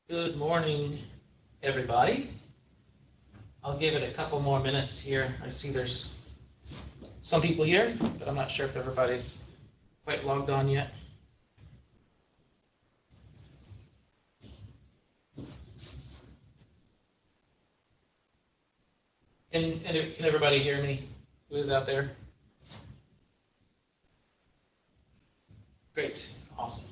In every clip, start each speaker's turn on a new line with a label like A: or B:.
A: Good morning, everybody. I'll give it a couple more minutes here. I see there's some people here, but I'm not sure if everybody's quite logged on yet. Can everybody hear me? Who is out there? Great, awesome.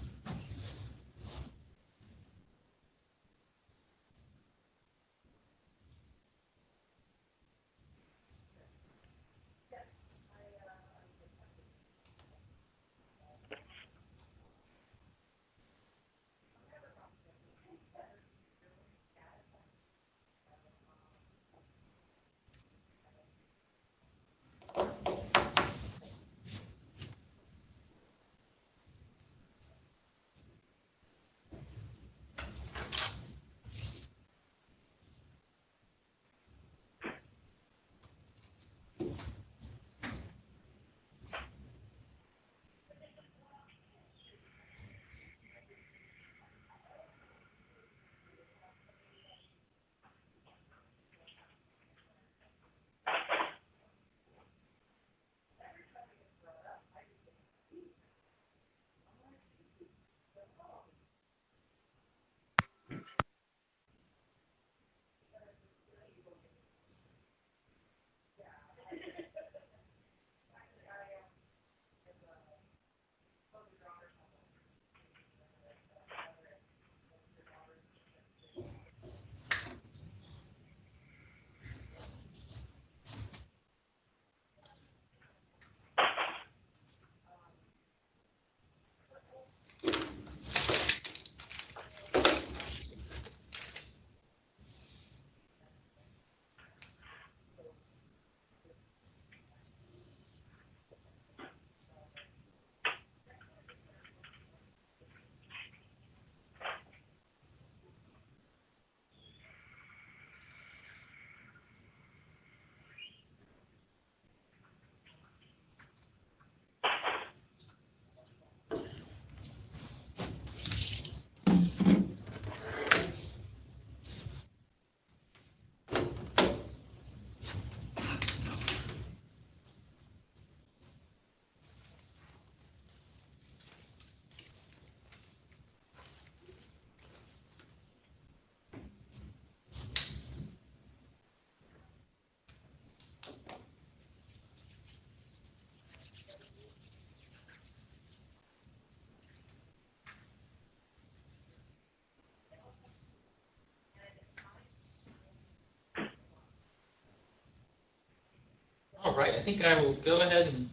A: All right, I think I will go ahead and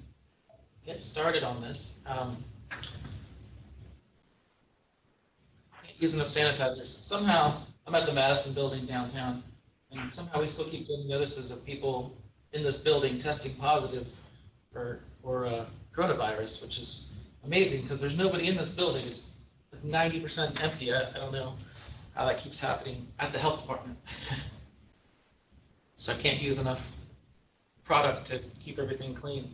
A: get started on this. Can't use enough sanitizers. Somehow, I'm at the Madison building downtown, and somehow we still keep getting notices of people in this building testing positive for coronavirus, which is amazing because there's nobody in this building. It's 90% empty. I don't know how that keeps happening at the health department. So I can't use enough product to keep everything clean.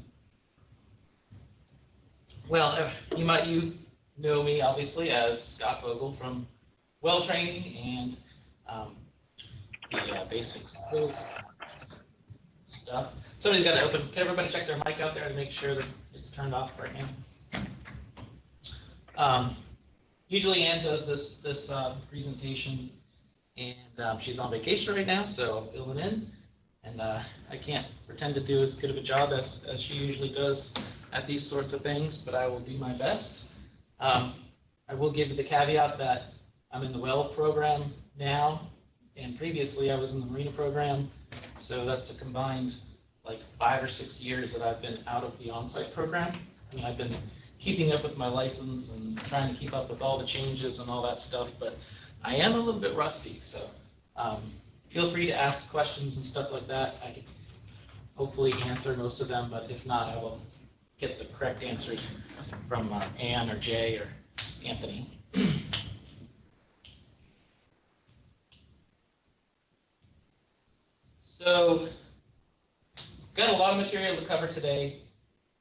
A: Well, you know me obviously as Scott Vogel from well training and the basic skills stuff. Somebody's got to open. Can everybody check their mic out there to make sure that it's turned off right now? Usually Ann does this presentation, and she's on vacation right now, so I'm filling in. And I can't pretend to do as good of a job as she usually does at these sorts of things, but I will do my best. I will give you the caveat that I'm in the well program now, and previously I was in the marina program, so that's a combined like 5 or 6 years that I've been out of the on-site program. I mean, I've been keeping up with my license and trying to keep up with all the changes and all that stuff, but I am a little bit rusty, so feel free to ask questions and stuff like that. I can hopefully answer most of them, but if not, I will get the correct answers from Ann or Jay or Anthony. So, got a lot of material to cover today.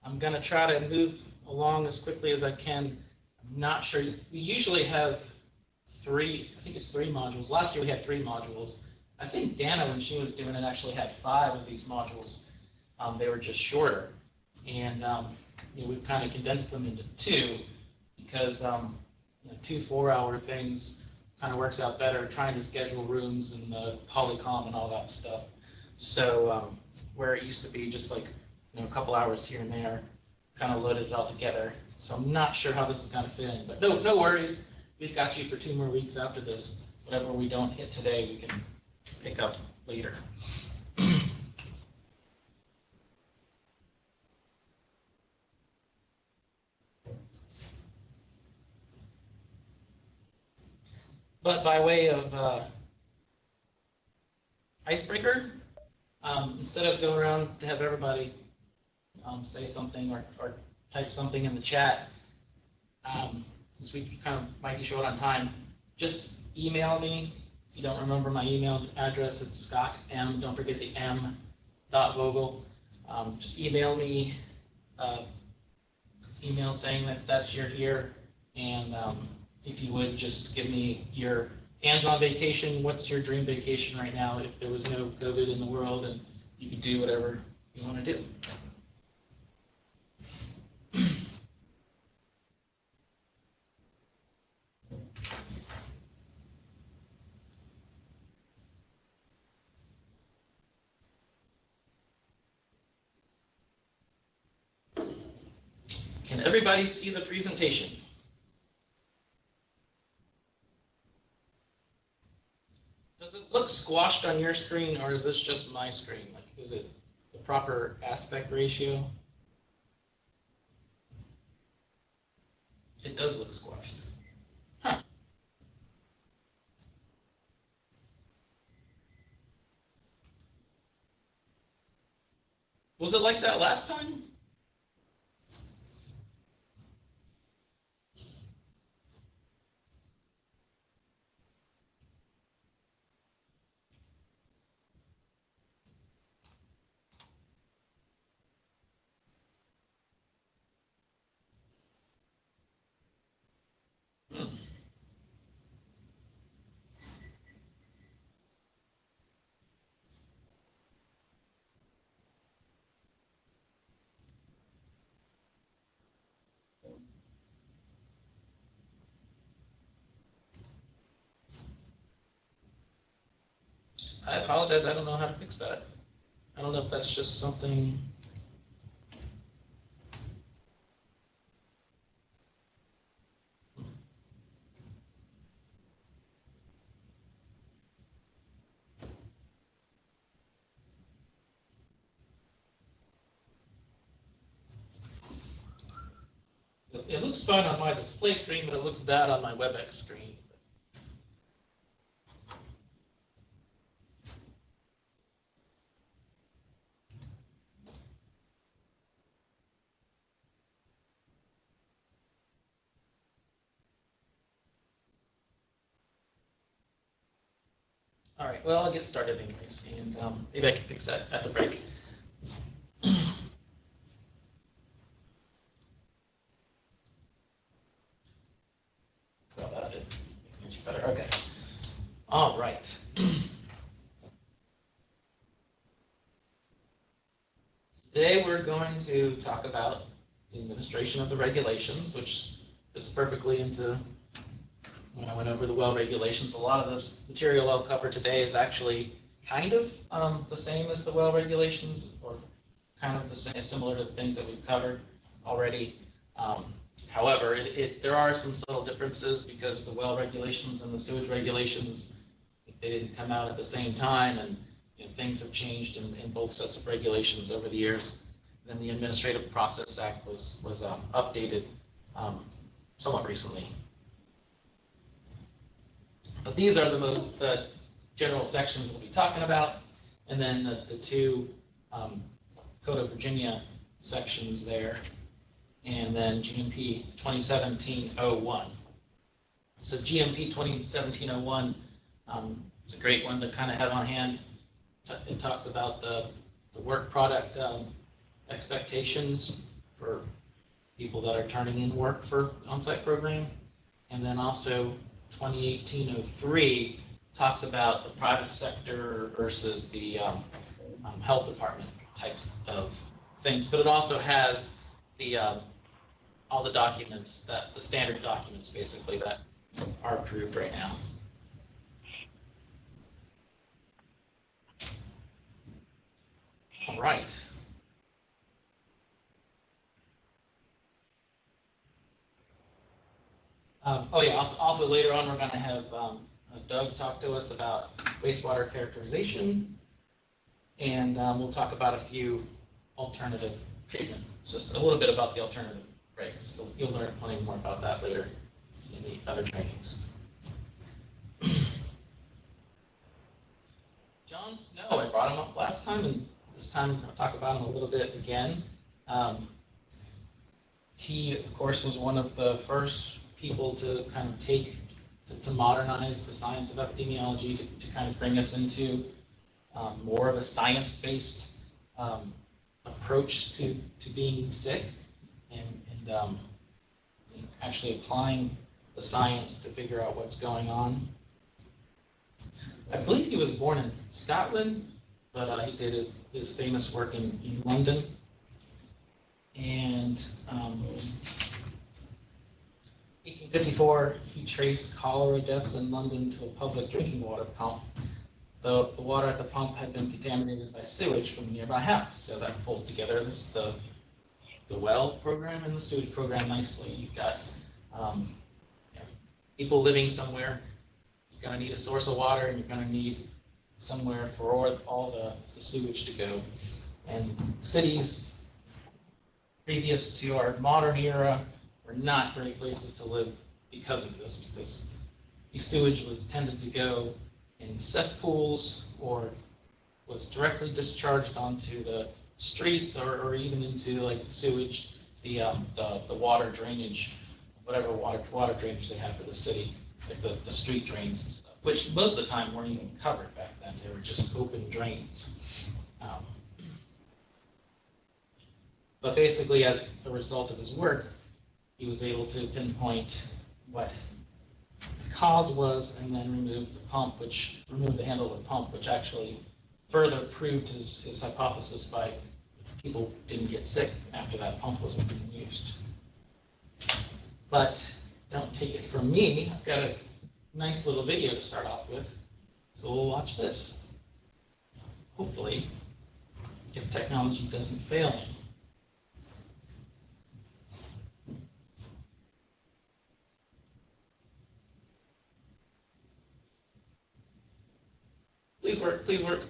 A: I'm going to try to move along as quickly as I can. I'm not sure. We usually have I think it's 3 modules. Last year we had 3 modules. I think Dana, when she was doing it, actually had 5 of these modules. They were just shorter. And we've kind of condensed them into 2 because 2 4-hour things kind of works out better trying to schedule rooms and the polycom and all that stuff. So where it used to be just like a couple hours here and there, kind of loaded it all together. So I'm not sure how this is going to fit in, but no worries. We've got you for 2 more weeks after this. Whatever we don't hit today, we can pick up later. But by way of icebreaker, instead of going around to have everybody say something or type something in the chat, since we kind of might be short on time, just email me. If you don't remember my email address, it's Scott M. Don't forget the M. Vogel. Just email me. Email saying that you're here, and if you would just give me your hands-on vacation. What's your dream vacation right now? If there was no COVID in the world and you could do whatever you want to do. Can everybody see the presentation? Does it look squashed on your screen, or is this just my screen? Like, is it the proper aspect ratio? It does look squashed. Huh. Was it like that last time? I apologize, I don't know how to fix that. I don't know if that's just something. It looks fine on my display screen, but it looks bad on my WebEx screen. All right, well, I'll get started anyways, and maybe I can fix that at the break. Well, that did much better. Okay. All right. Today we're going to talk about the administration of the regulations, which fits perfectly into when I went over the well regulations. A lot of the material I'll cover today is actually kind of the same as the well regulations, or kind of the same, similar to the things that we've covered already. However, there are some subtle differences because the well regulations and the sewage regulations, they didn't come out at the same time, and things have changed in both sets of regulations over the years. Then the Administrative Process Act was updated somewhat recently. But these are the general sections we'll be talking about, and then the 2 Code of Virginia sections there, and then GMP 2017-01. So GMP 2017-01 it's a great one to kind of have on hand. It talks about the work product expectations for people that are turning in work for on-site program, and then also 2018-03 talks about the private sector versus the health department type of things, but it also has the all the documents, that the standard documents basically that are approved right now. All right. Oh yeah, also later on we're going to have Doug talk to us about wastewater characterization, and we'll talk about a few alternative treatment systems, a little bit about the alternative regs. You'll learn plenty more about that later in the other trainings. John Snow, I brought him up last time, and this time I'll talk about him a little bit again. He, of course, was one of the first people to kind of to modernize the science of epidemiology, to kind of bring us into more of a science-based approach to being sick, and actually applying the science to figure out what's going on. I believe he was born in Scotland, but he did his famous work in London. And 1854, he traced cholera deaths in London to a public drinking water pump. The water at the pump had been contaminated by sewage from a nearby house. So that pulls together the well program and the sewage program nicely. You've got people living somewhere. You're going to need a source of water, and you're going to need somewhere for all the sewage to go. And cities, previous to our modern era, were not great places to live because of this, because the sewage was tended to go in cesspools or was directly discharged onto the streets, or even into like the sewage, the water drainage, whatever water drainage they had for the city, like the street drains and stuff, which most of the time weren't even covered back then. They were just open drains. But basically, as a result of his work, he was able to pinpoint what the cause was, and then remove the handle of the pump, which actually further proved his hypothesis by people didn't get sick after that pump wasn't being used. But don't take it from me. I've got a nice little video to start off with, so we'll watch this. Hopefully, if technology doesn't fail me. Please work, please work.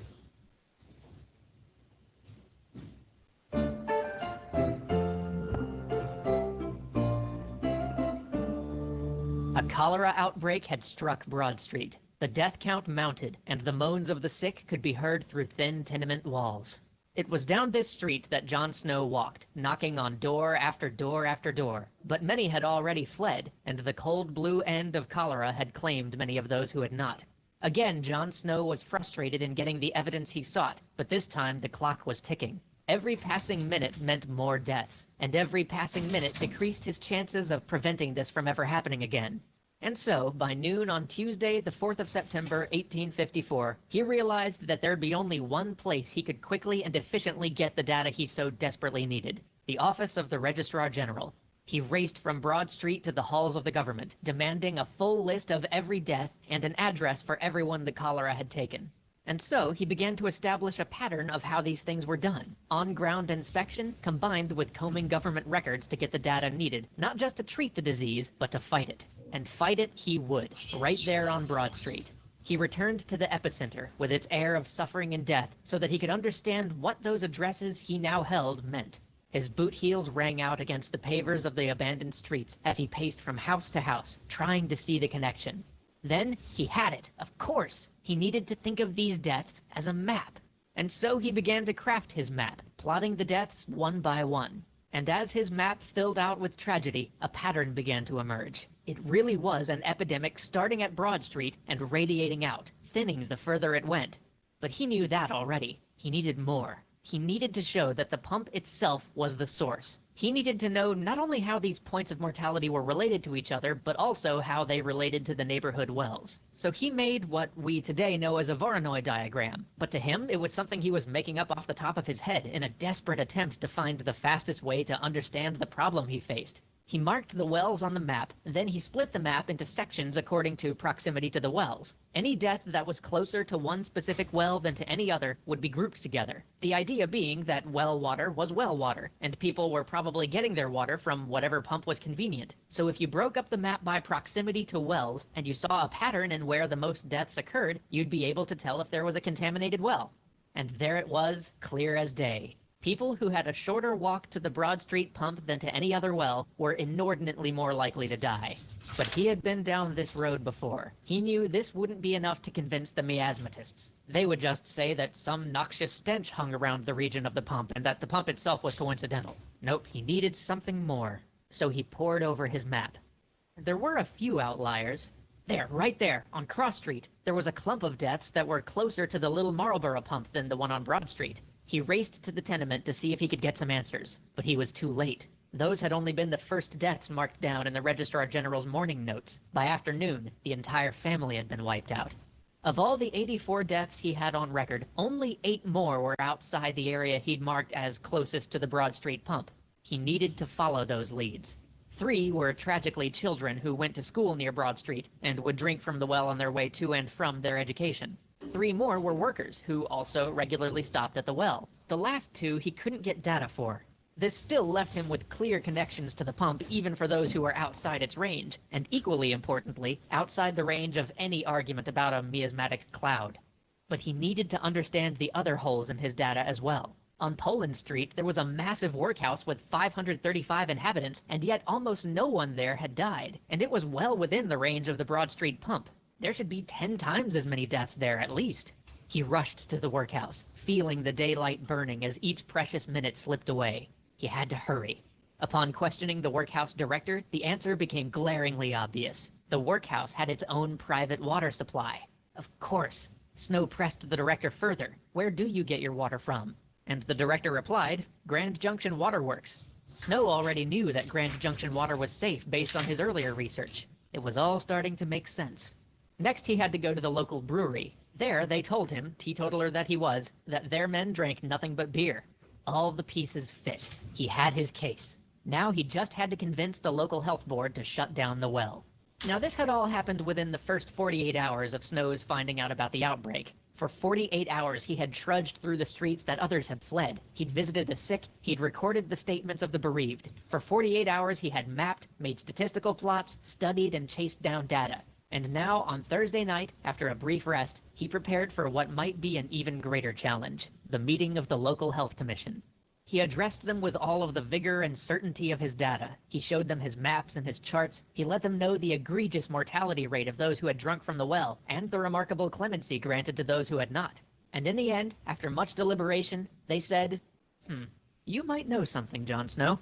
B: A cholera outbreak had struck Broad Street. The death count mounted, and the moans of the sick could be heard through thin tenement walls. It was down this street that John Snow walked, knocking on door after door after door. But many had already fled, and the cold blue end of cholera had claimed many of those who had not. Again, John Snow was frustrated in getting the evidence he sought, but this time the clock was ticking. Every passing minute meant more deaths, and every passing minute decreased his chances of preventing this from ever happening again. And so, by noon on Tuesday, the 4th of September, 1854, he realized that there'd be only one place he could quickly and efficiently get the data he so desperately needed: the office of the Registrar General. He raced from Broad Street to the halls of the government, demanding a full list of every death and an address for everyone the cholera had taken. And so he began to establish a pattern of how these things were done. On-ground inspection combined with combing government records to get the data needed, not just to treat the disease, but to fight it. And fight it he would, right there on Broad Street. He returned to the epicenter with its air of suffering and death so that he could understand what those addresses he now held meant. His boot heels rang out against the pavers of the abandoned streets as he paced from house to house, trying to see the connection. Then he had it, of course. He needed to think of these deaths as a map. And so he began to craft his map, plotting the deaths one by one. And as his map filled out with tragedy, a pattern began to emerge. It really was an epidemic starting at Broad Street and radiating out, thinning the further it went. But he knew that already. He needed more. He needed to show that the pump itself was the source. He needed to know not only how these points of mortality were related to each other, but also how they related to the neighborhood wells. So he made what we today know as a Voronoi diagram. But to him, it was something he was making up off the top of his head in a desperate attempt to find the fastest way to understand the problem he faced. He marked the wells on the map, then he split the map into sections according to proximity to the wells. Any death that was closer to one specific well than to any other would be grouped together. The idea being that well water was well water, and people were probably getting their water from whatever pump was convenient. So if you broke up the map by proximity to wells, and you saw a pattern in where the most deaths occurred, you'd be able to tell if there was a contaminated well. And there it was, clear as day. People who had a shorter walk to the Broad Street pump than to any other well were inordinately more likely to die. But he had been down this road before. He knew this wouldn't be enough to convince the miasmatists. They would just say that some noxious stench hung around the region of the pump and that the pump itself was coincidental. Nope, he needed something more. So he pored over his map. There were a few outliers. There, right there, on Cross Street, there was a clump of deaths that were closer to the Little Marlborough pump than the one on Broad Street. He raced to the tenement to see if he could get some answers, but he was too late. Those had only been the first deaths marked down in the Registrar General's morning notes. By afternoon, the entire family had been wiped out. Of all the 84 deaths he had on record, only 8 more were outside the area he'd marked as closest to the Broad Street pump. He needed to follow those leads. 3 were tragically children who went to school near Broad Street and would drink from the well on their way to and from their education. 3 more were workers who also regularly stopped at the well. The last 2 he couldn't get data for. This still left him with clear connections to the pump even for those who were outside its range, and equally importantly, outside the range of any argument about a miasmatic cloud. But he needed to understand the other holes in his data as well. On Poland Street, there was a massive workhouse with 535 inhabitants, and yet almost no one there had died, and it was well within the range of the Broad Street pump. There should be 10 times as many deaths there at least. He rushed to the workhouse, feeling the daylight burning as each precious minute slipped away. He had to hurry. Upon questioning the workhouse director, the answer became glaringly obvious. The workhouse had its own private water supply. Of course. Snow pressed the director further. Where do you get your water from? And the director replied, Grand Junction Waterworks. Snow already knew that Grand Junction water was safe based on his earlier research. It was all starting to make sense. Next, he had to go to the local brewery. There, they told him, teetotaler that he was, that their men drank nothing but beer. All the pieces fit. He had his case. Now he just had to convince the local health board to shut down the well. Now this had all happened within the first 48 hours of Snow's finding out about the outbreak. For 48 hours he had trudged through the streets that others had fled. He'd visited the sick, he'd recorded the statements of the bereaved. For 48 hours he had mapped, made statistical plots, studied and chased down data. And now, on Thursday night, after a brief rest, he prepared for what might be an even greater challenge, the meeting of the local health commission. He addressed them with all of the vigor and certainty of his data. He showed them his maps and his charts. He let them know the egregious mortality rate of those who had drunk from the well, and the remarkable clemency granted to those who had not. And in the end, after much deliberation, they said, you might know something, Jon Snow.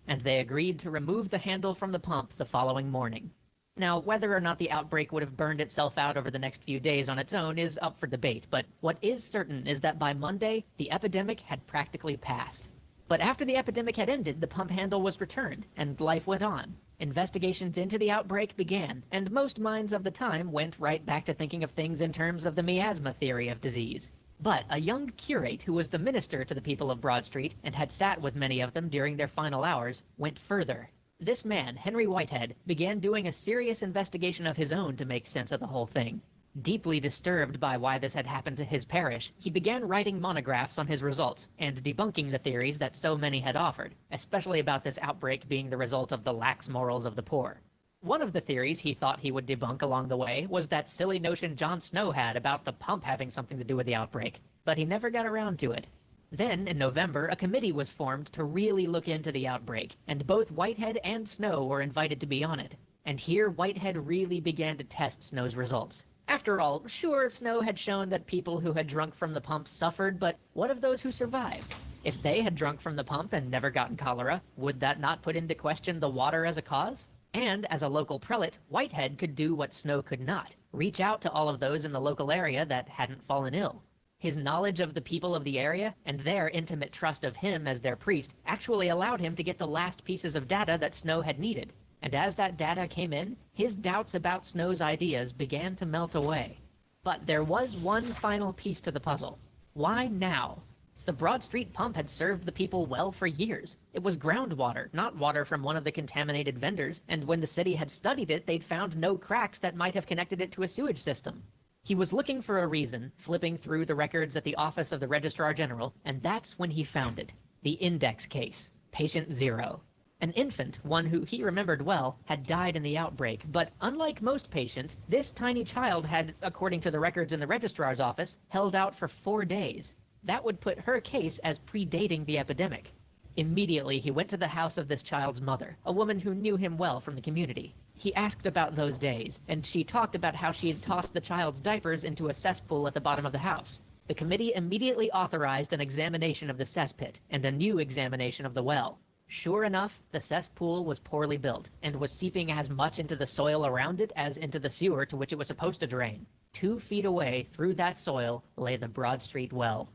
B: And they agreed to remove the handle from the pump the following morning. Now, whether or not the outbreak would have burned itself out over the next few days on its own is up for debate, but what is certain is that by Monday, the epidemic had practically passed. But after the epidemic had ended, the pump handle was returned, and life went on. Investigations into the outbreak began, and most minds of the time went right back to thinking of things in terms of the miasma theory of disease. But a young curate who was the minister to the people of Broad Street, and had sat with many of them during their final hours, went further. This man, Henry Whitehead, began doing a serious investigation of his own to make sense of the whole thing. Deeply disturbed by why this had happened to his parish, he began writing monographs on his results and debunking the theories that so many had offered, especially about this outbreak being the result of the lax morals of the poor. One of the theories he thought he would debunk along the way was that silly notion Jon Snow had about the pump having something to do with the outbreak, but he never got around to it. Then, in November, a committee was formed to really look into the outbreak, and both Whitehead and Snow were invited to be on it. And here, Whitehead really began to test Snow's results. After all, sure, Snow had shown that people who had drunk from the pump suffered, but what of those who survived? If they had drunk from the pump and never gotten cholera, would that not put into question the water as a cause? And as a local prelate, Whitehead could do what Snow could not, reach out to all of those in the local area that hadn't fallen ill. His knowledge of the people of the area and their intimate trust of him as their priest actually allowed him to get the last pieces of data that Snow had needed. And as that data came in, his doubts about Snow's ideas began to melt away. But there was one final piece to the puzzle. Why now? The Broad Street pump had served the people well for years. It was groundwater, not water from one of the contaminated vendors, and when the city had studied it, they'd found no cracks that might have connected it to a sewage system. He was looking for a reason, flipping through the records at the office of the Registrar General, and that's when he found it. The index case, patient 0. An infant, one who he remembered well, had died in the outbreak, but unlike most patients, this tiny child had, according to the records in the registrar's office, held out for 4 days. That would put her case as predating the epidemic. Immediately, he went to the house of this child's mother, a woman who knew him well from the community. He asked about those days, and she talked about how she had tossed the child's diapers into a cesspool at the bottom of the house. The committee immediately authorized an examination of the cesspit and a new examination of the well. Sure enough, the cesspool was poorly built and was seeping as much into the soil around it as into the sewer to which it was supposed to drain. 2 feet away through that soil lay the Broad Street well.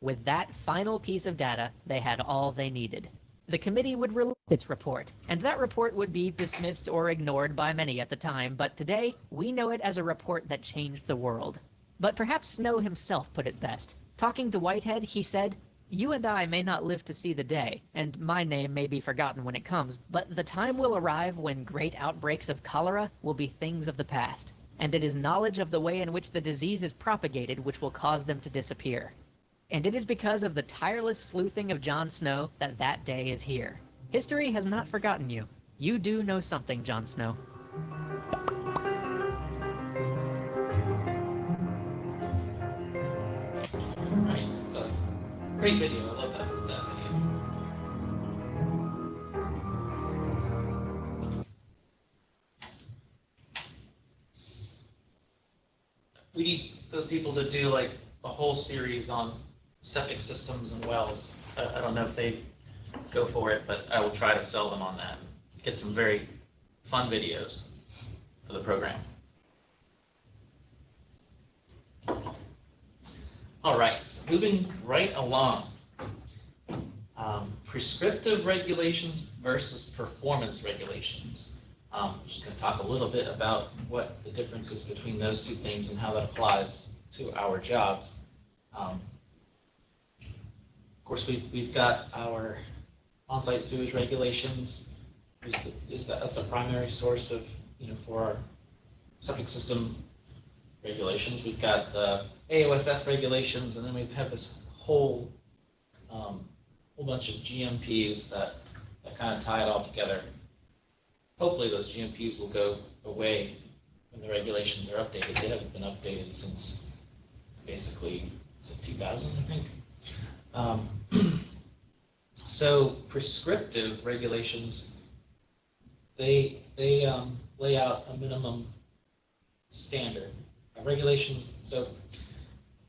B: With that final piece of data, they had all they needed. The committee would release its report, and that report would be dismissed or ignored by many at the time, but today, we know it as a report that changed the world. But perhaps Snow himself put it best. Talking to Whitehead, he said, "You and I may not live to see the day, and my name may be forgotten when it comes, but the time will arrive when great outbreaks of cholera will be things of the past, and it is knowledge of the way in which the disease is propagated which will cause them to disappear. And it is because of the tireless sleuthing of Jon Snow that that day is here. History has not forgotten you. You do know something, Jon Snow."
A: Right. It's a great video. I love that video. We need those people to do like a whole series on septic systems and wells. I don't know if they go for it, but I will try to sell them on that. Get some very fun videos for the program. All right, so moving right along. Prescriptive regulations versus performance regulations. I'm just going to talk a little bit about what the difference is between those two things and how that applies to our jobs. Of course, we've got our on-site sewage regulations. That's a primary source of, for our septic system regulations. We've got the AOSS regulations, and then we have this whole bunch of GMPs that kind of tie it all together. Hopefully those GMPs will go away when the regulations are updated. They haven't been updated since basically 2000, I think. So prescriptive regulations, they lay out a minimum standard. Regulations, so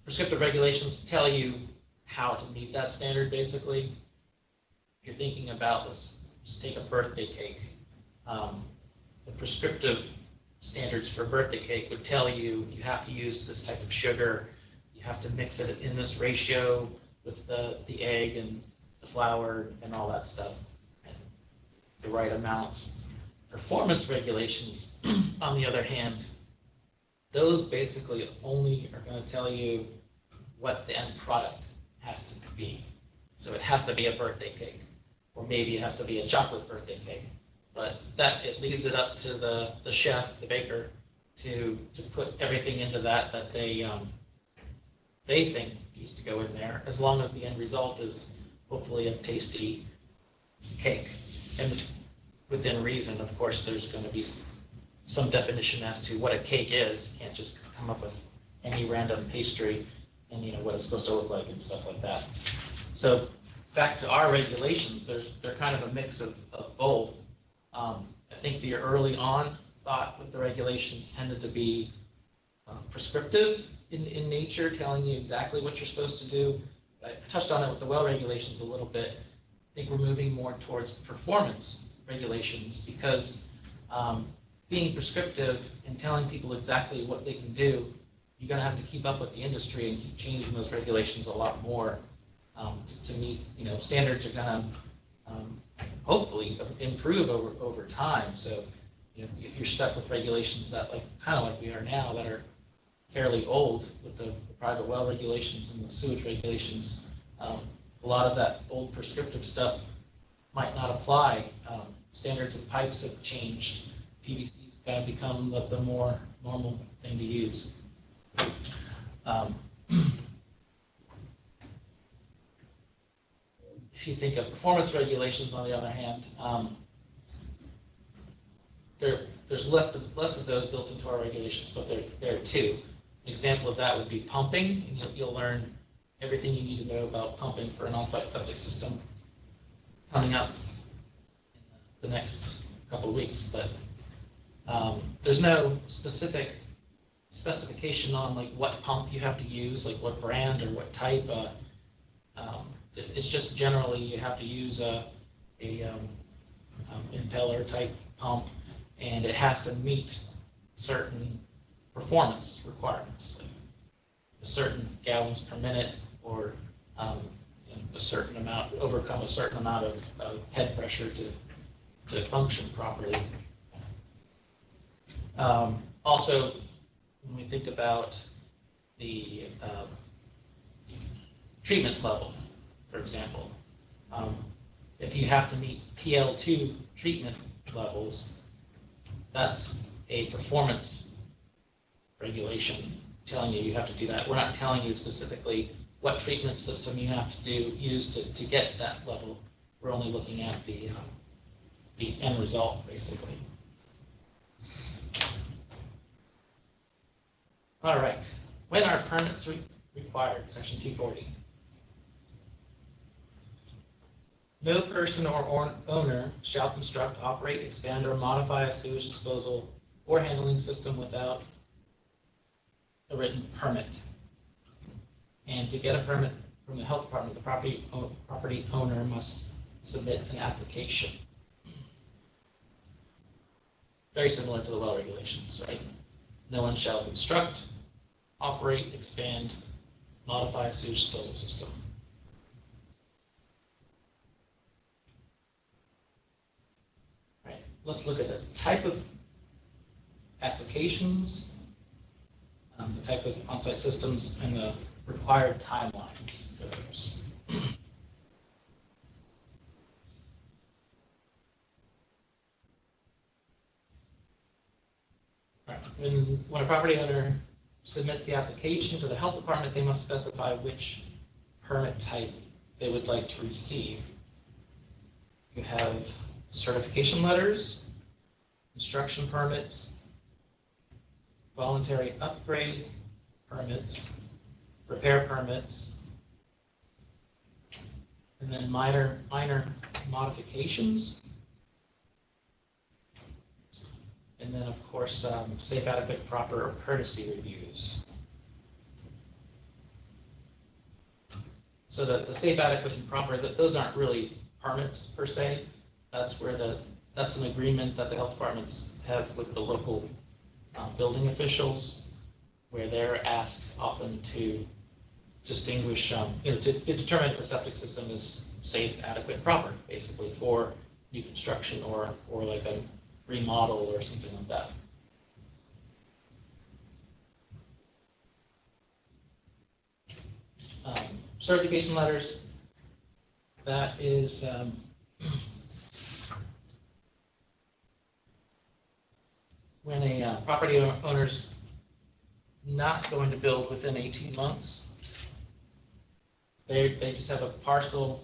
A: prescriptive regulations tell you how to meet that standard, basically. If you're thinking about, let's just take a birthday cake. The prescriptive standards for birthday cake would tell you you have to use this type of sugar, you have to mix it in this ratio with the egg and the flour and all that stuff, and the right amounts. Performance regulations, on the other hand, those basically only are going to tell you what the end product has to be. So it has to be a birthday cake, or maybe it has to be a chocolate birthday cake. But it leaves it up to the chef, the baker, to put everything into that they think needs to go in there, as long as the end result is hopefully a tasty cake. And within reason, of course, there's going to be some definition as to what a cake is. You can't just come up with any random pastry and what it's supposed to look like and stuff like that. So back to our regulations, they're kind of a mix of both. I think the early on thought with the regulations tended to be prescriptive in nature, telling you exactly what you're supposed to do. I touched on it with the well regulations a little bit. I think we're moving more towards performance regulations, because being prescriptive and telling people exactly what they can do you're going to have to keep up with the industry and keep changing those regulations a lot more to meet, standards are going to hopefully improve over time. So, if you're stuck with regulations that kind of like we are now that are fairly old with the private well regulations and the sewage regulations, a lot of that old prescriptive stuff might not apply. Standards of pipes have changed. PVC's got to become the more normal thing to use. If you think of performance regulations, on the other hand, there's less of those built into our regulations, but there are two. An example of that would be pumping, and you'll learn everything you need to know about pumping for an on-site septic system coming up in the next couple of weeks. But there's no specific specification on what pump you have to use, what brand or what type. It's just generally you have to use a impeller type pump, and it has to meet certain performance requirements, like a certain gallons per minute, or a certain amount, overcome a certain amount of head pressure to function properly. Also, when we think about the treatment level, for example, if you have to meet TL2 treatment levels, that's a performance regulation telling you have to do that. We're not telling you specifically what treatment system you have to use to get that level. We're only looking at the end result, basically. All right. When are permits required? Section 240. No person or owner shall construct, operate, expand, or modify a sewage disposal or handling system without a written permit. And to get a permit from the health department, the property owner must submit an application. Very similar to the well regulations, right? No one shall construct, operate, expand, modify a sewage disposal system. Right. Let's look at the type of applications, the type of on-site systems, and the required timelines for those. Right. When a property owner submits the application to the health department, they must specify which permit type they would like to receive. You have certification letters, construction permits, voluntary upgrade permits, repair permits, and then minor modifications. And then, of course, safe, adequate, proper, or courtesy reviews. So the safe, adequate, and proper, those aren't really permits per se. That's where that's an agreement that the health departments have with the local building officials, where they're asked often to distinguish, to determine if a septic system is safe, adequate, and proper, basically for new construction or like a remodel or something like that. Certification letters, that is when a property owner's not going to build within 18 months. They just have a parcel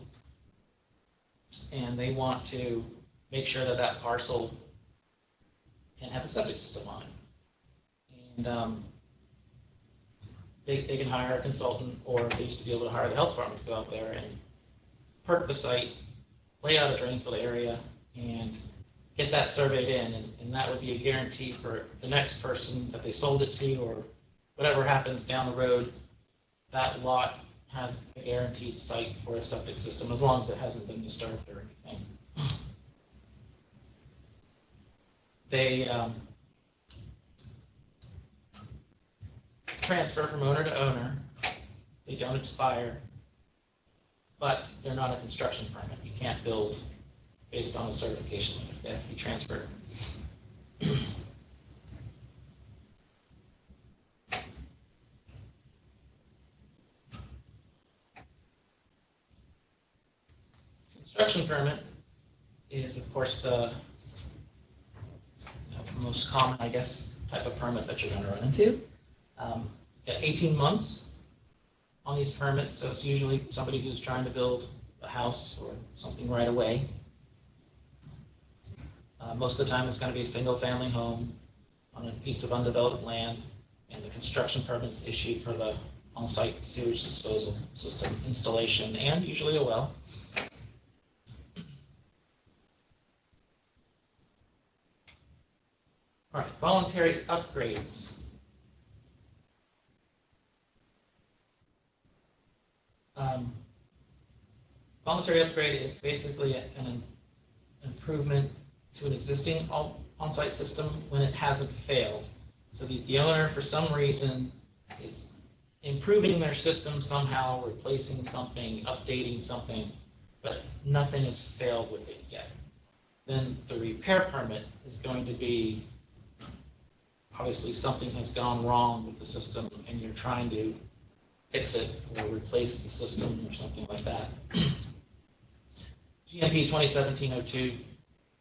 A: and they want to make sure that that parcel can have a septic system on it. And they can hire a consultant, or they used to be able to hire the health department to go out there and perk the site, lay out a drain field area, and get that surveyed in, and that would be a guarantee for the next person that they sold it to, or whatever happens down the road, that lot has a guaranteed site for a septic system, as long as it hasn't been disturbed or anything. transfer from owner to owner. They don't expire, but they're not a construction permit. You can't build based on a certification limit. They have to be transferred. Construction permit is, of course, the most common, I guess, type of permit that you're going to run into. Got 18 months on these permits, so it's usually somebody who's trying to build a house or something right away. Most of the time, it's going to be a single-family home on a piece of undeveloped land, and the construction permit's issued for the on-site sewage disposal system installation, and usually a well. All right, voluntary upgrades. Voluntary upgrade is basically an improvement to an existing on-site system when it hasn't failed. So the owner, for some reason, is improving their system somehow, replacing something, updating something, but nothing has failed with it yet. Then the repair permit is going to be, obviously something has gone wrong with the system and you're trying to fix it or replace the system or something like that. GMP 2017-02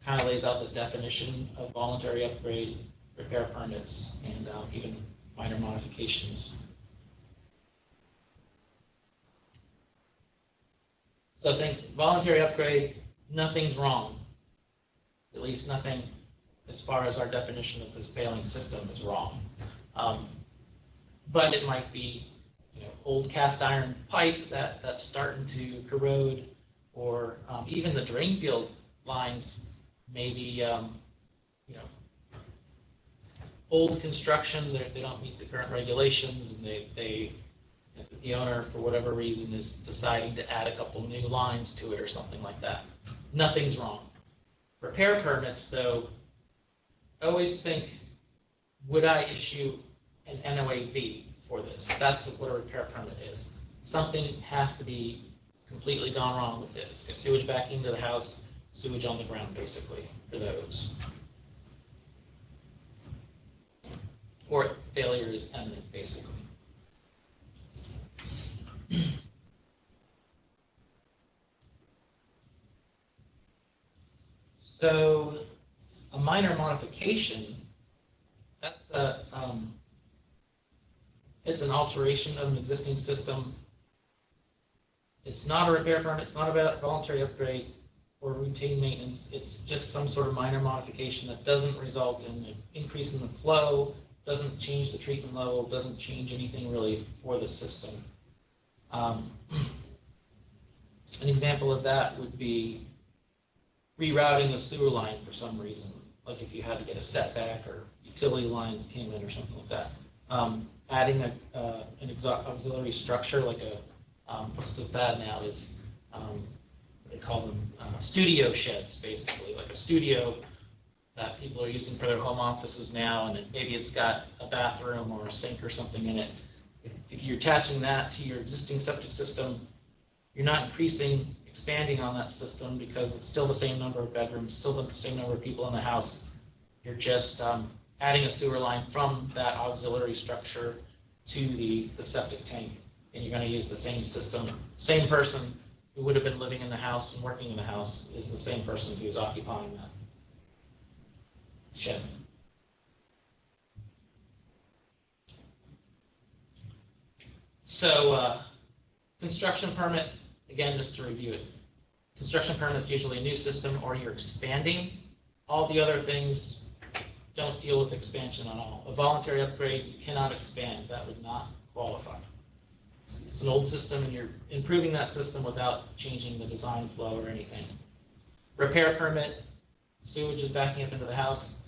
A: kind of lays out the definition of voluntary upgrade, repair permits, and even minor modifications. So I think voluntary upgrade, nothing's wrong. At least nothing as far as our definition of this failing system is wrong. But it might be, old cast iron pipe that's starting to corrode, or even the drain field lines, maybe old construction, they don't meet the current regulations, and the owner, for whatever reason, is deciding to add a couple new lines to it or something like that. Nothing's wrong. Repair permits, though, always think, would I issue an NOAV for this? That's what a repair permit is. Something has to be completely gone wrong with it. It's got sewage backing into the house, sewage on the ground, basically, for those. Or failure is imminent, basically. So a minor modification, that's it's an alteration of an existing system. It's not a repair permit, it's not about voluntary upgrade or routine maintenance. It's just some sort of minor modification that doesn't result in an increase in the flow, doesn't change the treatment level, doesn't change anything really for the system. An example of that would be rerouting a sewer line for some reason, like if you had to get a setback or utility lines came in or something like that. Adding an auxiliary structure, like what's the fad now is, they call them studio sheds, basically, like a studio that people are using for their home offices now, and maybe it's got a bathroom or a sink or something in it. If you're attaching that to your existing septic system, you're not expanding on that system, because it's still the same number of bedrooms, still the same number of people in the house. You're just adding a sewer line from that auxiliary structure to the septic tank, and you're going to use the same system. Same person who would have been living in the house and working in the house is the same person who's occupying that shed. So construction permit, again, just to review it, construction permit is usually a new system or you're expanding. All the other things don't deal with expansion at all. A voluntary upgrade, you cannot expand. That would not qualify. It's an old system and you're improving that system without changing the design flow or anything. Repair permit, sewage is backing up into the house.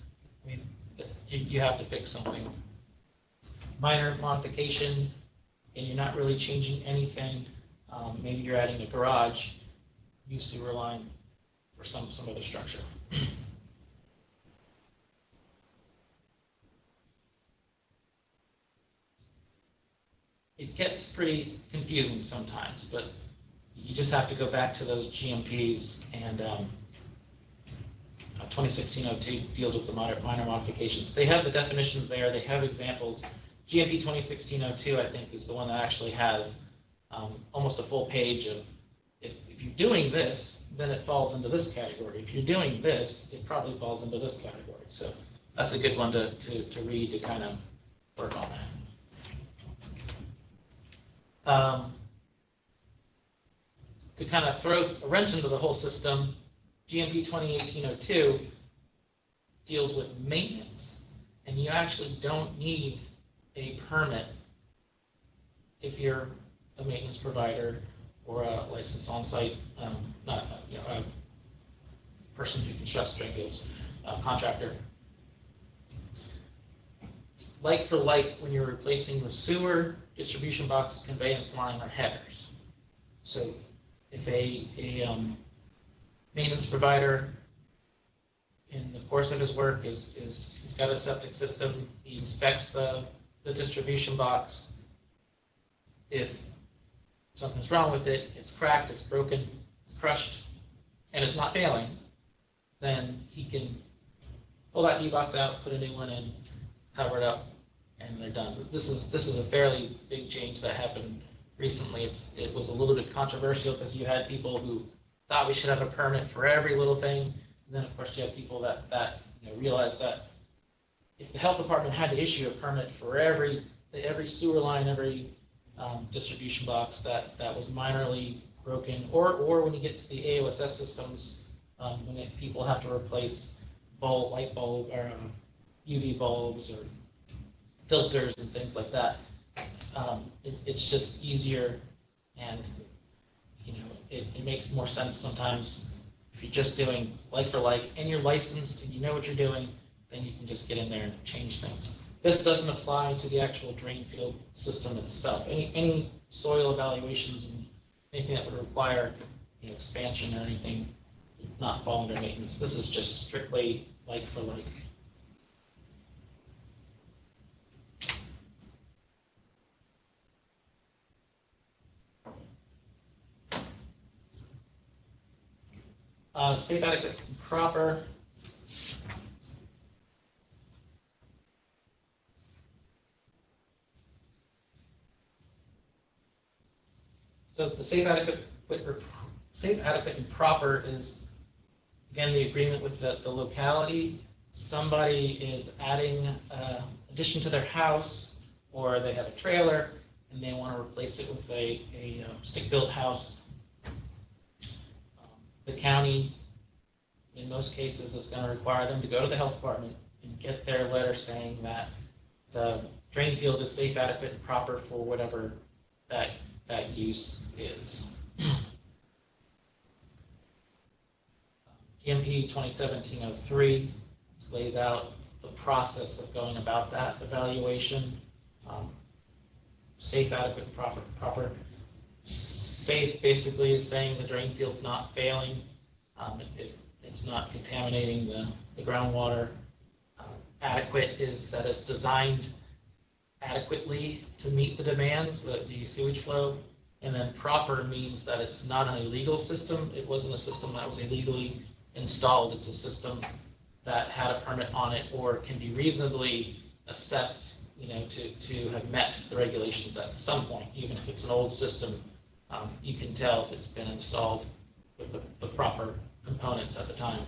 A: I mean, you have to fix something. Minor modification, and you're not really changing anything. Maybe you're adding a garage, new sewer line, or some other structure. it gets pretty confusing sometimes, but you just have to go back to those GMPs, and 2016-02 deals with the minor modifications. They have the definitions there, they have examples. GMP 2016-02, I think, is the one that actually has almost a full page of, if you're doing this, then it falls into this category. If you're doing this, it probably falls into this category. So that's a good one to read, to kind of work on that. To kind of throw a wrench into the whole system, GMP 2018-02 deals with maintenance, and you actually don't need a permit if you're a maintenance provider or a licensed on-site, not a person who constructs drain fields, contractor. Like for like, when you're replacing the sewer, distribution box, conveyance line, or headers. So if a maintenance provider, in the course of his work, he's got a septic system, he inspects the distribution box. If something's wrong with it, it's cracked, it's broken, it's crushed, and it's not failing, then he can pull that new box out, put a new one in, cover it up, and they're done. This is a fairly big change that happened recently. It was a little bit controversial because you had people who thought we should have a permit for every little thing, and then of course you had people that realized that if the health department had to issue a permit for every sewer line, every distribution box that was minorly broken, or when you get to the AOSS systems, when people have to replace light bulb or UV bulbs or filters and things like that, it's just easier, and it makes more sense sometimes if you're just doing like for like and you're licensed and you know what you're doing, then you can just get in there and change things. This doesn't apply to the actual drain field system itself. Any soil evaluations and anything that would require expansion or anything would not fall under maintenance. This is just strictly like for like. Safe, adequate, and proper. So the safe, adequate, and proper is, again, the agreement with the locality. Somebody is adding addition to their house, or they have a trailer and they want to replace it with a stick-built house. The county, in most cases, is going to require them to go to the health department and get their letter saying that the drain field is safe, adequate, and proper for whatever that use is. GMP 2017-03 lays out the process of going about that evaluation. Safe, adequate, and proper. Safe basically is saying the drain field's not failing, it's not contaminating the groundwater. Adequate is that it's designed adequately to meet the demands, the sewage flow. And then proper means that it's not an illegal system. It wasn't a system that was illegally installed. It's a system that had a permit on it or can be reasonably assessed, to have met the regulations at some point. Even if it's an old system, you can tell if it's been installed with the proper components at the time.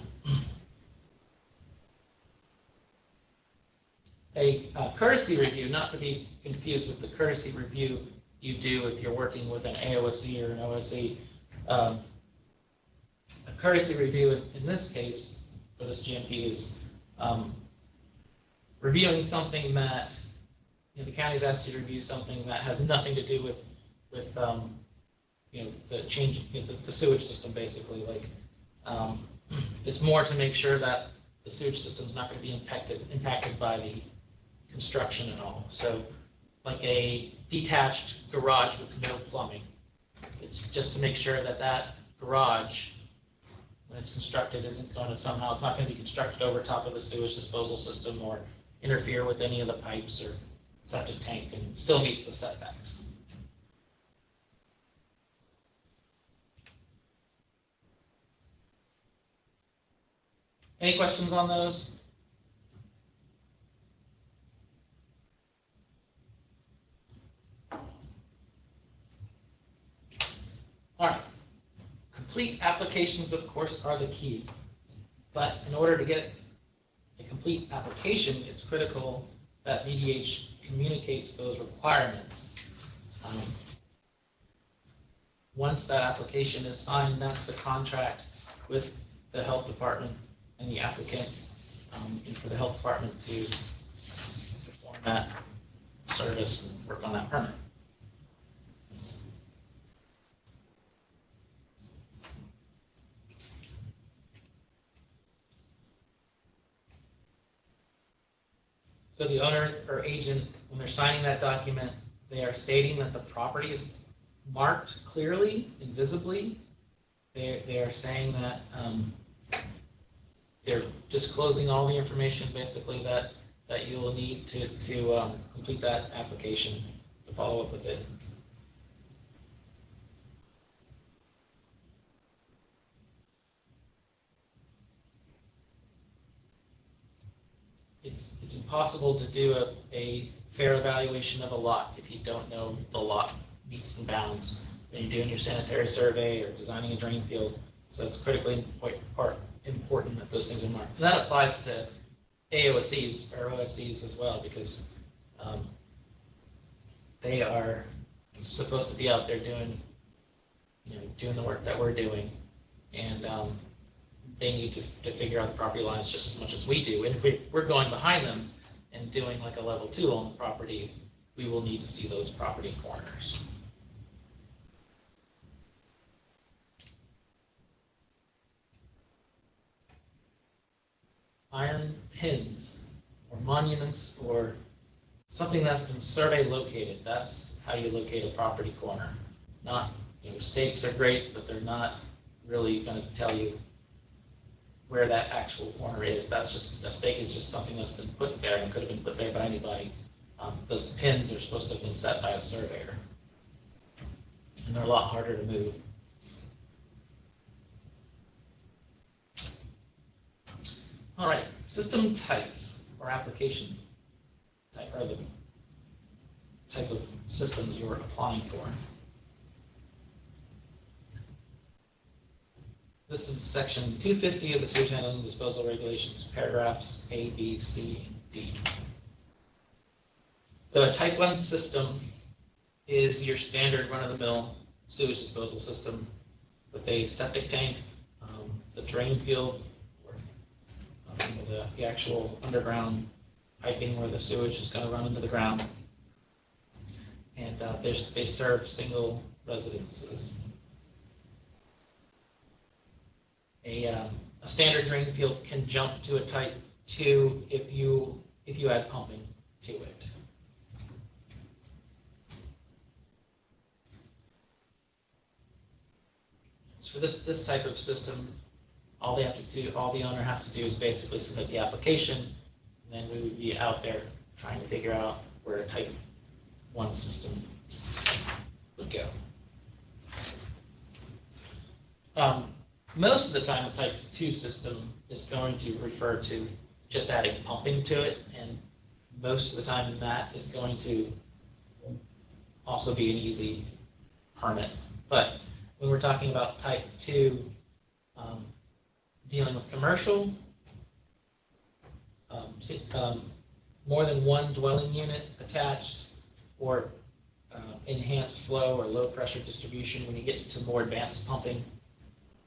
A: A courtesy review, not to be confused with the courtesy review you do if you're working with an AOSE or an OSE. A courtesy review in this case, for this GMP, is reviewing something that the county's asked you to review something that has nothing to do with the change, the sewage system, basically. Like, it's more to make sure that the sewage system's not going to be impacted by the construction at all. So, like a detached garage with no plumbing, it's just to make sure that that garage, when it's constructed, isn't going to somehow, it's not going to be constructed over top of the sewage disposal system or interfere with any of the pipes or septic tank, and still meets the setbacks. Any questions on those? All right. Complete applications, of course, are the key. But in order to get a complete application, it's critical that VDH communicates those requirements. Once that application is signed, that's the contract with the health department and the applicant, and for the health department to perform that service and work on that permit. So the owner or agent, when they're signing that document, they are stating that the property is marked clearly and visibly. They are saying that they're disclosing all the information basically that you will need to complete that application, to follow up with it. It's impossible to do a fair evaluation of a lot if you don't know the lot meets and bounds when you're doing your sanitary survey or designing a drain field. So it's critically important that those things are marked. And that applies to AOSCs or OSCs as well, because they are supposed to be out there doing the work that we're doing, and they need to figure out the property lines just as much as we do. And if we're going behind them and doing like a level 2 on the property, we will need to see those property corners. Iron pins or monuments or something that's been survey located. That's how you locate a property corner. Not, stakes are great, but they're not really going to tell you where that actual corner is. That's just, a stake is just something that's been put there and could have been put there by anybody. Those pins are supposed to have been set by a surveyor, and they're a lot harder to move. All right, system types or application type are the type of systems you're applying for. This is section 250 of the Sewage Handling and Disposal Regulations, paragraphs A, B, C, and D. So a type 1 system is your standard run-of-the-mill sewage disposal system with a septic tank, the drain field, or the actual underground piping where the sewage is going to run into the ground, and they serve single residences. A standard drain field can jump to a type 2 if you add pumping to it. So for this type of system, all the owner has to do is basically submit the application, and then we would be out there trying to figure out where a type 1 system would go. Most of the time, a type 2 system is going to refer to just adding pumping to it, and most of the time that is going to also be an easy permit. But when we're talking about type 2, dealing with commercial, more than one dwelling unit attached, or enhanced flow or low pressure distribution, when you get into more advanced pumping,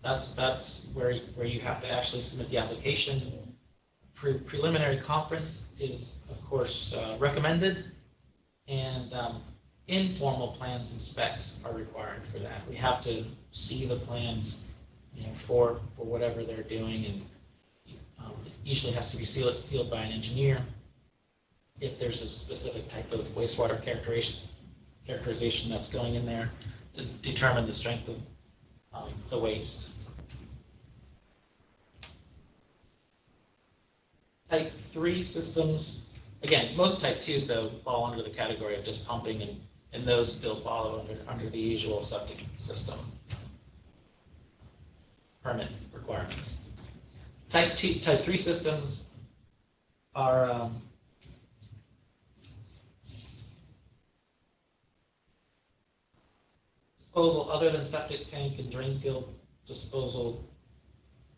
A: that's where you have to actually submit the application. Preliminary conference is, of course, recommended, and informal plans and specs are required for that. We have to see the plans, for whatever they're doing, and it usually has to be sealed by an engineer if there's a specific type of wastewater characterization that's going in there to determine the strength of the waste. Type 3 systems, again, most type 2s though fall under the category of just pumping, and those still follow under the usual septic system permit requirements. Type 3 systems are disposal other than septic tank and drain field disposal,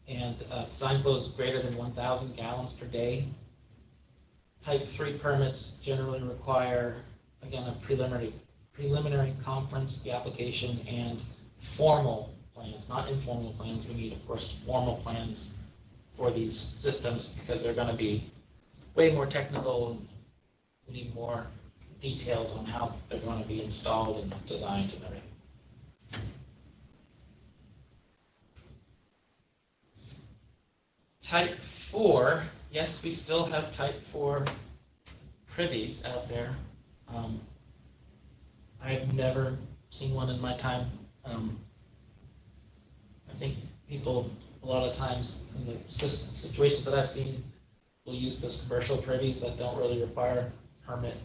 A: and design flows greater than 1,000 gallons per day. Type 3 permits generally require, again, a preliminary conference, the application, and formal plans, not informal plans. We need, of course, formal plans for these systems because they're going to be way more technical, and we need more details on how they're going to be installed and designed and everything. Type 4, yes, we still have Type 4 privies out there. I've never seen one in my time. I think people, a lot of times, in the situations that I've seen, will use those commercial privies that don't really require a permit.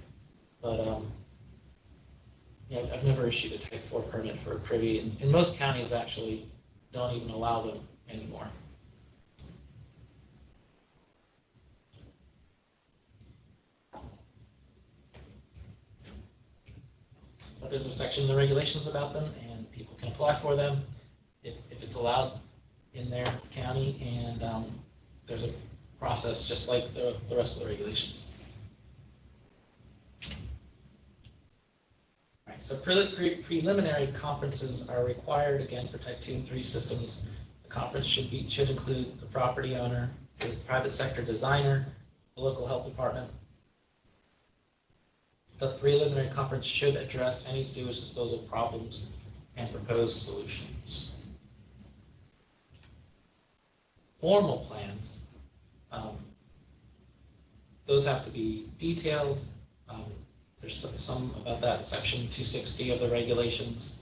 A: But yeah, I've never issued a Type 4 permit for a privy, and most counties actually don't even allow them anymore. But there's a section in the regulations about them, and people can apply for them if it's allowed in their county, and there's a process just like the rest of the regulations. All right, so preliminary conferences are required again for Type 2 and 3 systems. The conference should include the property owner, the private sector designer, the local health department. The preliminary conference should address any sewage disposal problems and propose solutions. Formal plans, those have to be detailed. There's some about that in section 260 of the regulations.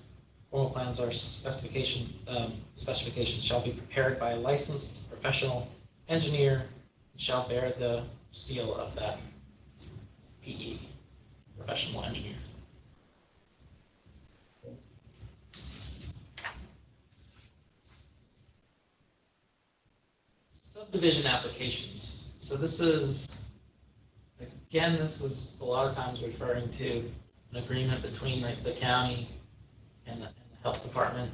A: Formal plans are specifications shall be prepared by a licensed professional engineer and shall bear the seal of that PE. Professional engineer. Subdivision applications. So this is, again, this is a lot of times referring to an agreement between the county and the health department.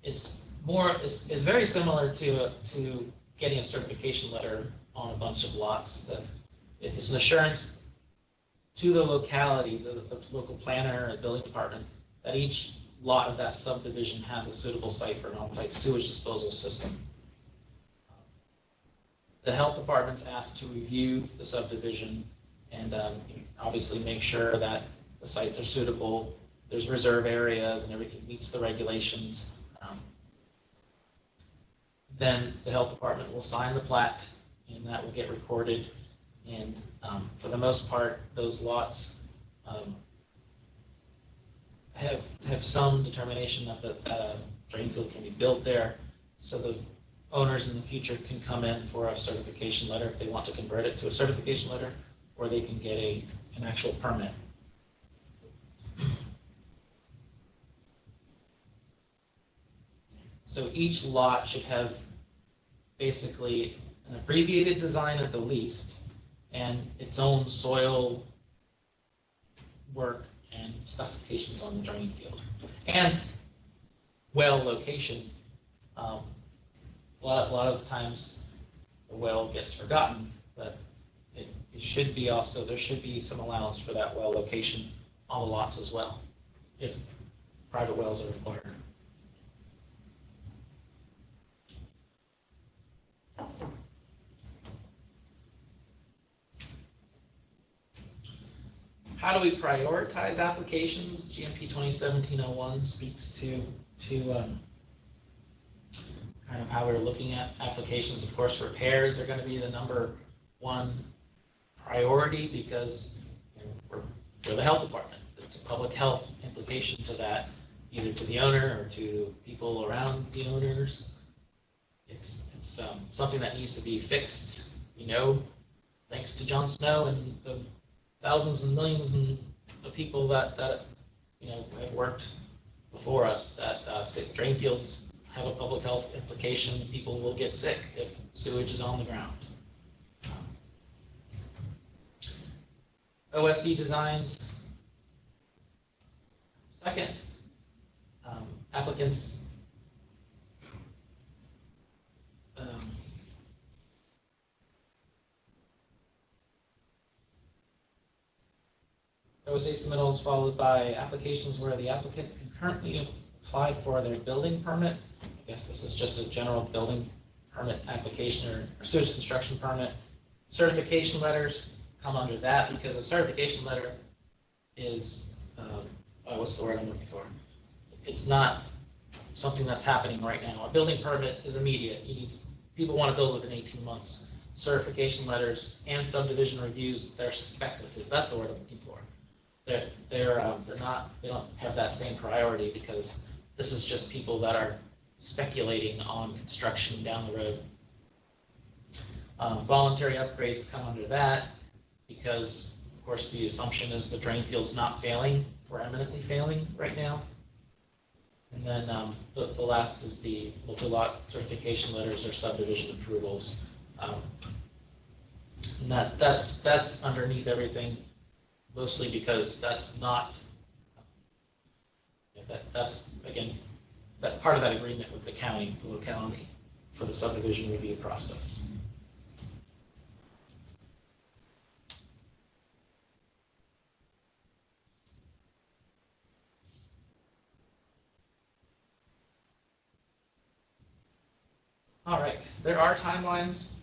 A: It's very similar to getting a certification letter on a bunch of lots. That it's an assurance to the locality, the local planner and building department, that each lot of that subdivision has a suitable site for an on-site sewage disposal system. The health department's asked to review the subdivision and obviously make sure that the sites are suitable, there's reserve areas, and everything meets the regulations. Then the health department will sign the plat, and that will get recorded. And for the most part, those lots have some determination that a drain field can be built there, so the owners in the future can come in for a certification letter if they want to convert it to a certification letter, or they can get an actual permit. So each lot should have basically an abbreviated design at the least, and its own soil work and specifications on the drain field. And well location. A lot of times the well gets forgotten, but it should be also, there should be some allowance for that well location on the lots as well, if private wells are required. How do we prioritize applications? GMP 2017-01 speaks to kind of how we're looking at applications. Of course, repairs are going to be the number one priority because we're the health department. It's a public health implication to that, either to the owner or to people around the owners. It's something that needs to be fixed, thanks to Jon Snow and the thousands and millions of people that have worked before us that sick drain fields have a public health implication. People will get sick if sewage is on the ground. OSE designs. Second, applicants OSA submittals followed by applications where the applicant concurrently applied for their building permit. I guess this is just a general building permit application or sewage construction permit. Certification letters come under that because a certification letter is, what's the word I'm looking for? It's not something that's happening right now. A building permit is immediate. People want to build within 18 months. Certification letters and subdivision reviews, they're speculative. That's the word I'm looking for. They don't have that same priority because this is just people that are speculating on construction down the road. Voluntary upgrades come under that because, of course, the assumption is the drain field's not failing or eminently failing right now. And then the last is the multi-lot certification letters or subdivision approvals. And that's underneath everything, mostly because that's not, that's, again, that part of that agreement with the county, the locality, for the subdivision review process. All right, there are timelines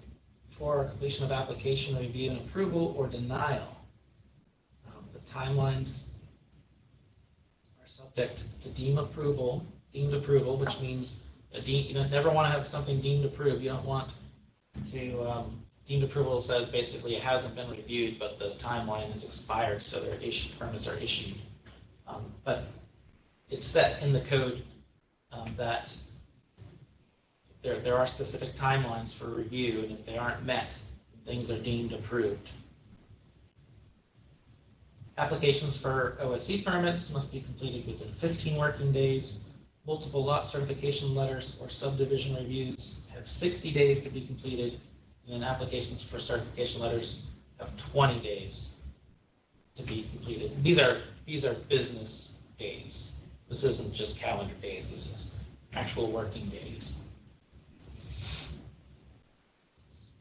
A: for completion of application, review, and approval or denial. The timelines are subject to deemed approval, which means you don't never want to have something deemed approved. You don't want to, deemed approval says basically it hasn't been reviewed, but the timeline has expired, so their permits are issued. But it's set in the code that there are specific timelines for review, and if they aren't met, things are deemed approved. Applications for OSE permits must be completed within 15 working days. Multiple lot certification letters or subdivision reviews have 60 days to be completed, and then applications for certification letters have 20 days to be completed. These are business days. This isn't just calendar days. This is actual working days.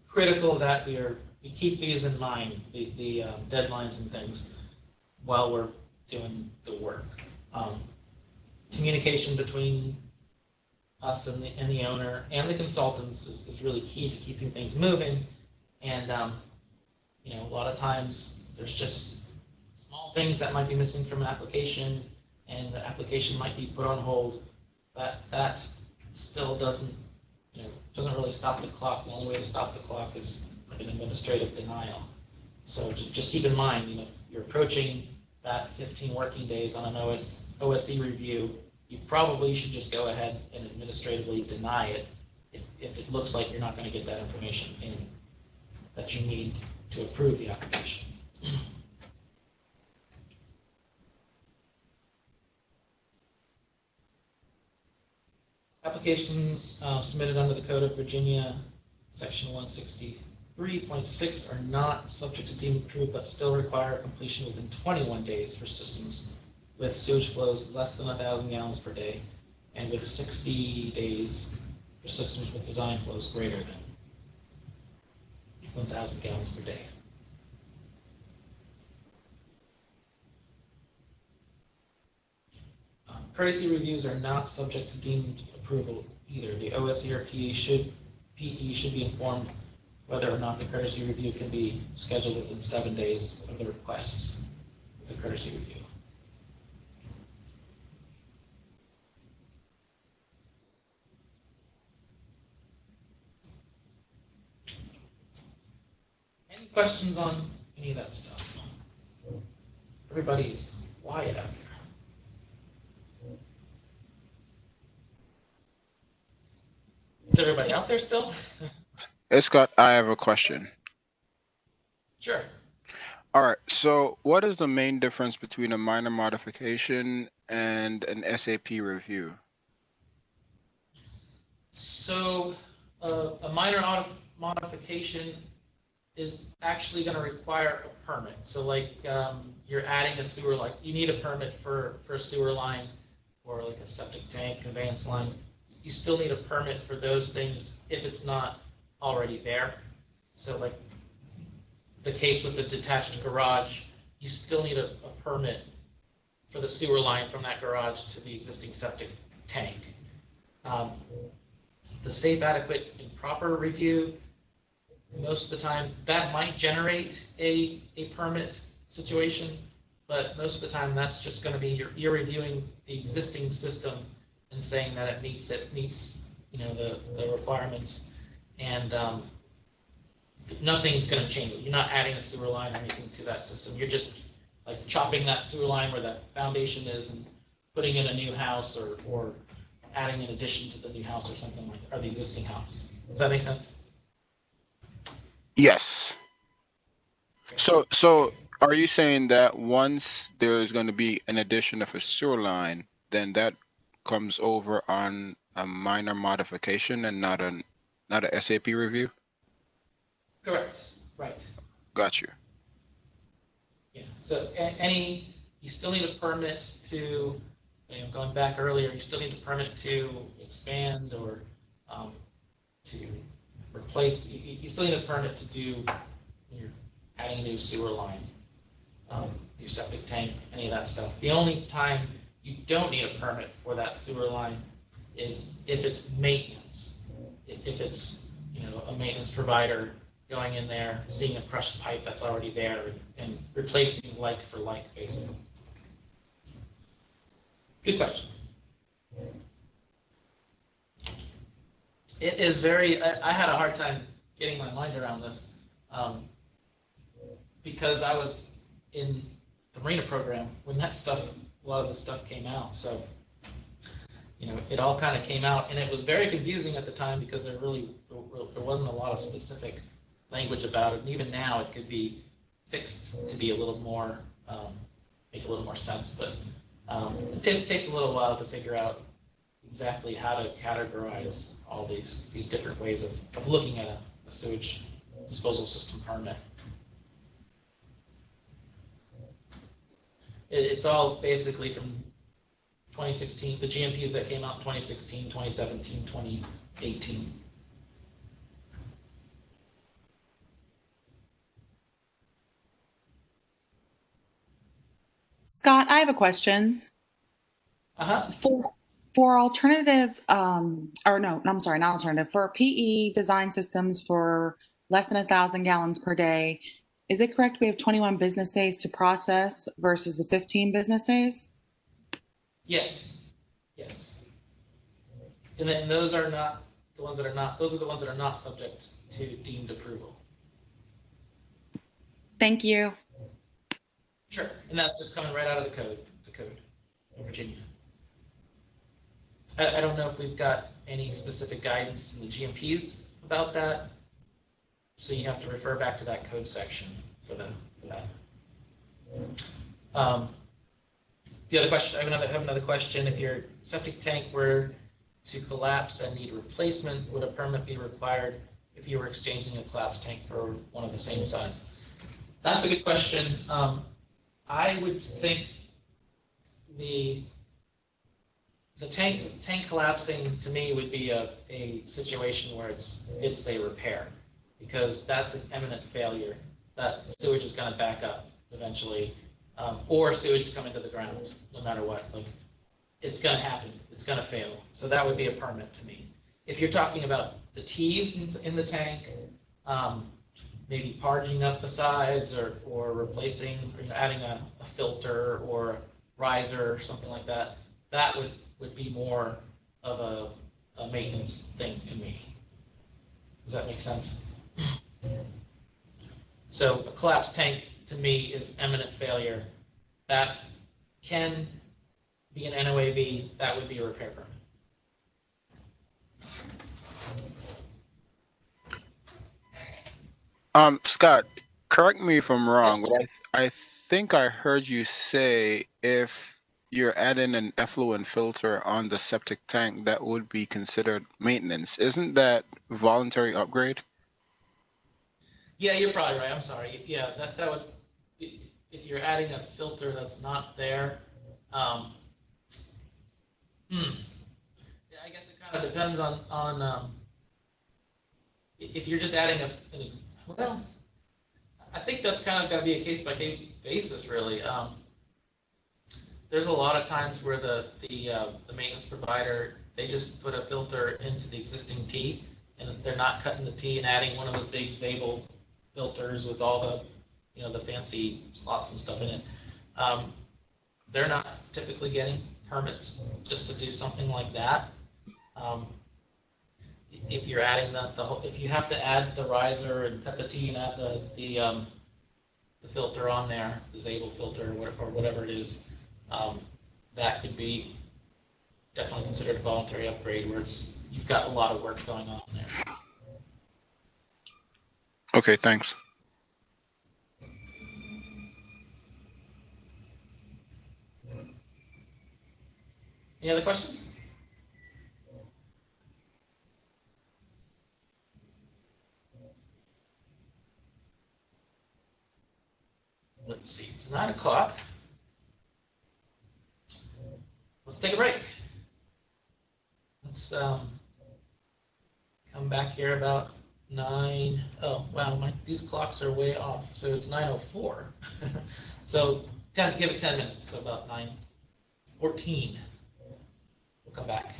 A: Critical that we keep these in mind, the deadlines and things, while we're doing the work. Communication between us and the owner and the consultants is really key to keeping things moving. And a lot of times there's just small things that might be missing from an application, and the application might be put on hold. That still doesn't really stop the clock. The only way to stop the clock is like an administrative denial. So just keep in mind, if you're approaching that 15 working days on an OSE review, you probably should just go ahead and administratively deny it if it looks like you're not going to get that information in that you need to approve the application. Applications submitted under the Code of Virginia, Section 163.6 are not subject to deemed approved, but still require completion within 21 days for systems with sewage flows less than 1,000 gallons per day, and with 60 days for systems with design flows greater than 1,000 gallons per day. Courtesy reviews are not subject to deemed approval either. The OSE or PE should be informed whether or not the courtesy review can be scheduled within 7 days of the request of the courtesy review. Any questions on any of that stuff? Everybody's quiet out there. Is everybody out there still?
C: Hey Scott, I have a question.
A: Sure.
C: All right. So what is the main difference between a minor modification and an SAP review?
A: So a minor modification is actually going to require a permit. So like you're adding a sewer, like you need a permit for a sewer line or like a septic tank, conveyance line. You still need a permit for those things if it's not already there. So like the case with the detached garage, you still need a permit for the sewer line from that garage to the existing septic tank. The safe, adequate, and proper review, most of the time, that might generate a permit situation, but most of the time that's just going to be you're reviewing the existing system and saying that it meets the requirements, and nothing's going to change. You're not adding a sewer line or anything to that system. You're just like chopping that sewer line where that foundation is and putting in a new house or adding an addition to the new house or something like that, or the existing house. Does that make sense?
C: Yes. So are you saying that once there's going to be an addition of a sewer line, then that comes over on a minor modification and not a SAP review?
A: Correct. Right.
C: Got you.
A: Yeah. So you still need a permit to, going back earlier, you still need a permit to expand or to replace. You still need a permit to do. You're adding a new sewer line, new septic tank, any of that stuff. The only time you don't need a permit for that sewer line is if it's maintenance. If it's a maintenance provider going in there, seeing a crushed pipe that's already there, and replacing like for like, basically. Good question. It is very. I had a hard time getting my mind around this. Because I was in the Marina program when a lot of this stuff came out. So, it all kind of came out, and it was very confusing at the time because there wasn't a lot of specific language about it. And even now, it could be fixed to be a little more, make a little more sense. But it takes a little while to figure out exactly how to categorize all these different ways of looking at a sewage disposal system permit. It's all basically from 2016, the GMPs that came out in 2016, 2017, 2018.
D: Scott, I have a question.
A: Uh-huh.
D: For alternative, or no, I'm sorry, not alternative, for PE design systems for less than 1,000 gallons per day, is it correct we have 21 business days to process versus the 15 business days?
A: Yes. Yes. And then those are not the ones that are not, those are the ones that are not subject to deemed approval.
D: Thank you.
A: Sure. And that's just coming right out of the code in Virginia. I don't know if we've got any specific guidance in the GMPs about that. So you have to refer back to that code section for that. The other question, I have another question. If your septic tank were to collapse and need replacement, would a permit be required if you were exchanging a collapsed tank for one of the same size? That's a good question. I would think the tank collapsing to me would be a situation where it's a repair, because that's an imminent failure. That sewage is going to back up eventually, or sewage is coming to the ground no matter what. Like, it's going to happen. It's going to fail. So that would be a permit to me. If you're talking about the T's in the tank, maybe parging up the sides or replacing, or adding a filter or a riser or something like that, that would be more of a maintenance thing to me. Does that make sense? So a collapsed tank to me is imminent failure. That can be an NOAB. That would be a repair permit.
C: Scott, correct me if I'm wrong, but I think I heard you say if you're adding an effluent filter on the septic tank, that would be considered maintenance. Isn't that voluntary upgrade?
A: Yeah, you're probably right. I'm sorry. Yeah, that would, if you're adding a filter that's not there, um, yeah, I guess it kind of depends on if you're just adding well, I think that's kind of got to be a case by case basis, really. There's a lot of times where the maintenance provider, they just put a filter into the existing T, and they're not cutting the T and adding one of those big Zabel filters with all the the fancy slots and stuff in it. They're not typically getting permits just to do something like that. If you're adding if you have to add the riser and cut the T and add the filter on there, the Zabel filter or whatever it is, that could be definitely considered a voluntary upgrade where you've got a lot of work going on there.
C: Okay, thanks.
A: Any other questions? Let's see, it's 9 o'clock. Let's take a break. Let's come back here about 9. Oh, wow, these clocks are way off. So it's 9:04. So give it 10 minutes, so about 9:14. We'll come back.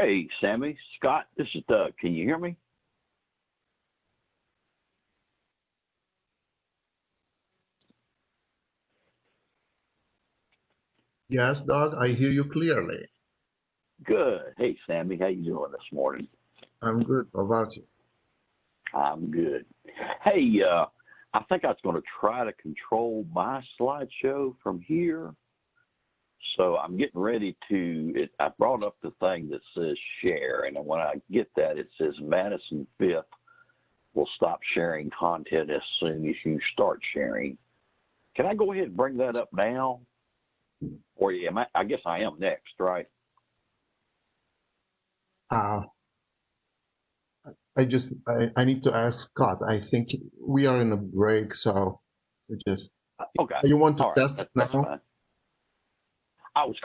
E: Hey, Sammy, Scott, this is Doug. Can you hear me?
F: Yes, Doug, I hear you clearly.
E: Good. Hey, Sammy, how you doing this morning?
F: I'm good. How about you?
E: I'm good. Hey, I think I was going to try to control my slideshow from here. So I'm getting ready to, I brought up the thing that says share, and when I get that, it says Madison 5th will stop sharing content as soon as you start sharing. Can I go ahead and bring that up now? Or I guess I am next, right?
F: Uh, I need to ask Scott. I think we are in a break, so we just,
E: Okay.
F: you want to
E: All right.
F: test it
E: That's
F: now?
E: fine. I was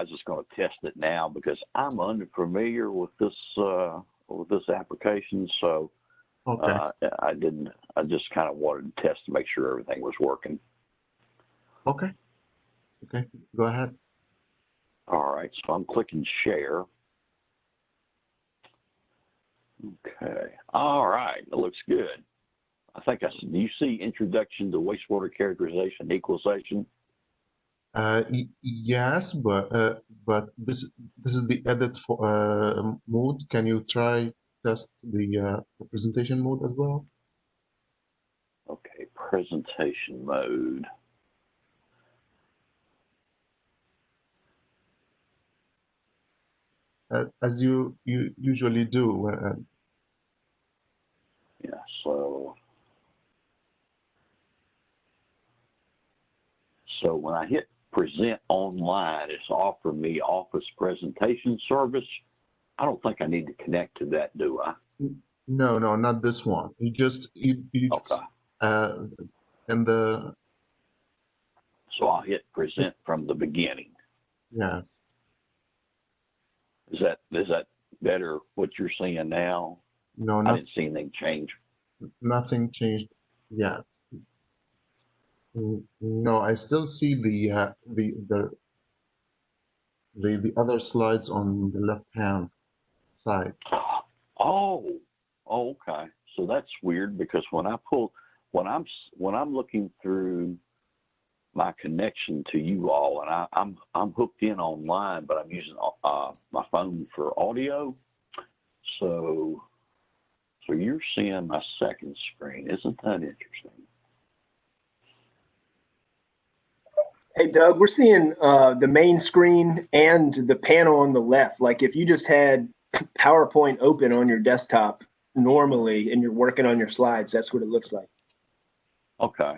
E: just going to test it now because I'm unfamiliar with this application. So
F: Okay.
E: I just kind of wanted to test to make sure everything was working.
F: Okay. Okay. Go ahead.
E: All right. So I'm clicking share. Okay. All right. It looks good. I think do you see introduction to wastewater characterization equalization?
F: Yes, but this is the edit for mode. Can you try test the presentation mode as well?
E: Okay. Presentation mode.
F: As you usually do.
E: Yeah. So when I hit present online, it's offering me Office presentation service. I don't think I need to connect to that, do I?
F: No, not this one. You just
E: Okay.
F: and the
E: So I'll hit present from the beginning.
F: yeah.
E: Is that better what you're seeing now?
F: No,
E: I didn't see anything change.
F: nothing changed yet. No, I still see the other slides on the left hand side.
E: Oh, okay. So that's weird because when I'm looking through my connection to you all, and I'm hooked in online, but I'm using my phone for audio. So you're seeing my second screen. Isn't that interesting?
G: Hey, Doug, we're seeing the main screen and the panel on the left. Like if you just had PowerPoint open on your desktop normally and you're working on your slides, that's what it looks like.
E: Okay.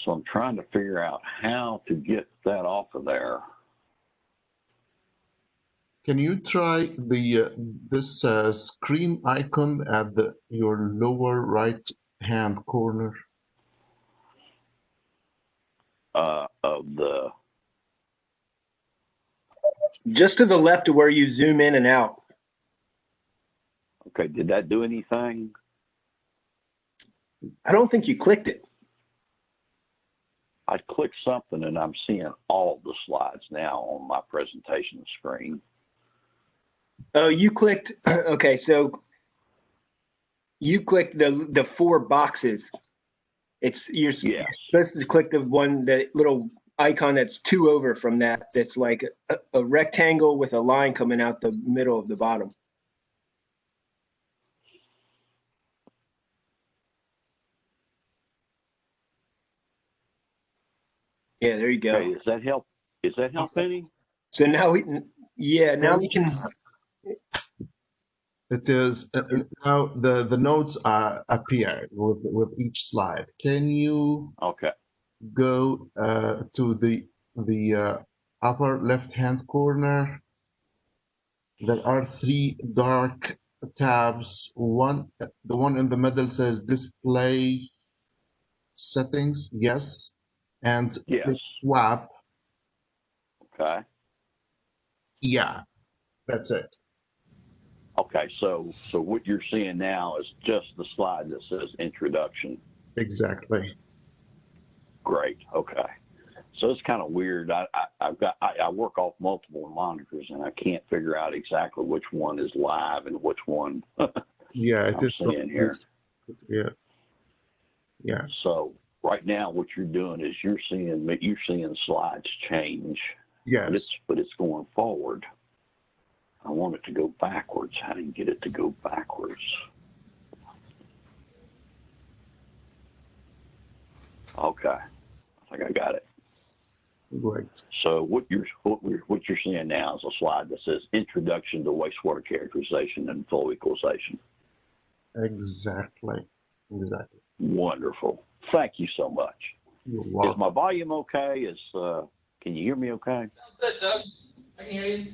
E: So I'm trying to figure out how to get that off of there.
F: Can you try this screen icon at your lower right hand corner?
E: Of the
G: Just to the left of where you zoom in and out.
E: okay, did that do anything?
G: I don't think you clicked it.
E: I clicked something and I'm seeing all the slides now on my presentation screen.
G: Oh, you clicked. Okay, so you clicked the four boxes. You're supposed to click the little icon that's two over from that. That's like a rectangle with a line coming out the middle of the bottom. Yeah, there you go.
E: Okay, does that help? Is that help any?
G: So now we can.
F: It is now the notes are appear with each slide. Can you go to the upper left hand corner? There are three dark tabs. The one in the middle says display settings, yes, and click swap.
E: Okay.
F: Yeah, that's it.
E: Okay, so what you're seeing now is just the slide that says introduction.
F: Exactly.
E: Great. Okay. So it's kind of weird. I work off multiple monitors, and I can't figure out exactly which one is live and which one
F: Yeah, it
E: I'm
F: is.
E: seeing here.
F: Yeah. Yeah.
E: So right now, what you're doing is you're seeing slides change,
F: Yes.
E: but it's going forward. I want it to go backwards. How do you get it to go backwards? Okay, I think I got it.
F: Great.
E: So what you're seeing now is a slide that says Introduction to Wastewater Characterization and Flow Equalization.
F: Exactly. Exactly.
E: Wonderful. Thank you so much.
F: You're
E: Is
F: welcome.
E: my volume okay? Can you hear me okay?
A: Sounds good, Doug. I can hear you.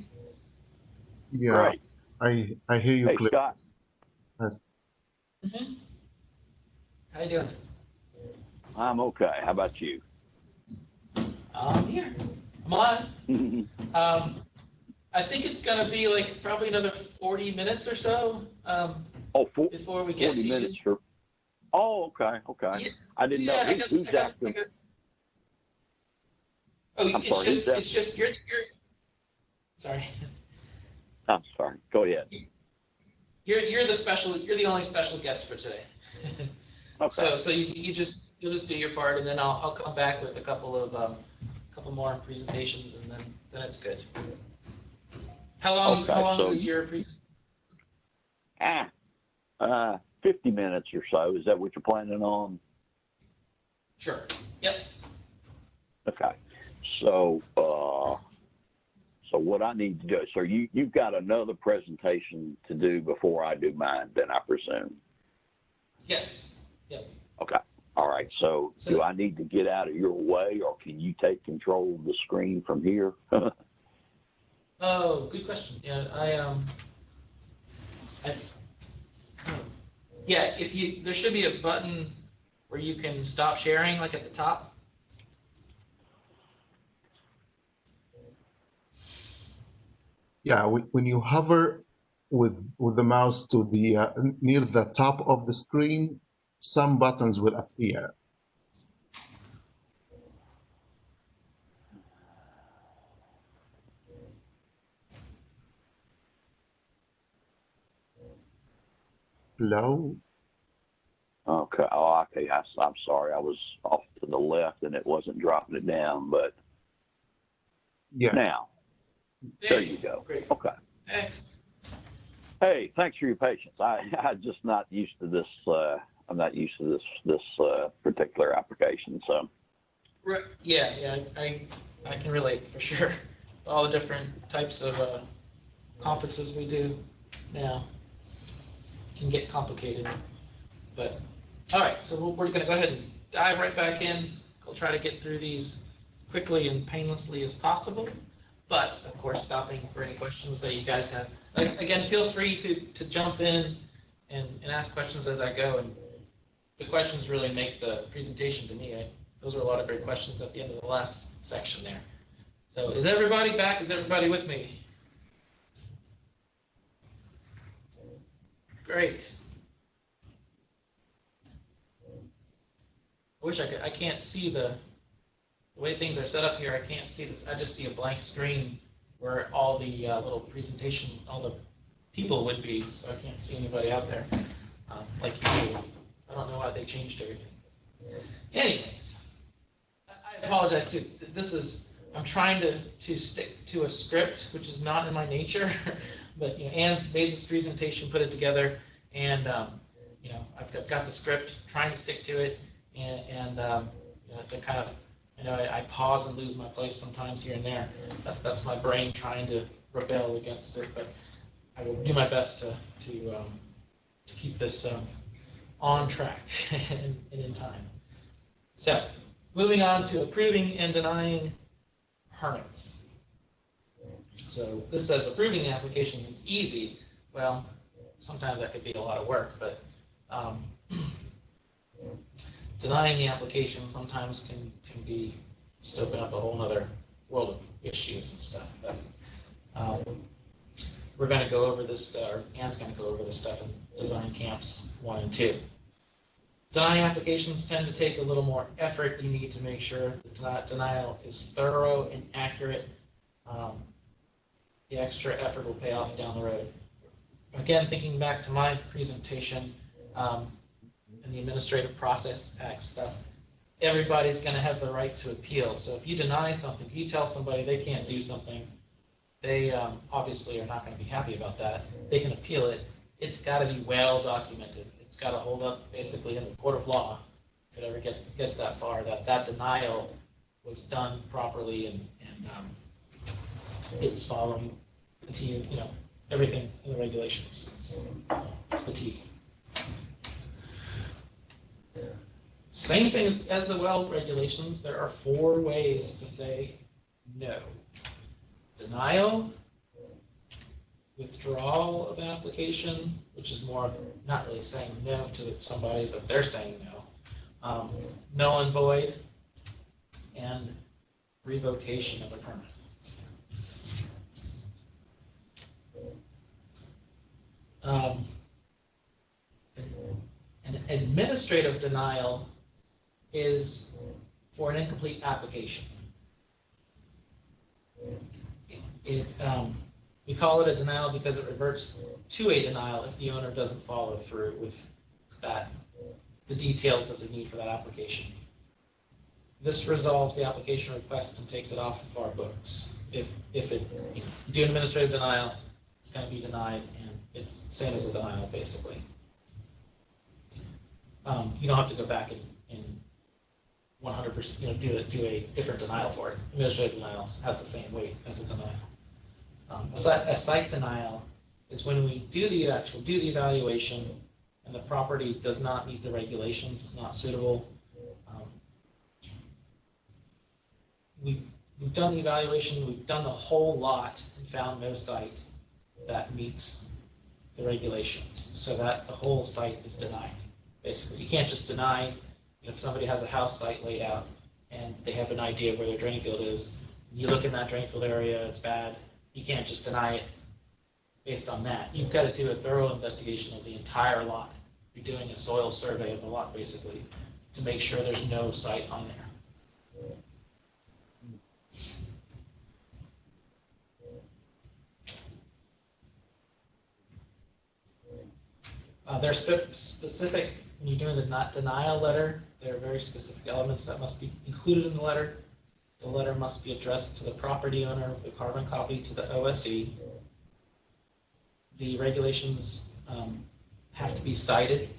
F: Yeah,
E: Great.
F: I hear you
E: Hey,
F: clearly.
E: Scott.
F: Yes.
A: Mm-hmm. How you doing?
E: I'm okay. How about you?
A: I'm here. I'm on. I think it's going to be like probably another 40 minutes or so before we get
E: 40
A: to
E: minutes
A: you.
E: for. Oh, okay.
A: Yeah,
E: I didn't know.
A: I guess,
E: Who's after?
A: Oh,
E: I'm sorry, who's
A: it's just you're. Sorry.
E: I'm sorry. Go ahead.
A: You're the only special guest for today.
E: Okay.
A: So you'll just do your part, and then I'll come back with a couple more presentations, and then it's good. How long is your presentation?
E: 50 minutes or so. Is that what you're planning on?
A: Sure. Yep.
E: Okay. So what I need to do, so you've got another presentation to do before I do mine, then I presume.
A: Yes. Yep.
E: Okay. All right. So do I need to get out of your way, or can you take control of the screen from here?
A: Oh, good question. Yeah, there should be a button where you can stop sharing, like at the top.
F: Yeah, when you hover with the mouse to the near the top of the screen, some buttons will appear. Hello?
E: Okay. Oh, okay. I'm sorry. I was off to the left and it wasn't dropping it down, but
F: Yeah.
E: now, there you go.
A: Great.
E: Okay.
A: Thanks.
E: Hey, thanks for your patience. I'm just not used to this. I'm not used to this particular application. So.
A: Right. Yeah. I can relate for sure. All the different types of conferences we do now can get complicated. But all right, so we're going to go ahead and dive right back in. We'll try to get through these quickly and painlessly as possible. But of course, stopping for any questions that you guys have. Again, feel free to jump in and ask questions as I go. And the questions really make the presentation to me. Those are a lot of great questions at the end of the last section there. So is everybody back? Is everybody with me? Great. I wish I can't see the way things are set up here. I can't see this. I just see a blank screen where all the little presentation, all the people would be, so I can't see anybody out there like you do. I don't know why they changed everything. Anyways, I apologize too. I'm trying to stick to a script, which is not in my nature, but Anne's made this presentation, put it together, and I've got the script, trying to stick to it, and to kind of, I pause and lose my place sometimes here and there. That's my brain trying to rebel against it, but I will do my best to keep this on track and in time. So, moving on to approving and denying permits. So this says approving the application is easy. Well, sometimes that could be a lot of work, but denying the application sometimes can be just open up a whole other world of issues and stuff. But we're going to go over this, or Anne's going to go over this stuff in Design Camps 1 and 2. Denying applications tend to take a little more effort. You need to make sure the denial is thorough and accurate. The extra effort will pay off down the road. Again, thinking back to my presentation and the Administrative Process Act stuff, everybody's going to have the right to appeal. So if you deny something, if you tell somebody they can't do something, they obviously are not going to be happy about that. They can appeal it. It's got to be well documented. It's got to hold up basically in the court of law if it ever gets that far, that denial was done properly and it's following the T, everything in the regulations. The T. Same thing as the well regulations. There are 4 ways to say no. Denial, withdrawal of an application, which is more not really saying no to somebody, but they're saying no. Null and void, and revocation of a permit. An administrative denial is for an incomplete application. We call it a denial because it reverts to a denial if the owner doesn't follow through with the details that they need for that application. This resolves the application request and takes it off of our books. If you do an administrative denial, it's going to be denied, and it's the same as a denial, basically. You don't have to go back and 100%, do a different denial for it. Administrative denials have the same weight as a denial. A site denial is when we do the evaluation and the property does not meet the regulations, it's not suitable. We've done the evaluation, we've done the whole lot and found no site that meets the regulations, so that the whole site is denied. Basically, you can't just deny if somebody has a house site laid out and they have an idea where their drain field is. You look in that drain field area, it's bad. You can't just deny it based on that. You've got to do a thorough investigation of the entire lot. You're doing a soil survey of the lot, basically, to make sure there's no site on there. There's specific, when you're doing the denial letter, there are very specific elements that must be included in the letter. The letter must be addressed to the property owner, the carbon copy to the OSE. The regulations have to be cited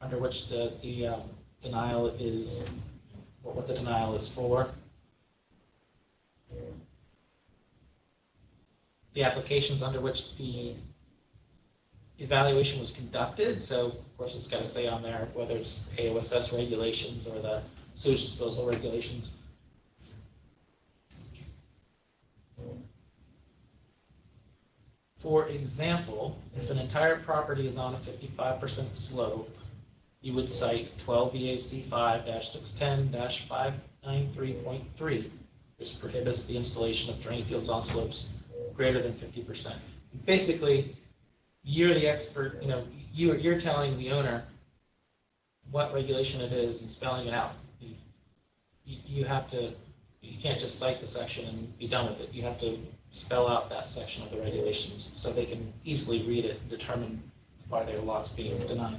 A: under which the denial is, what the denial is for. The applications under which the evaluation was conducted, so of course it's got to say on there whether it's AOSS regulations or the sewage disposal regulations. For example, if an entire property is on a 55% slope, you would cite 12 VAC 5-610-593.3, which prohibits the installation of drain fields on slopes greater than 50%. Basically, you're the expert, you're telling the owner what regulation it is and spelling it out. You can't just cite the section and be done with it. You have to spell out that section of the regulations so they can easily read it and determine why their lot's being denied.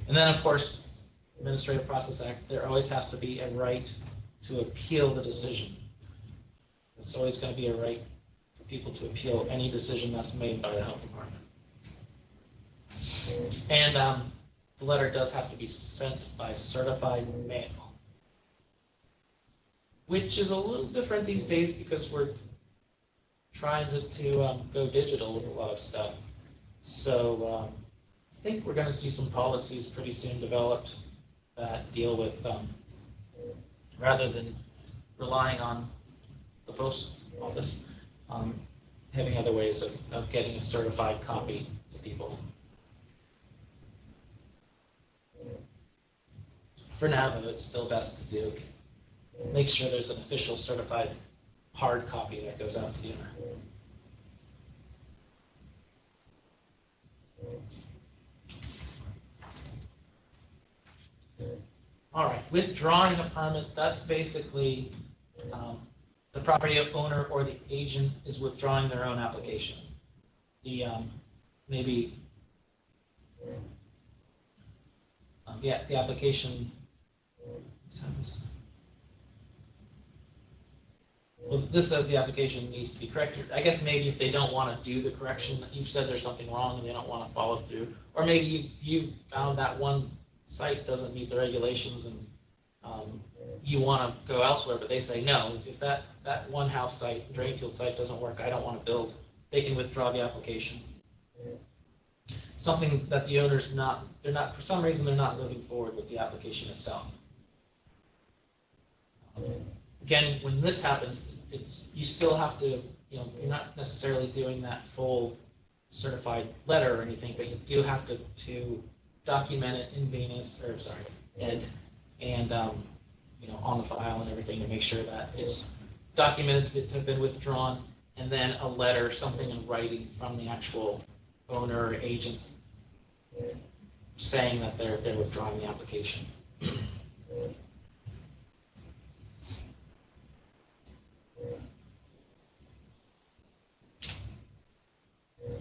A: And then, of course, Administrative Process Act, there always has to be a right to appeal the decision. There's always going to be a right for people to appeal any decision that's made by the health department. And the letter does have to be sent by certified mail, which is a little different these days because we're trying to go digital with a lot of stuff. So I think we're going to see some policies pretty soon developed that deal with, rather than relying on the post office, having other ways of getting a certified copy to people. For now, though, it's still best to do. Make sure there's an official certified hard copy that goes out to the owner. All right, withdrawing a permit, that's basically the property owner or the agent is withdrawing their own application. The maybe the application. Well, this says the application needs to be corrected. I guess maybe if they don't want to do the correction, you've said there's something wrong and they don't want to follow through, or maybe you found that one site doesn't meet the regulations and you want to go elsewhere, but they say no. If that one house site, drain field site doesn't work, I don't want to build, they can withdraw the application. Something that the owner's for some reason they're not moving forward with the application itself. Again, when this happens, you still have to, you're not necessarily doing that full certified letter or anything, but you do have to document it in Ed, and on the file and everything to make sure that it's documented to have been withdrawn, and then a letter, something in writing from the actual owner or agent saying that they're withdrawing the application.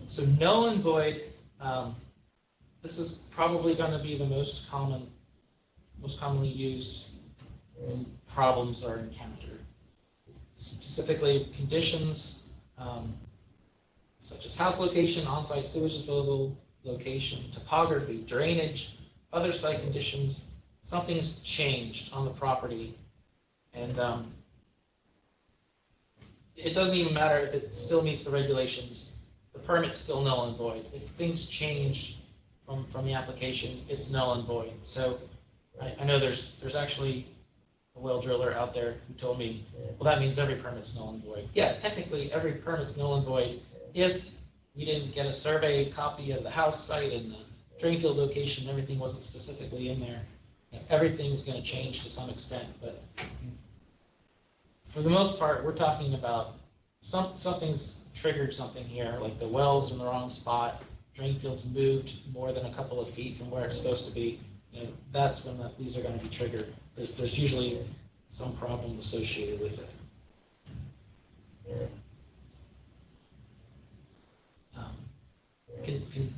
A: So null and void, this is probably going to be the most commonly used when problems are encountered. Specifically, conditions such as house location, on-site sewage disposal, location, topography, drainage, other site conditions. Something has changed on the property, and it doesn't even matter if it still meets the regulations. The permit's still null and void. If things change from the application, it's null and void. So I know there's actually a well driller out there who told me, well, that means every permit's null and void. Yeah, technically every permit's null and void if we didn't get a survey copy of the house site and the drain field location, everything wasn't specifically in there. Everything's going to change to some extent, but for the most part, we're talking about something's triggered something here, like the well's in the wrong spot, drain field's moved more than a couple of feet from where it's supposed to be. That's when these are going to be triggered. There's usually some problem associated with it.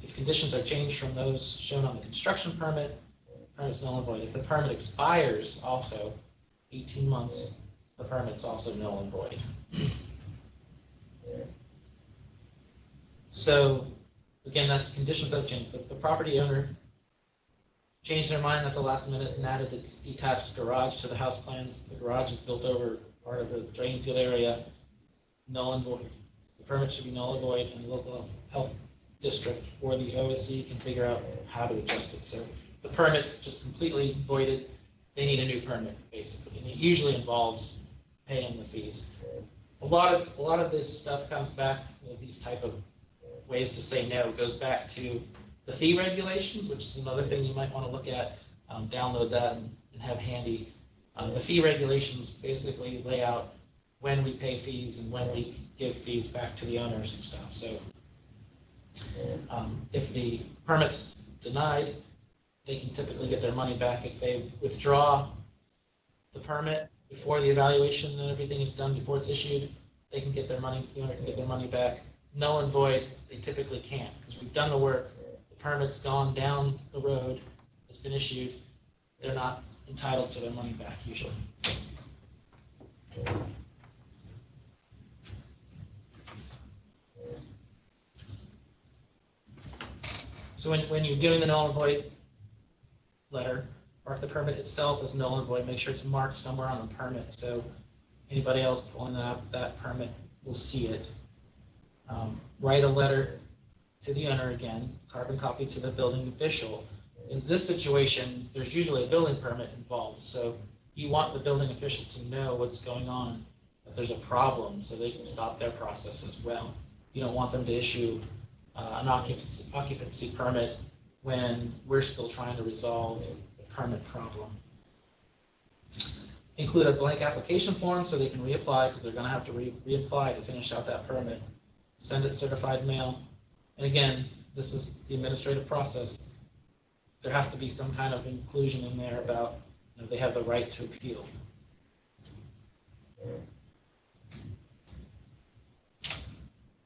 A: If conditions are changed from those shown on the construction permit, permit's null and void. If the permit expires also 18 months, the permit's also null and void. So again, that's conditions that have changed. But the property owner changed their mind at the last minute and added a detached garage to the house plans. The garage is built over part of the drain field area, null and void. The permit should be null and void, and the local health district or the OSC can figure out how to adjust it. So the permit's just completely voided. They need a new permit, basically, and it usually involves paying the fees. A lot of this stuff comes back with these type of ways to say no. It goes back to the fee regulations, which is another thing you might want to look at. Download that and have handy. The fee regulations basically lay out when we pay fees and when we give fees back to the owners and stuff. So if the permit's denied, they can typically get their money back. If they withdraw the permit before the evaluation and everything is done, before it's issued, they can get their money, the owner can get their money back. Null and void, they typically can't, because we've done the work, the permit's gone down the road, it's been issued, they're not entitled to their money back usually. So when you're doing the null and void letter, mark the permit itself as null and void. Make sure it's marked somewhere on the permit so anybody else pulling that permit will see it. Write a letter to the owner again, carbon copy to the building official. In this situation, there's usually a building permit involved, so you want the building official to know what's going on, that there's a problem, so they can stop their process as well. You don't want them to issue an occupancy permit when we're still trying to resolve the permit problem. Include a blank application form so they can reapply, because they're going to have to reapply to finish out that permit. Send it certified mail. And again, this is the administrative process. There has to be some kind of inclusion in there about they have the right to appeal.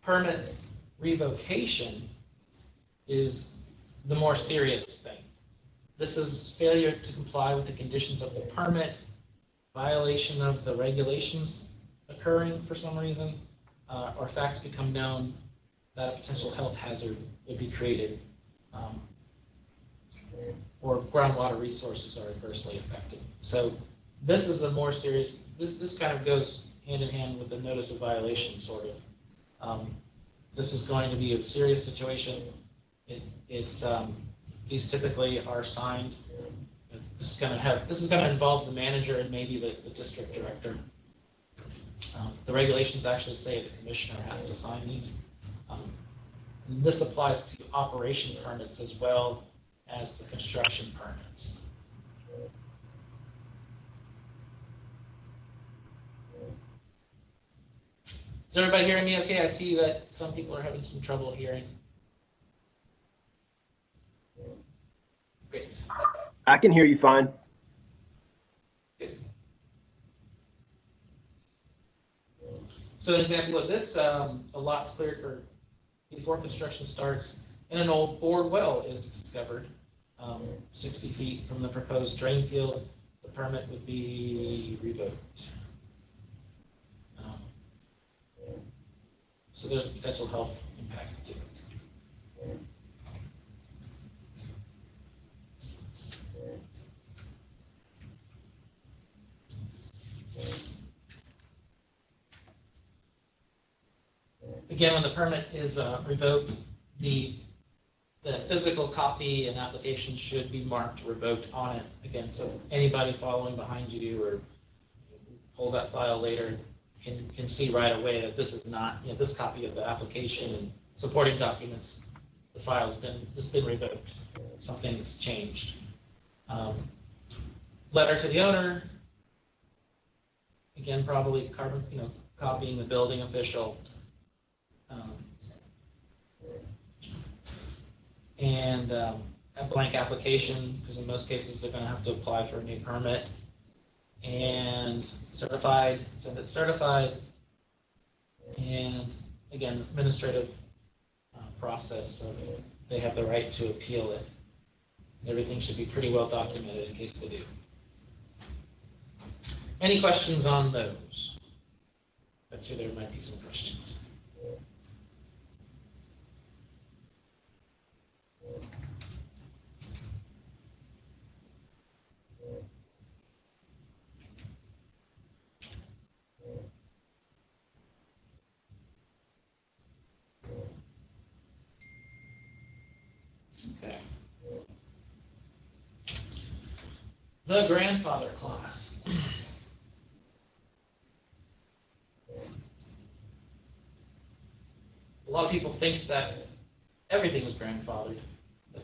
A: Permit revocation is the more serious thing. This is failure to comply with the conditions of the permit, violation of the regulations occurring for some reason, or facts become known that a potential health hazard would be created, or groundwater resources are adversely affected. So this is the more serious, this kind of goes hand in hand with the notice of violation, sort of. This is going to be a serious situation. These typically are signed. This is going to involve the manager and maybe the district director. The regulations actually say the commissioner has to sign these. And this applies to operation permits as well as the construction permits. Is everybody hearing me okay? I see that some people are having some trouble hearing. Great.
G: I can hear you fine.
A: Good. So an example of this, a lot's cleared for before construction starts, and an old bored well is discovered 60 feet from the proposed drain field. The permit would be revoked. So there's a potential health impact to it. Again, when the permit is revoked, the physical copy and application should be marked revoked on it. Again, so anybody following behind you or pulls that file later can see right away that this is not, this copy of the application and supporting documents, the file's been revoked. Something's changed. Letter to the owner. Again, probably copying the building official. And a blank application, because in most cases they're going to have to apply for a new permit. And certified, send it certified. And again, administrative process, so they have the right to appeal it. Everything should be pretty well documented in case they do. Any questions on those? I'm sure there might be some questions. Okay. The grandfather clause. A lot of people think that everything is grandfathered,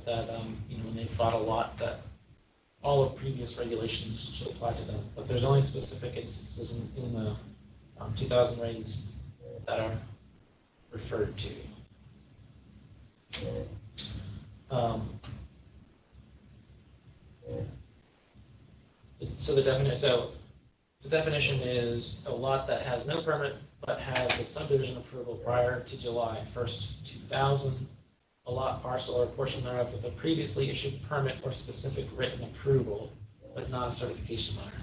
A: that when they bought a lot, that all of previous regulations should apply to them. But there's only specific instances in the 2000 regs that are referred to. So the definition is a lot that has no permit but has a subdivision approval prior to July 1st, 2000. A lot, parcel, or portion thereof with a previously issued permit or specific written approval, but not a certification letter.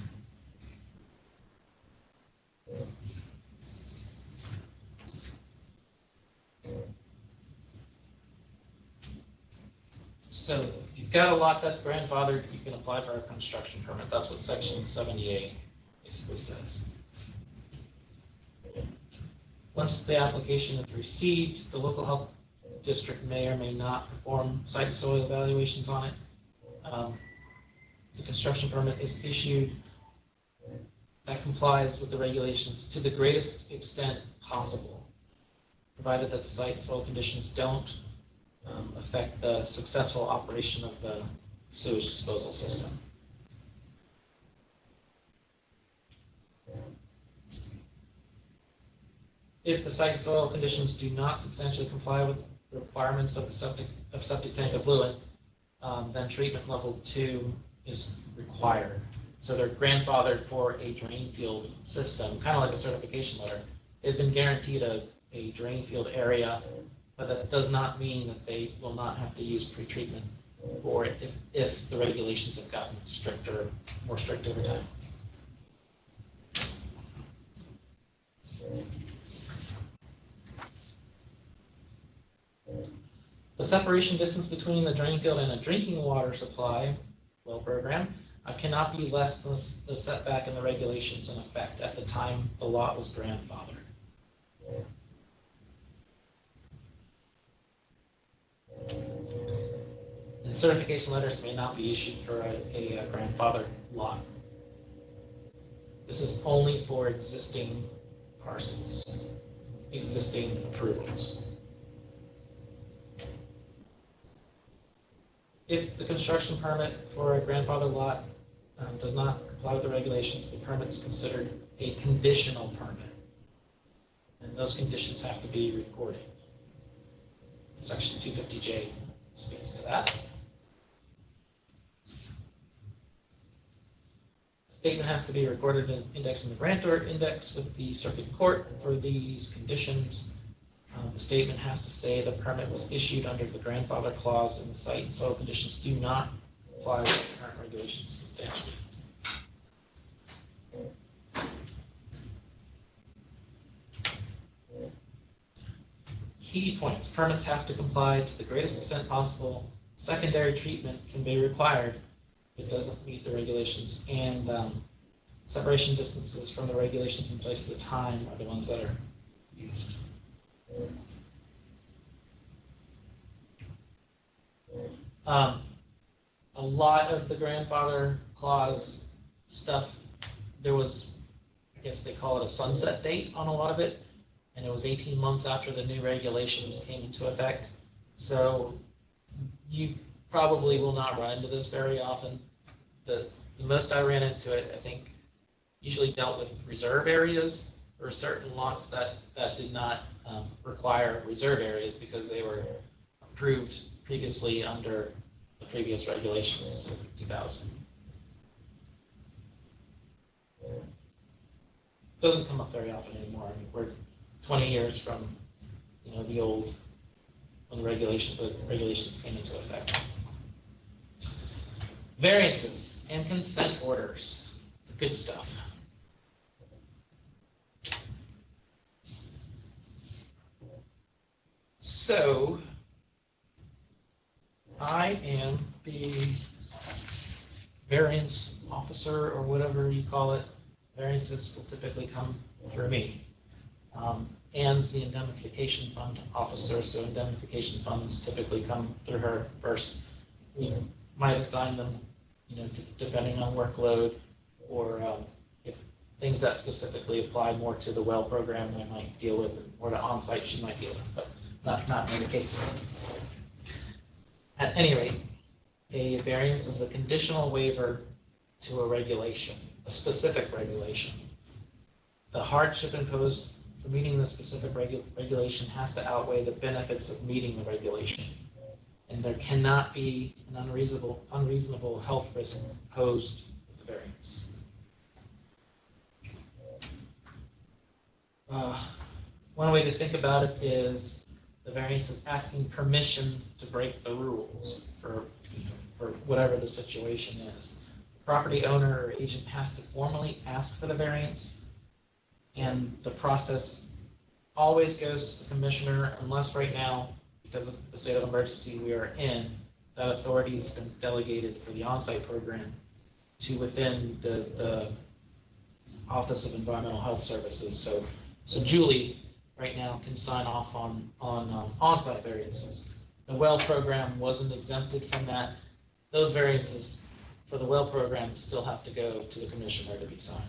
A: So if you've got a lot that's grandfathered, you can apply for a construction permit. That's what Section 78 basically says. Once the application is received, the local health district may or may not perform site soil evaluations on it. The construction permit is issued that complies with the regulations to the greatest extent possible, provided that the site soil conditions don't affect the successful operation of the sewage disposal system. If the site soil conditions do not substantially comply with the requirements of the septic tank effluent, then treatment level 2 is required. So they're grandfathered for a drain field system, kind of like a certification letter. They've been guaranteed a drain field area, but that does not mean that they will not have to use pretreatment for it if the regulations have gotten more strict over time. The separation distance between the drain field and a drinking water supply, well program, cannot be less than the setback in the regulations in effect at the time the lot was grandfathered. And certification letters may not be issued for a grandfathered lot. This is only for existing parcels, existing approvals. If the construction permit for a grandfathered lot does not comply with the regulations, the permit is considered a conditional permit. And those conditions have to be recorded. Section 250J speaks to that. Statement has to be recorded in index in the grantor index with the circuit court for these conditions. The statement has to say the permit was issued under the grandfather clause and the site and soil conditions do not apply to the current regulations substantially. Key points. Permits have to comply to the greatest extent possible. Secondary treatment can be required if it doesn't meet the regulations, and separation distances from the regulations in place at the time are the ones that are used. A lot of the grandfather clause stuff, there was, I guess they call it a sunset date on a lot of it, and it was 18 months after the new regulations came into effect. So you probably will not run into this very often. The most I ran into it, I think, usually dealt with reserve areas or certain lots that did not require reserve areas because they were approved previously under the previous regulations, 2000. Doesn't come up very often anymore. I mean, we're 20 years from, the old, when the regulations came into effect. Variances and consent orders, the good stuff. So, I am the variance officer, or whatever you call it. Variances will typically come through me. Ann's the indemnification fund officer, so indemnification funds typically come through her first. We might assign them, depending on workload, or if things that specifically apply more to the well program I might deal with, or to Onsite she might deal with, but not in the case. At any rate, a variance is a conditional waiver to a regulation, a specific regulation. The hardship imposed for meeting the specific regulation has to outweigh the benefits of meeting the regulation. And there cannot be an unreasonable health risk posed with the variance. One way to think about it is the variance is asking permission to break the rules for whatever the situation is. The property owner or agent has to formally ask for the variance, and the process always goes to the commissioner, unless right now, because of the state of emergency we are in, that authority has been delegated for the on-site program to within the Office of Environmental Health Services. So Julie right now can sign off on on-site variances. The well program wasn't exempted from that. Those variances for the well program still have to go to the commissioner to be signed.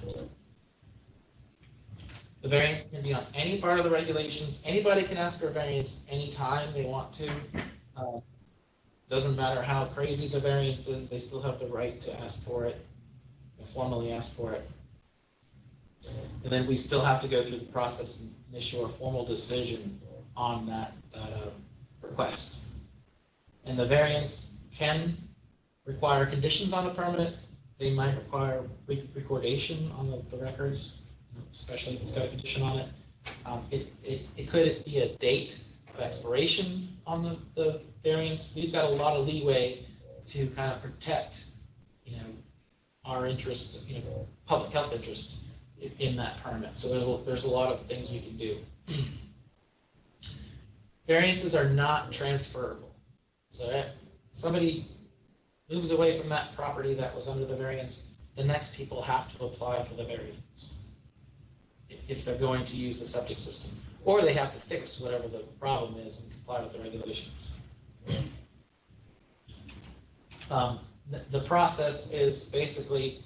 A: The variance can be on any part of the regulations. Anybody can ask for a variance anytime they want to. Doesn't matter how crazy the variance is, they still have the right to ask for it, formally ask for it. And then we still have to go through the process and issue a formal decision on that request. And the variance can require conditions on the permit, they might require recordation on the records, especially if it's got a condition on it. It could be a date of expiration on the variance. We've got a lot of leeway to kind of protect, our interest, public health interest in that permit. So there's a lot of things we can do. Variances are not transferable. So somebody moves away from that property that was under the variance, the next people have to apply for the variance if they're going to use the septic system, or they have to fix whatever the problem is and comply with the regulations. The process is basically,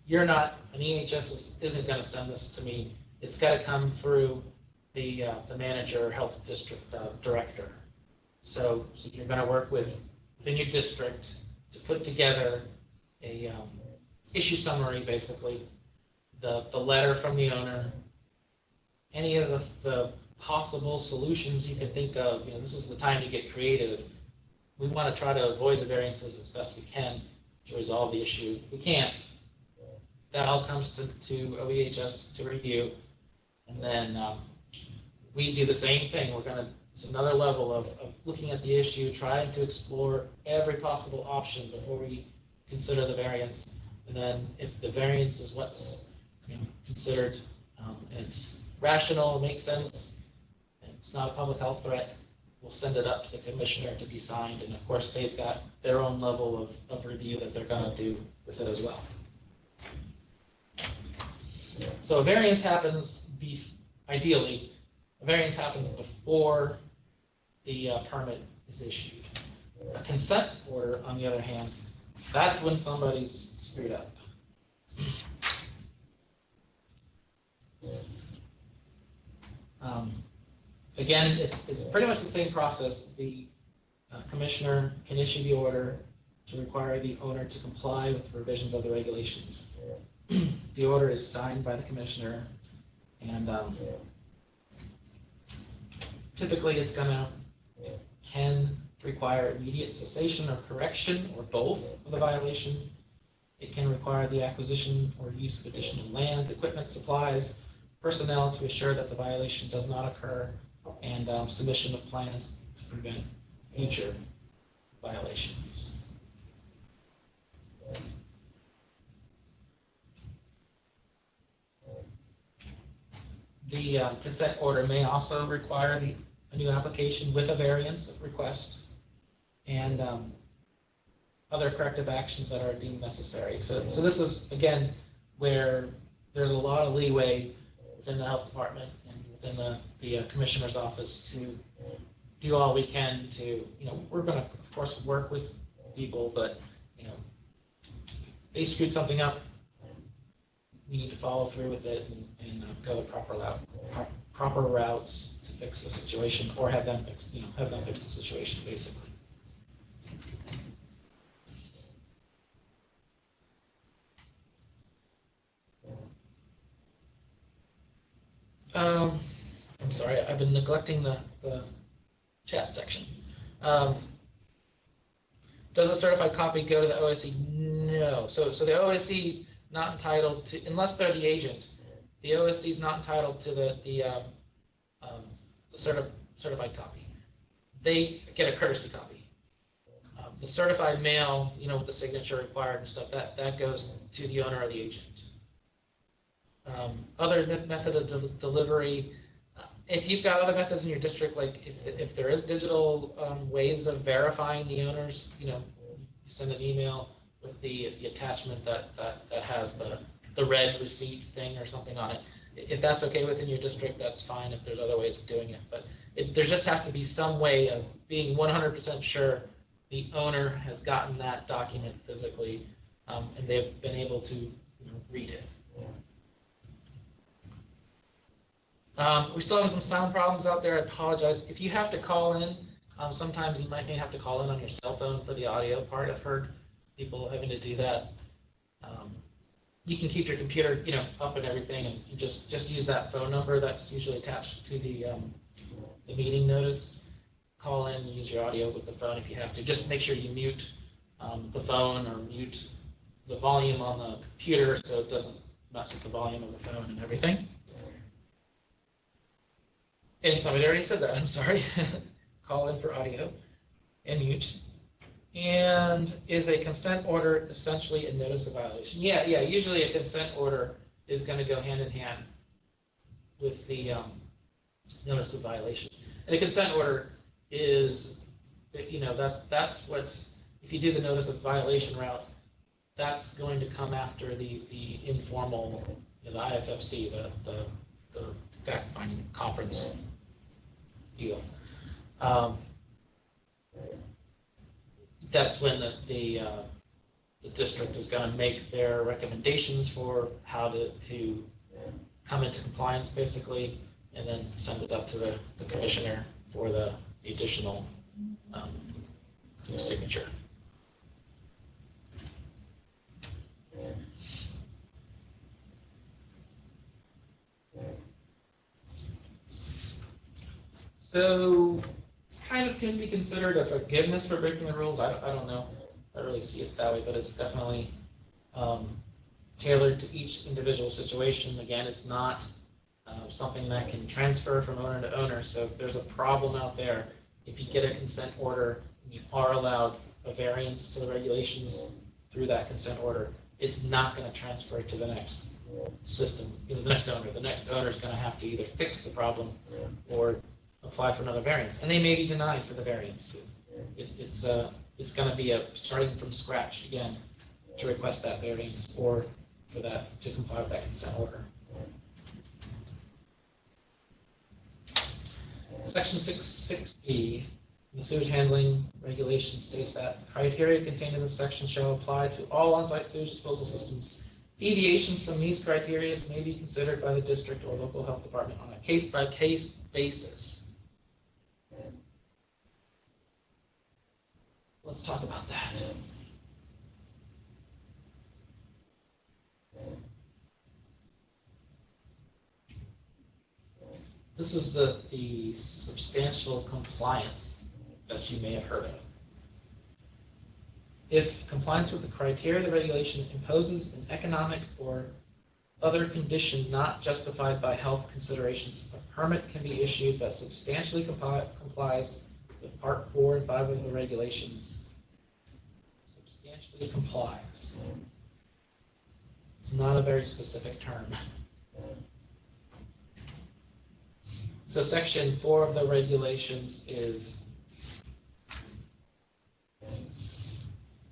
A: you're not, an EHS isn't going to send this to me. It's got to come through the manager, health district director. So you're going to work within your district to put together a issue summary, basically, the letter from the owner, any of the possible solutions you can think of. This is the time to get creative. We want to try to avoid the variances as best we can to resolve the issue. We can't. That all comes to OEHS to review, and then we do the same thing. It's another level of looking at the issue, trying to explore every possible option before we consider the variance. And then if the variance is what's considered, and it's rational, makes sense, and it's not a public health threat, we'll send it up to the commissioner to be signed. And of course, they've got their own level of review that they're going to do with it as well. So a variance happens, ideally, a variance happens before the permit is issued. A consent order, on the other hand, that's when somebody's screwed up. Again, it's pretty much the same process. The commissioner can issue the order to require the owner to comply with the provisions of the regulations. The order is signed by the commissioner, and typically can require immediate cessation or correction or both of the violation. It can require the acquisition or use of additional land, equipment, supplies, personnel to assure that the violation does not occur, and submission of plans to prevent future violations. The consent order may also require a new application with a variance request and other corrective actions that are deemed necessary. So this is, again, where there's a lot of leeway within the health department and within the commissioner's office to do all we can to, we're going to, of course, work with people, but, they screwed something up. We need to follow through with it and go the proper routes to fix the situation, or have them fix the situation, basically. I'm sorry, I've been neglecting the chat section. Does a certified copy go to the OSC? No. So the OSC is not entitled to, unless they're the agent, the OSC is not entitled to the certified copy. They get a courtesy copy. The certified mail, with the signature required and stuff, that goes to the owner or the agent. Other method of delivery, if you've got other methods in your district, like if there is digital ways of verifying the owners, you send an email with the attachment that has the red receipt thing or something on it. If that's okay within your district, that's fine. If there's other ways of doing it, but there just has to be some way of being 100% sure the owner has gotten that document physically, and they've been able to read it. We still have some sound problems out there. I apologize. If you have to call in, sometimes you may have to call in on your cell phone for the audio part. I've heard people having to do that. You can keep your computer, up and everything, and just use that phone number that's usually attached to the meeting notice. Call in and use your audio with the phone if you have to. Just make sure you mute the phone or mute the volume on the computer so it doesn't mess with the volume of the phone and everything. And somebody already said that, I'm sorry. Call in for audio and mute. And is a consent order essentially a notice of violation? Yeah, usually a consent order is going to go hand in hand with the notice of violation. And a consent order is, that's what's, if you do the notice of violation route, that's going to come after the informal, the IFFC, the fact-finding conference deal. That's when the district is going to make their recommendations for how to come into compliance, basically, and then send it up to the commissioner for the additional signature. So it's kind of can be considered a forgiveness for breaking the rules. I don't know. I don't really see it that way, but it's definitely tailored to each individual situation. Again, it's not something that can transfer from owner to owner. So if there's a problem out there, if you get a consent order, you are allowed a variance to the regulations through that consent order, it's not going to transfer to the next system, the next owner. The next owner is going to have to either fix the problem or apply for another variance, and they may be denied for the variance. It's going to be starting from scratch again to request that variance or for that to comply with that consent order. Section 660, the sewage handling regulation states that criteria contained in this section shall apply to all on-site sewage disposal systems. Deviations from these criteria may be considered by the district or local health department on a case-by-case basis. Let's talk about that. This is the substantial compliance that you may have heard of. If compliance with the criteria of the regulation imposes an economic or other condition not justified by health considerations, a permit can be issued that substantially complies with Part 4 and 5 of the regulations. Substantially complies. It's not a very specific term. So Section 4 of the regulations is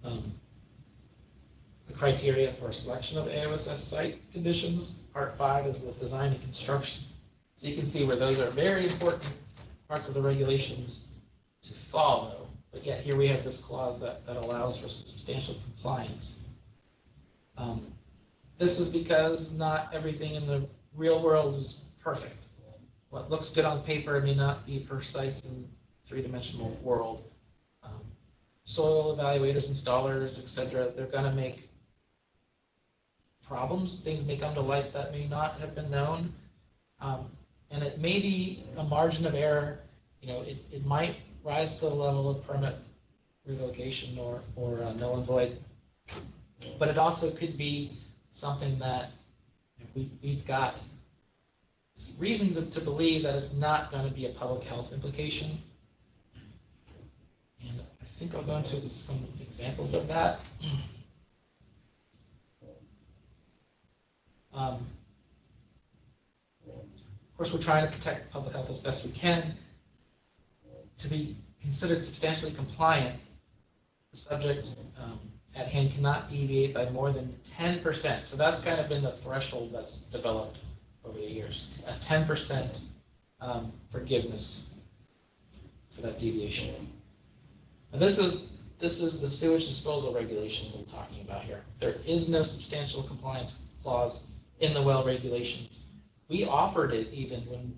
A: the criteria for selection of AOSS site conditions. Part 5 is the design and construction. So you can see where those are very important parts of the regulations to follow, but yet here we have this clause that allows for substantial compliance. This is because not everything in the real world is perfect. What looks good on paper may not be precise in three-dimensional world. Soil evaluators, installers, etc., they're going to make problems. Things may come to light that may not have been known. And it may be a margin of error. It might rise to the level of permit revocation or null and void. But it also could be something that we've got reason to believe that it's not going to be a public health implication. And I think I'll go into some examples of that. Of course, we're trying to protect public health as best we can. To be considered substantially compliant, the subject at hand cannot deviate by more than 10%. So that's kind of been the threshold that's developed over the years. A 10% forgiveness for that deviation. And this is the sewage disposal regulations I'm talking about here. There is no substantial compliance clause in the well regulations. We offered it even when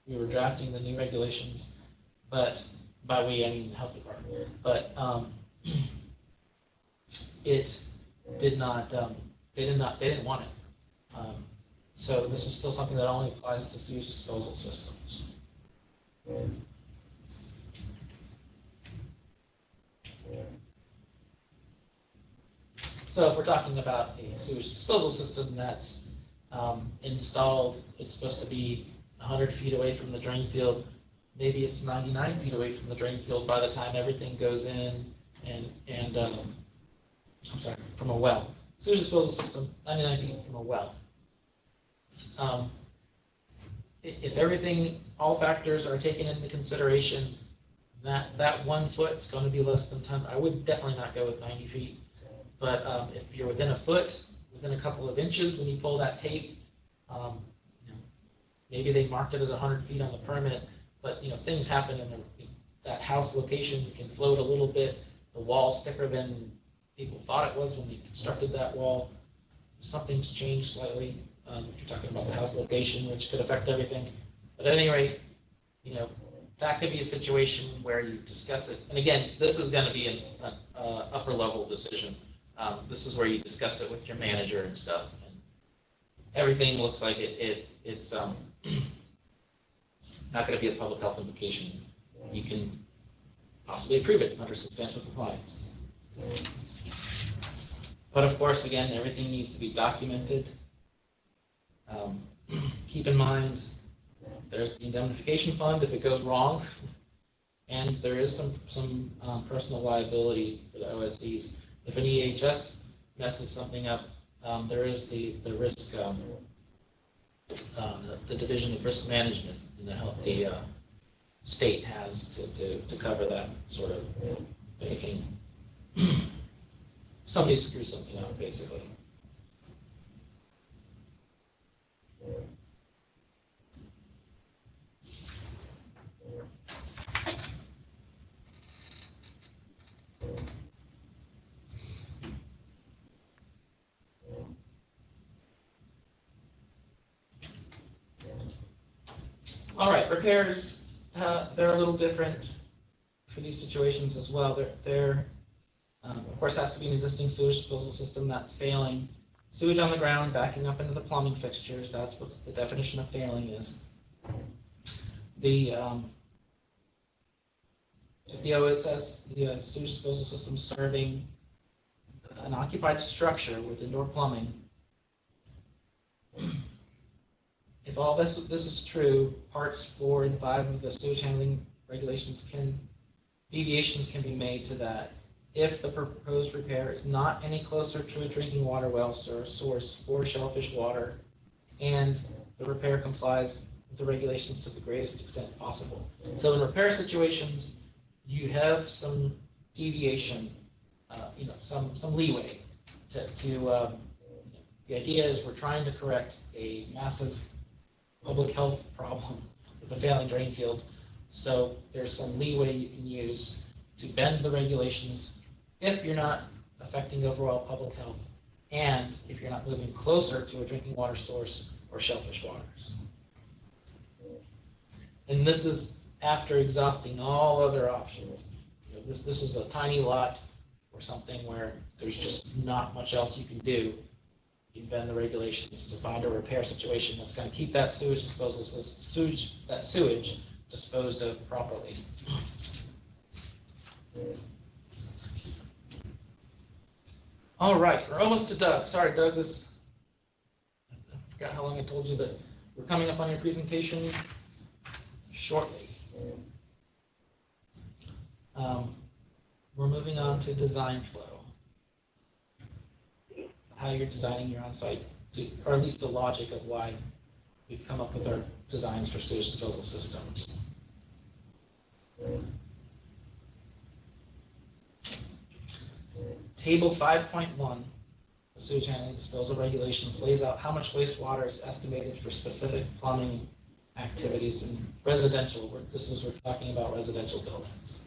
A: we were drafting the new regulations, but by we I mean the health department. But it did not. They didn't want it. So this is still something that only applies to sewage disposal systems. So if we're talking about a sewage disposal system that's installed, it's supposed to be 100 feet away from the drain field. Maybe it's 99 feet away from the drain field by the time everything goes in and I'm sorry, from a well. Sewage disposal system, 99 feet from a well. If everything, all factors are taken into consideration, that 1 foot's going to be less than 10. I would definitely not go with 90 feet. But if you're within a foot, within a couple of inches, when you pull that tape, you know, maybe they marked it as 100 feet on the permit, but things happen in that house location. It can float a little bit. The wall's thicker than people thought it was when they constructed that wall. Something's changed slightly. If you're talking about the house location, which could affect everything. But at any rate, that could be a situation where you discuss it. And again, this is going to be an upper level decision. This is where you discuss it with your manager and stuff. And everything looks like it's not going to be a public health implication. You can possibly approve it under substantial compliance. But of course, again, everything needs to be documented. Keep in mind, there's the indemnification fund if it goes wrong, and there is some personal liability for the OSDs. If an EHS messes something up, there is the risk, the Division of Risk Management in the state has to cover that sort of anything. Somebody screws something up, basically. All right, repairs, they're a little different for these situations as well. There, of course, has to be an existing sewage disposal system that's failing. Sewage on the ground backing up into the plumbing fixtures, that's what the definition of failing is. If the OSS, the sewage disposal system serving an occupied structure with indoor plumbing, if all this is true, parts 4 and 5 of the sewage handling regulations deviations can be made to that if the proposed repair is not any closer to a drinking water well source or shellfish water, and the repair complies with the regulations to the greatest extent possible. So in repair situations, you have some deviation, some leeway to the idea is we're trying to correct a massive public health problem with a failing drain field. So there's some leeway you can use to bend the regulations if you're not affecting overall public health and if you're not moving closer to a drinking water source or shellfish waters. And this is after exhausting all other options. This is a tiny lot or something where there's just not much else you can do. You bend the regulations to find a repair situation that's going to keep that sewage disposed of properly. All right, we're almost to Doug. Sorry, Doug, I forgot how long I told you that we're coming up on your presentation shortly. We're moving on to design flow. How you're designing your on-site, or at least the logic of why we've come up with our designs for sewage disposal systems. Table 5.1, the sewage handling disposal regulations, lays out how much wastewater is estimated for specific plumbing activities in residential. We're talking about residential buildings.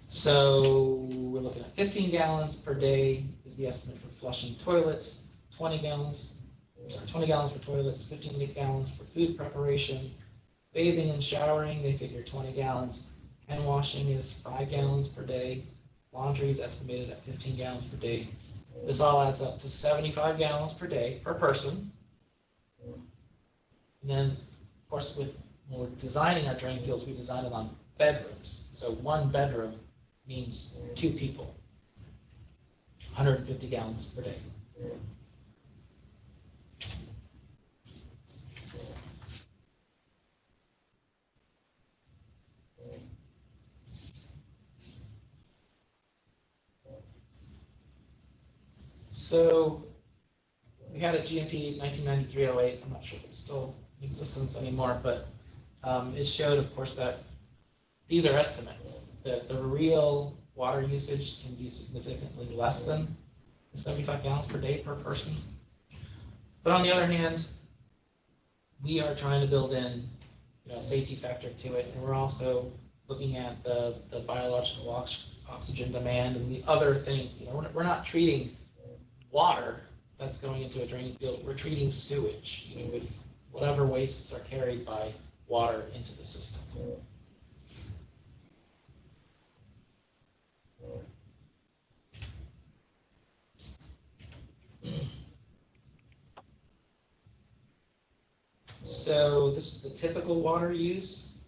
A: So we're looking at 15 gallons per day is the estimate for flushing toilets, 20 gallons for toilets, 15 gallons for food preparation, bathing and showering, they figure 20 gallons, hand washing is 5 gallons per day, laundry is estimated at 15 gallons per day. This all adds up to 75 gallons per day per person. And then, of course, when we're designing our drain fields, we design it on bedrooms. So one bedroom means 2 people. 150 gallons per day. So we had a GMP 1993-08. I'm not sure if it's still in existence anymore, but it showed, of course, that these are estimates, that the real water usage can be significantly less than the 75 gallons per day per person. But on the other hand, we are trying to build in a safety factor to it, and we're also looking at the biological oxygen demand and the other things. We're not treating water that's going into a draining field. We're treating sewage, with whatever wastes are carried by water into the system. So this is the typical water use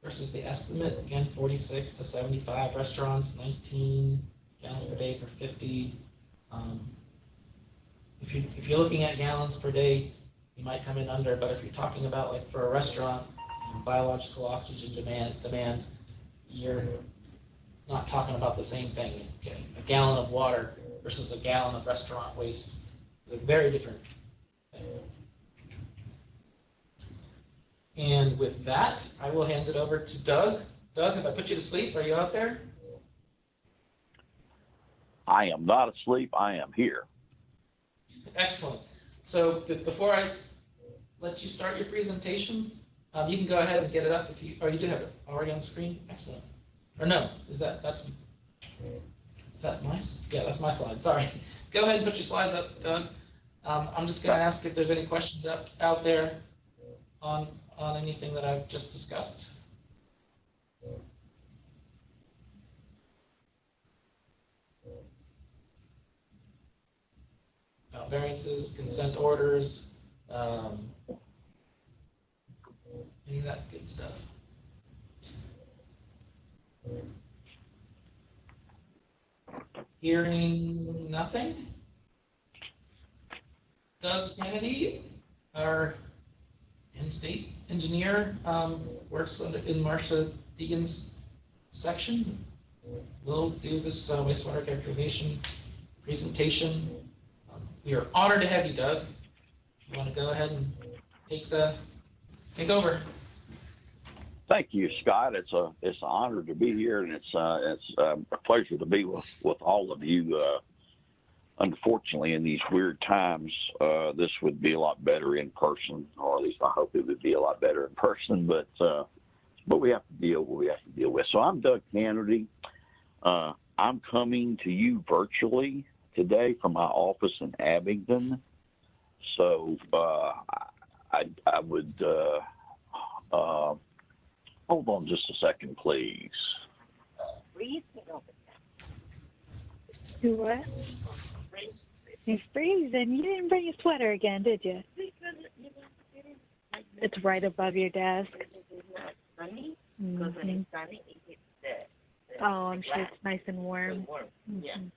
A: versus the estimate. Again, 46 to 75 restaurants, 19 gallons per day per 50. If you're looking at gallons per day, you might come in under. But if you're talking about, like, for a restaurant, biological oxygen demand, you're not talking about the same thing. A gallon of water versus a gallon of restaurant waste is a very different thing. And with that, I will hand it over to Doug. Doug, have I put you to sleep? Are you out there?
E: I am not asleep. I am here.
A: Excellent. So before I let you start your presentation, you can go ahead and get it up if you, or you do have it already on the screen. Excellent. Or no, is that my? Yeah, that's my slide. Sorry. Go ahead and put your slides up, Doug. I'm just going to ask if there's any questions out there on anything that I've just discussed. Variances, consent orders, any of that good stuff. Hearing nothing. Doug Kennedy, our in-state engineer, works in Marcia Deegan's section. We'll do this wastewater characterization presentation. We are honored to have you, Doug. You want to go ahead and take over?
E: Thank you, Scott. It's an honor to be here, and it's a pleasure to be with all of you. Unfortunately, in these weird times, this would be a lot better in person, or at least I hope it would be a lot better in person. But we have to deal with what we have to deal with. So I'm Doug Kennedy. I'm coming to you virtually today from my office in Abingdon. So I would hold on just a second, please.
H: Do what? It's freezing. You didn't bring a sweater again, did you? It's right above your desk. Mm-hmm. Oh, I'm sure it's nice and warm. Mm-hmm.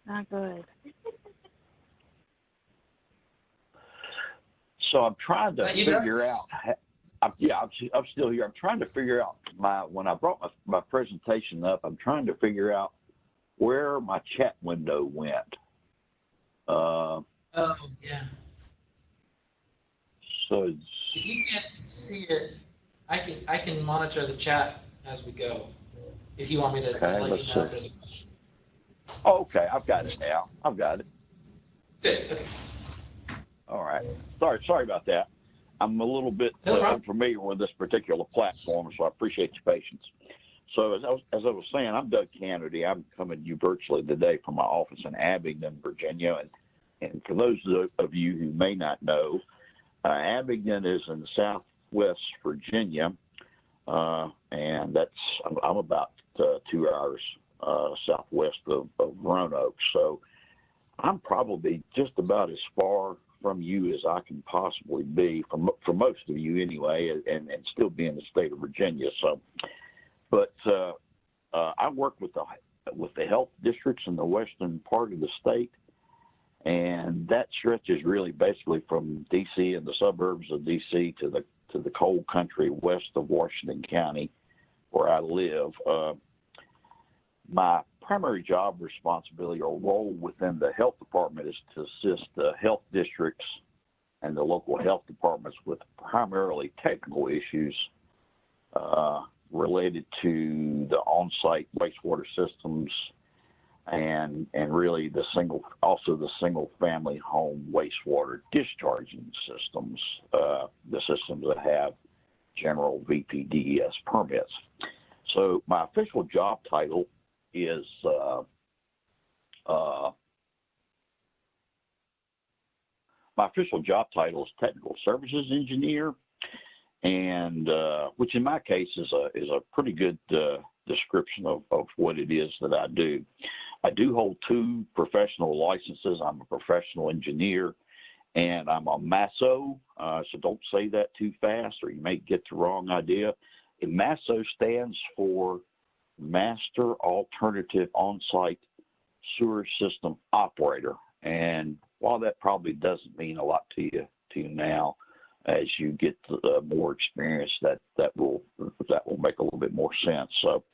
H: Not good.
E: So I'm trying to figure out. I'm still here. I'm trying to figure out when I brought my presentation up. I'm trying to figure out where my chat window went.
A: Oh yeah.
E: So
A: if you can't see it, I can monitor the chat as we go. If you want me to let you know if there's a question.
E: Oh, okay, I've got it now. I've got it.
A: Good. Okay.
E: All right. Sorry about that. I'm a little bit unfamiliar with this particular platform, so I appreciate your patience. So as I was saying, I'm Doug Kennedy. I'm coming to you virtually today from my office in Abingdon, Virginia. And for those of you who may not know, Abingdon is in southwest Virginia, and I'm about 2 hours southwest of Roanoke. So I'm probably just about as far from you as I can possibly be, for most of you anyway, and still be in the state of Virginia. So, but I work with the health districts in the western part of the state, and that stretches really basically from D.C. and the suburbs of D.C. to the cold country west of Washington County, where I live. My primary job responsibility or role within the health department is to assist the health districts and the local health departments with primarily technical issues related to the on-site wastewater systems and really the single family home wastewater discharging systems, the systems that have general VPDES permits. So my official job title is Technical Services Engineer, and which in my case is a pretty good description of what it is that I do. I do hold 2 professional licenses. I'm a professional engineer, and I'm a MASO, so don't say that too fast or you may get the wrong idea. And MASO stands for Master Alternative On-Site Sewer System Operator. And while that probably doesn't mean a lot to you now, as you get more experience, that will make a little bit more sense. So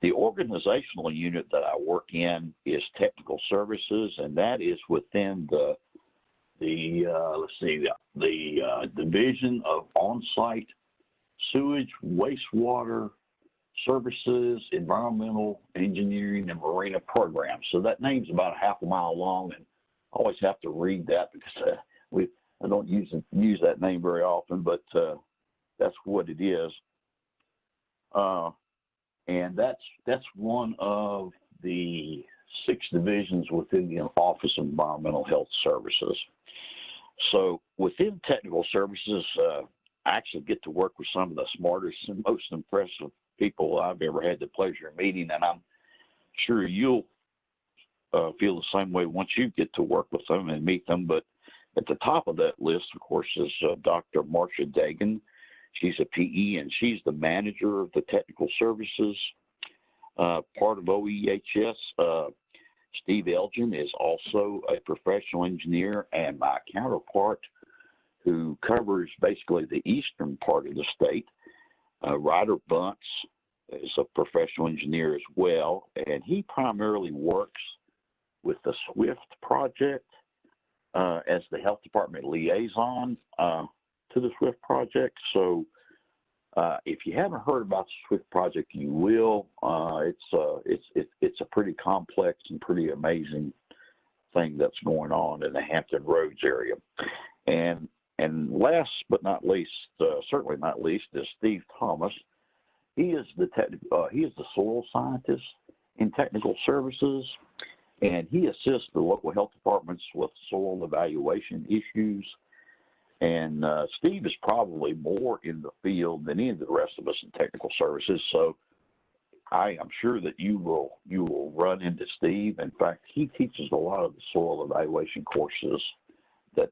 E: the organizational unit that I work in is Technical Services, and that is within the Division of On-Site Sewage, Wastewater Services, Environmental Engineering, and Marina Programs. So that name's about a half a mile long, and I always have to read that because I don't use that name very often, but that's what it is. And that's one of the 6 divisions within the Office of Environmental Health Services. So within Technical Services, I actually get to work with some of the smartest and most impressive people I've ever had the pleasure of meeting, and I'm sure you'll feel the same way once you get to work with them and meet them. But at the top of that list, of course, is Dr. Marcia Dagan. She's a PE, and she's the manager of the Technical Services part of OEHS. Steve Elgin is also a professional engineer, and my counterpart, who covers basically the eastern part of the state, Ryder Bunce, is a professional engineer as well, and he primarily works with the SWIFT project as the health department liaison to the SWIFT project. So if you haven't heard about the SWIFT project, you will. It's a pretty complex and pretty amazing thing that's going on in the Hampton Roads area. And last but not least, certainly not least, is Steve Thomas. He is the soil scientist in Technical Services, and he assists the local health departments with soil evaluation issues. And Steve is probably more in the field than any of the rest of us in Technical Services. So I am sure that you will run into Steve. In fact, he teaches a lot of the soil evaluation courses that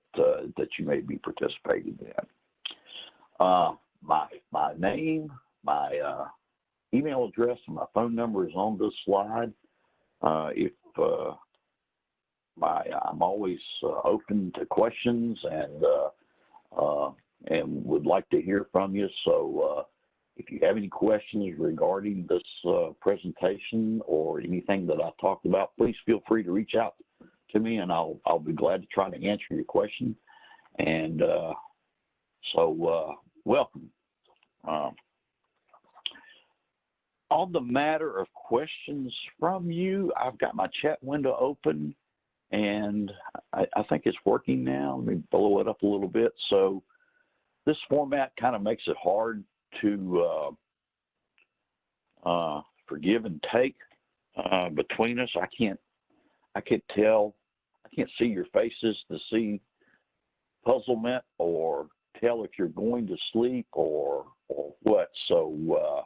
E: you may be participating in. My name, my email address, and my phone number is on this slide. I'm always open to questions and would like to hear from you. So if you have any questions regarding this presentation or anything that I talked about, please feel free to reach out to me, and I'll be glad to try to answer your question. And so welcome. On the matter of questions from you, I've got my chat window open, and I think it's working now. Let me blow it up a little bit. So this format kind of makes it hard to for give and take between us. I can't tell. I can't see your faces to see puzzlement or tell if you're going to sleep or what. So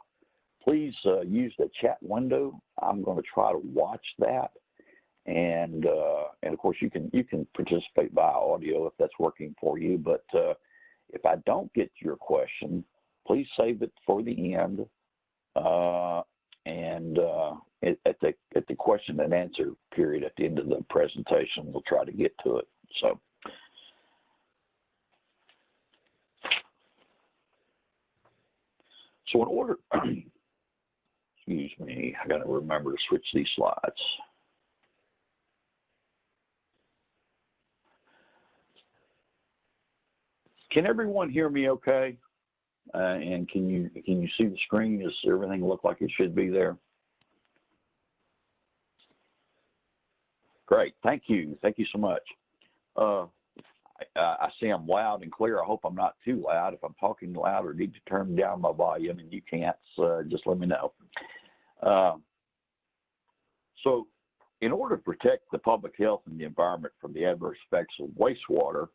E: please use the chat window. I'm going to try to watch that, and of course you can participate by audio if that's working for you. But if I don't get your question, please save it for the end, And at the question and answer period at the end of the presentation, we'll try to get to it. So in order, excuse me, I got to remember to switch these slides. Can everyone hear me okay? And can you see the screen? Does everything look like it should be there? Great, thank you so much. I see I'm loud and clear. I hope I'm not too loud. If I'm talking loud or need to turn down my volume and you can't, just let me know. So in order to protect the public health and the environment from the adverse effects of wastewater,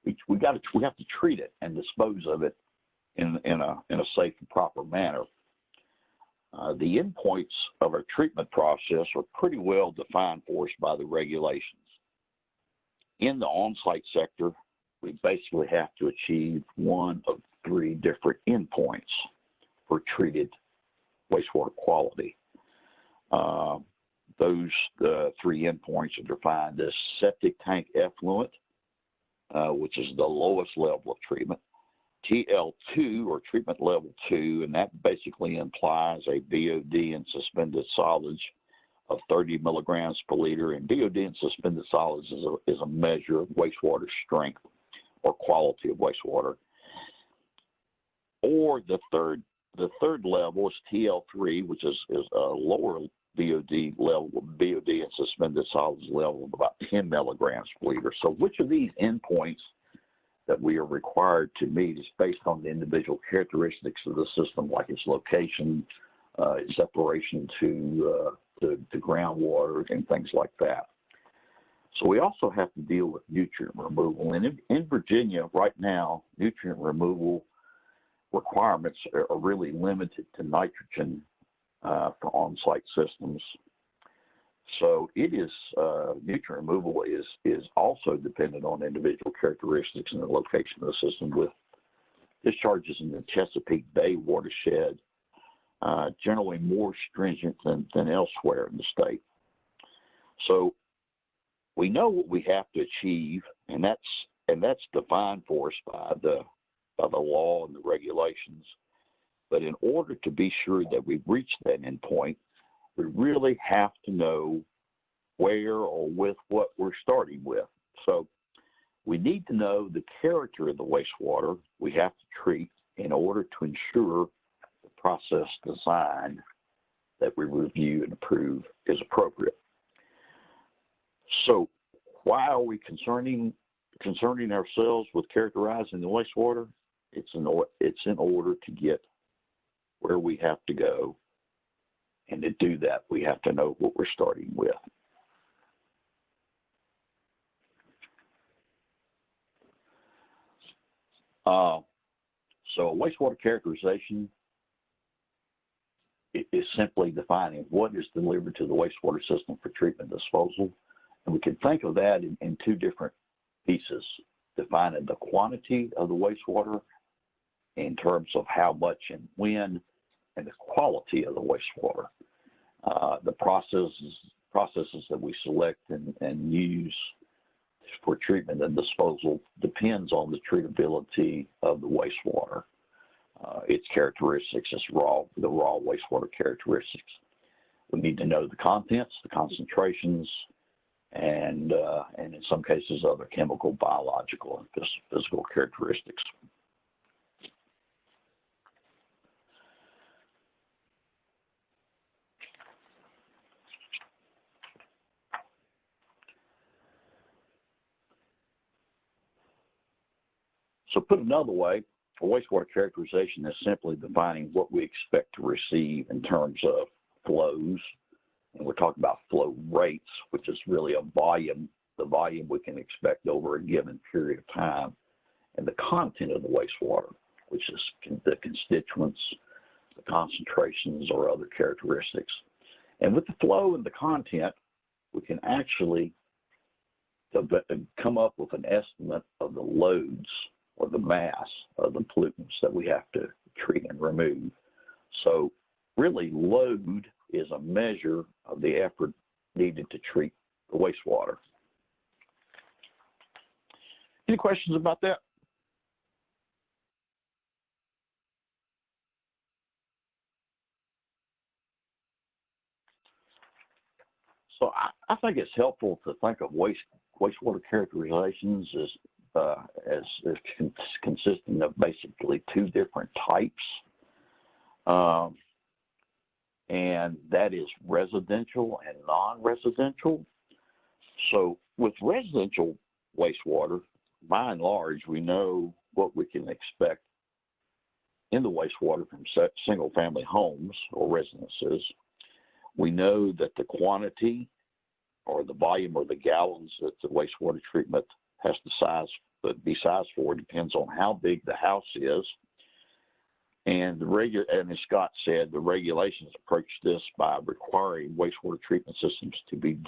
E: we have to treat it and dispose of it in a safe and proper manner. The endpoints of our treatment process are pretty well defined for us by the regulations. In the on-site sector, we basically have to achieve one of three different endpoints for treated wastewater quality. Those three endpoints are defined as septic tank effluent, which is the lowest level of treatment, TL2 or treatment level 2, and that basically implies a BOD in suspended solids of 30 milligrams per liter, and BOD in suspended solids is a measure of wastewater strength or quality of wastewater. Or the third level is TL3, which is a lower BOD level, BOD in suspended solids level of about 10 milligrams per liter. So which of these endpoints that we are required to meet is based on the individual characteristics of the system, like its location, its separation to groundwater, and things like that. So we also have to deal with nutrient removal. And in Virginia right now, nutrient removal requirements are really limited to nitrogen for on-site systems. So it is, nutrient removal is also dependent on individual characteristics and the location of the system, with discharges in the Chesapeake Bay watershed generally more stringent than elsewhere in the state. So we know what we have to achieve, and that's defined for us by the law and the regulations. But in order to be sure that we've reached that endpoint, we really have to know where or with what we're starting with. So we need to know the character of the wastewater we have to treat in order to ensure the process design that we review and approve is appropriate. So why are we concerning ourselves with characterizing the wastewater? It's in order to get where we have to go. And to do that, we have to know what we're starting with. So a wastewater characterization is simply defining what is delivered to the wastewater system for treatment and disposal. And we can think of that in two different pieces, defining the quantity of the wastewater in terms of how much and when, and the quality of the wastewater. The processes that we select and use for treatment and disposal depends on the treatability of the wastewater, its characteristics, the raw wastewater characteristics. We need to know the contents, the concentrations, and in some cases other chemical, biological, and physical characteristics. So put another way, a wastewater characterization is simply defining what we expect to receive in terms of flows. And we're talking about flow rates, which is really a volume, the volume we can expect over a given period of time, and the content of the wastewater, which is the constituents, the concentrations, or other characteristics. And with the flow and the content, we can actually come up with an estimate of the loads or the mass of the pollutants that we have to treat and remove. So really load is a measure of the effort needed to treat the wastewater. Any questions about that? So I think it's helpful to think of wastewater characterizations as consisting of basically two different types, and that is residential and non-residential. So with residential wastewater, by and large, we know what we can expect in the wastewater from single-family homes or residences. We know that the quantity or the volume or the gallons that the wastewater treatment has to be sized for depends on how big the house is. And as Scott said, the regulations approach this by requiring wastewater treatment systems to be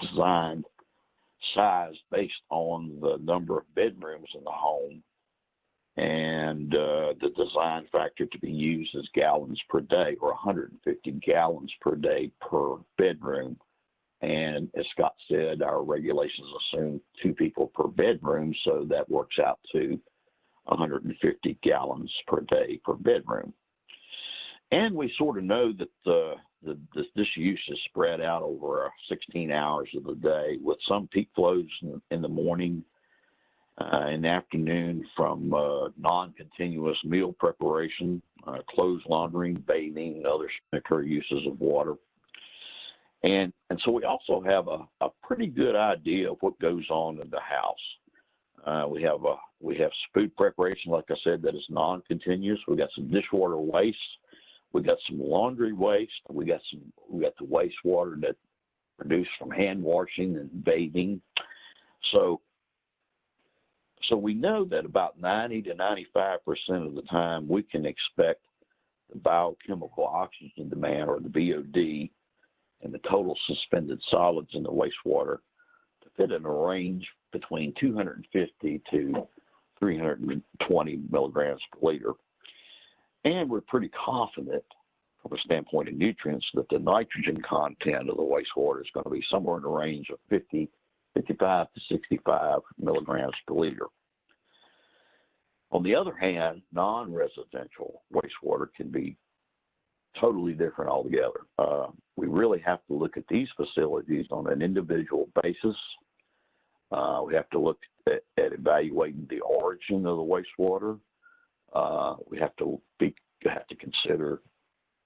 E: sized based on the number of bedrooms in the home, and the design factor to be used is gallons per day, or 150 gallons per day per bedroom. And as Scott said, our regulations assume 2 people per bedroom, so that works out to 150 gallons per day per bedroom. And we sort of know that this use is spread out over 16 hours of the day, with some peak flows in the morning, in the afternoon from non-continuous meal preparation, clothes laundering, bathing, and other sanitary uses of water. And so we also have a pretty good idea of what goes on in the house. We have food preparation, like I said, that is non-continuous. We got some dishwater waste. We got some laundry waste. We got the wastewater that produced from hand washing and bathing. So we know that about 90 to 95% of the time we can expect the biochemical oxygen demand, or the BOD, and the total suspended solids in the wastewater to fit in a range between 250 to 320 milligrams per liter. And we're pretty confident from a standpoint of nutrients that the nitrogen content of the wastewater is going to be somewhere in the range of 55 to 65 milligrams per liter. On the other hand, non-residential wastewater can be totally different altogether. We really have to look at these facilities on an individual basis. We have to look at evaluating the origin of the wastewater. We have to consider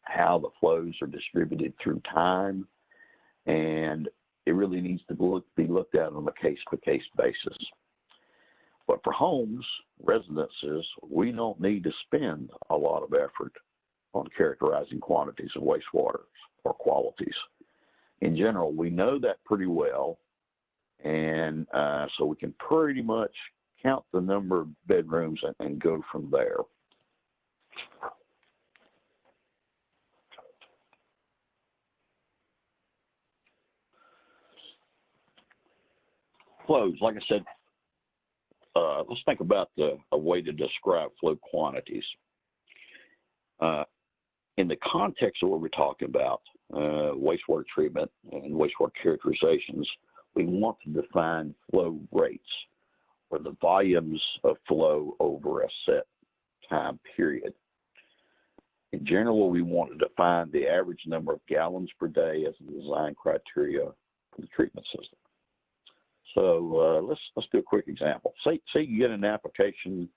E: how the flows are distributed through time, and it really needs to be looked at on a case-by-case basis. But for homes, residences, we don't need to spend a lot of effort on characterizing quantities of wastewater or qualities. In general, we know that pretty well, and so we can pretty much count the number of bedrooms and go from there. Flows, like I said, let's think about a way to describe flow quantities. In the context of what we're talking about, wastewater treatment and wastewater characterizations, we want to define flow rates, or the volumes of flow over a set time period. In general, we want to define the average number of gallons per day as a design criteria for the treatment system. So let's do a quick example. Say you get an application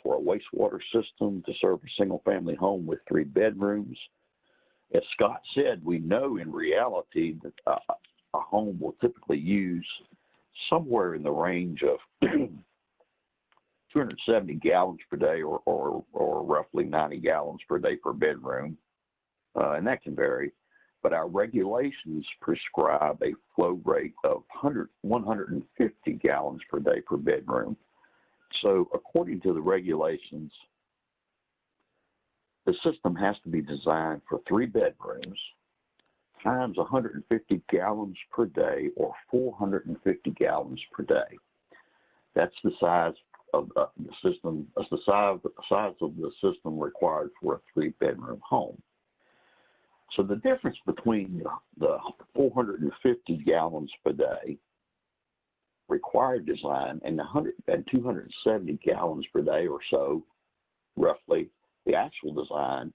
E: for a wastewater system to serve a single-family home with 3 bedrooms. As Scott said, we know in reality that a home will typically use somewhere in the range of 270 gallons per day, or roughly 90 gallons per day per bedroom, and that can vary. But our regulations prescribe a flow rate of 150 gallons per day per bedroom. So according to the regulations, the system has to be designed for 3 bedrooms times 150 gallons per day, or 450 gallons per day. That's the size of the system. That's the size of the system required for a 3-bedroom home. So the difference between the 450 gallons per day required design and 270 gallons per day or so, roughly, the actual design,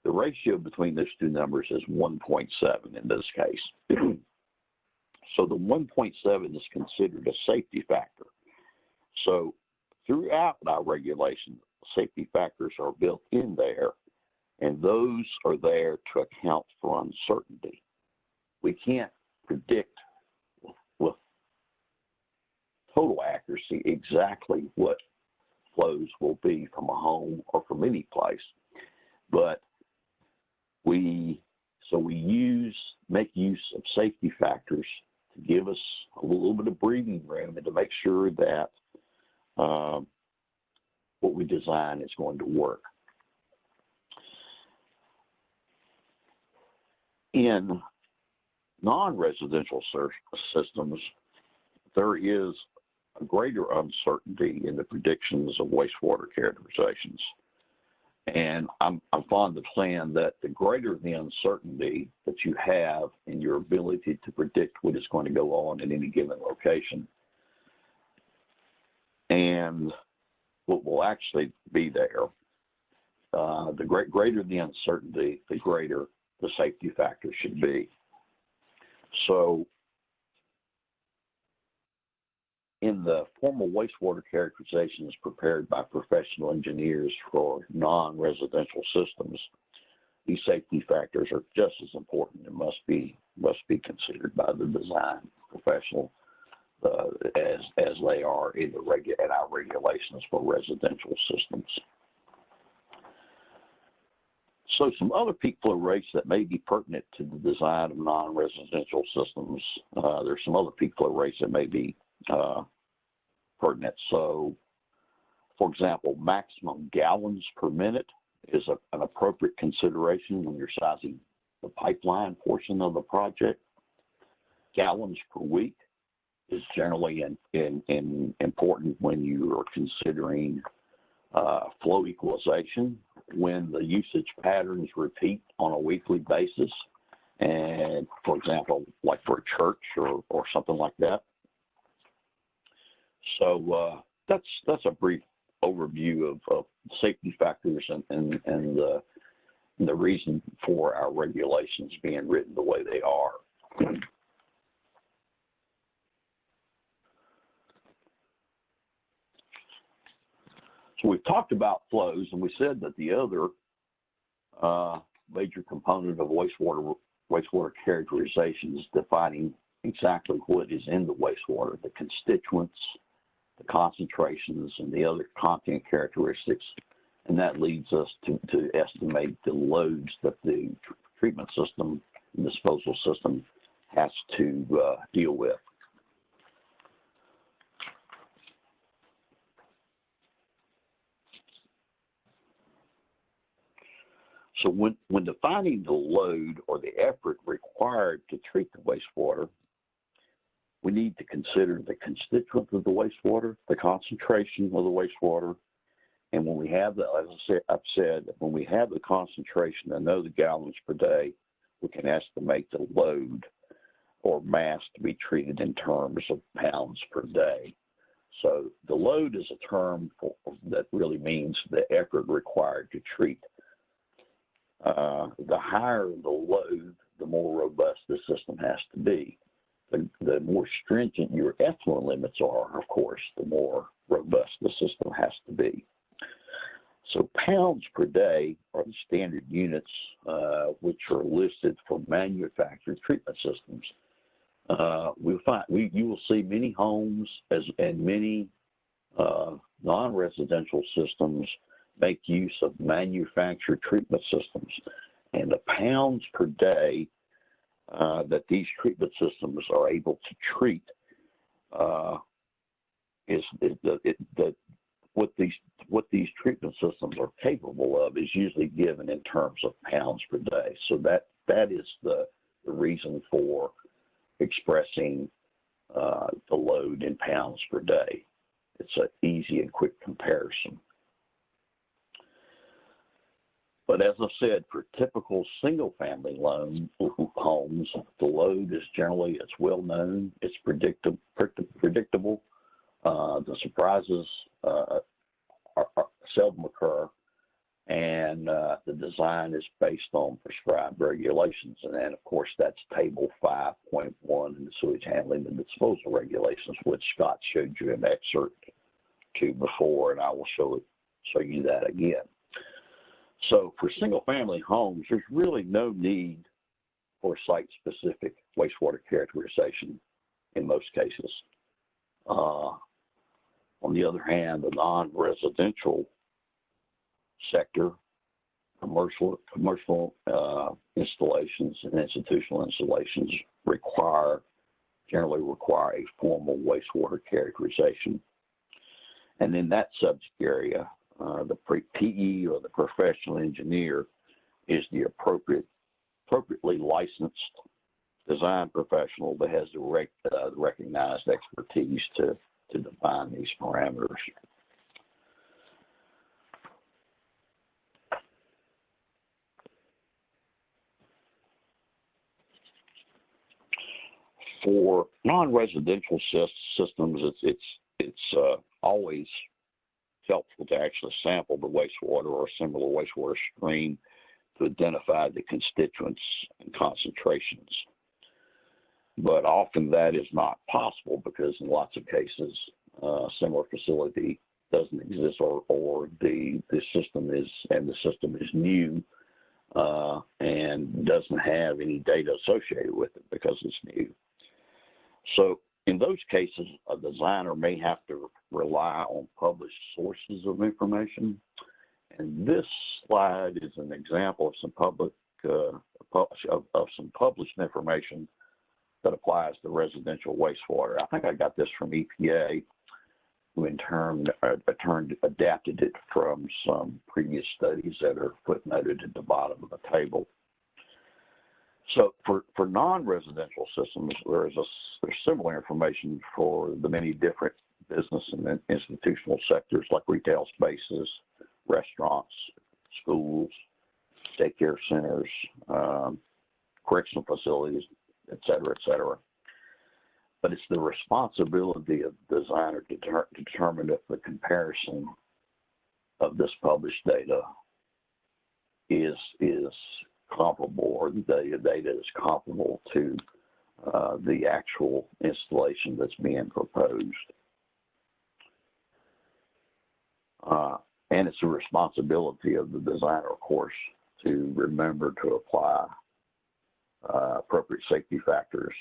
E: the ratio between those two numbers is 1.7 in this case. So the 1.7 is considered a safety factor. So throughout our regulation, safety factors are built in there, and those are there to account for uncertainty. We can't predict with total accuracy exactly what flows will be from a home or from any place, but we make use of safety factors to give us a little bit of breathing room and to make sure that what we design is going to work. In non-residential systems, there is a greater uncertainty in the predictions of wastewater characterizations. And I'm fond of saying that the greater the uncertainty that you have in your ability to predict what is going to go on in any given location and what will actually be there, the greater the uncertainty, the greater the safety factor should be. So in the formal wastewater characterizations prepared by professional engineers for non-residential systems, these safety factors are just as important and must be considered by the design professional as they are in our regulations for residential systems. So some other peak flow rates that may be pertinent to the design of non-residential systems. There's some other peak flow rates that may be pertinent. So, for example, maximum gallons per minute is an appropriate consideration when you're sizing the pipeline portion of the project. Gallons per week is generally important when you are considering flow equalization, when the usage patterns repeat on a weekly basis, and for example, like for a church or something like that. So that's a brief overview of safety factors and the reason for our regulations being written the way they are. So we've talked about flows, and we said that the other major component of wastewater characterization is defining exactly what is in the wastewater, the constituents, the concentrations, and the other content characteristics. And that leads us to estimate the loads that the treatment system and disposal system has to deal with. So when defining the load or the effort required to treat the wastewater, we need to consider the constituents of the wastewater, the concentration of the wastewater, and when we have the, as I've said, when we have the concentration and know the gallons per day, we can estimate the load or mass to be treated in terms of pounds per day. So the load is a term that really means the effort required to treat. The higher the load, the more robust the system has to be. The more stringent your effluent limits are, of course, the more robust the system has to be. So pounds per day are the standard units which are listed for manufactured treatment systems. You will see many homes and many non-residential systems make use of manufactured treatment systems, and the pounds per day that these treatment systems are able to treat what these treatment systems are capable of is usually given in terms of pounds per day. So that is the reason for expressing the load in pounds per day. It's an easy and quick comparison. But as I said, for typical single-family homes, the load is generally, it's well known, it's predictable. The surprises seldom occur, and the design is based on prescribed regulations. And then, of course, that's Table 5.1 in the Sewage Handling and Disposal Regulations, which Scott showed you an excerpt to before, and I will show you that again. So for single-family homes, there's really no need for site-specific wastewater characterization in most cases. On the other hand, the non-residential sector, commercial installations and institutional installations generally require a formal wastewater characterization. And in that subject area, the PE or the professional engineer is the appropriately licensed design professional that has the recognized expertise to define these parameters. For non-residential systems, it's always helpful to actually sample the wastewater or similar wastewater stream to identify the constituents and concentrations. But often that is not possible because in lots of cases, a similar facility doesn't exist, or the system is new and doesn't have any data associated with it because it's new. So in those cases, a designer may have to rely on published sources of information. And this slide is an example of some some published information that applies to residential wastewater. I think I got this from EPA, who in turn adapted it from some previous studies that are footnoted at the bottom of the table. So for non-residential systems, there's similar information for the many different business and institutional sectors like retail spaces, restaurants, schools, daycare centers, correctional facilities, et cetera, but it's the responsibility of the designer to determine if the comparison of this published data is comparable, or the data is comparable to the actual installation that's being proposed. And it's the responsibility of the designer, of course, to remember to apply appropriate safety factors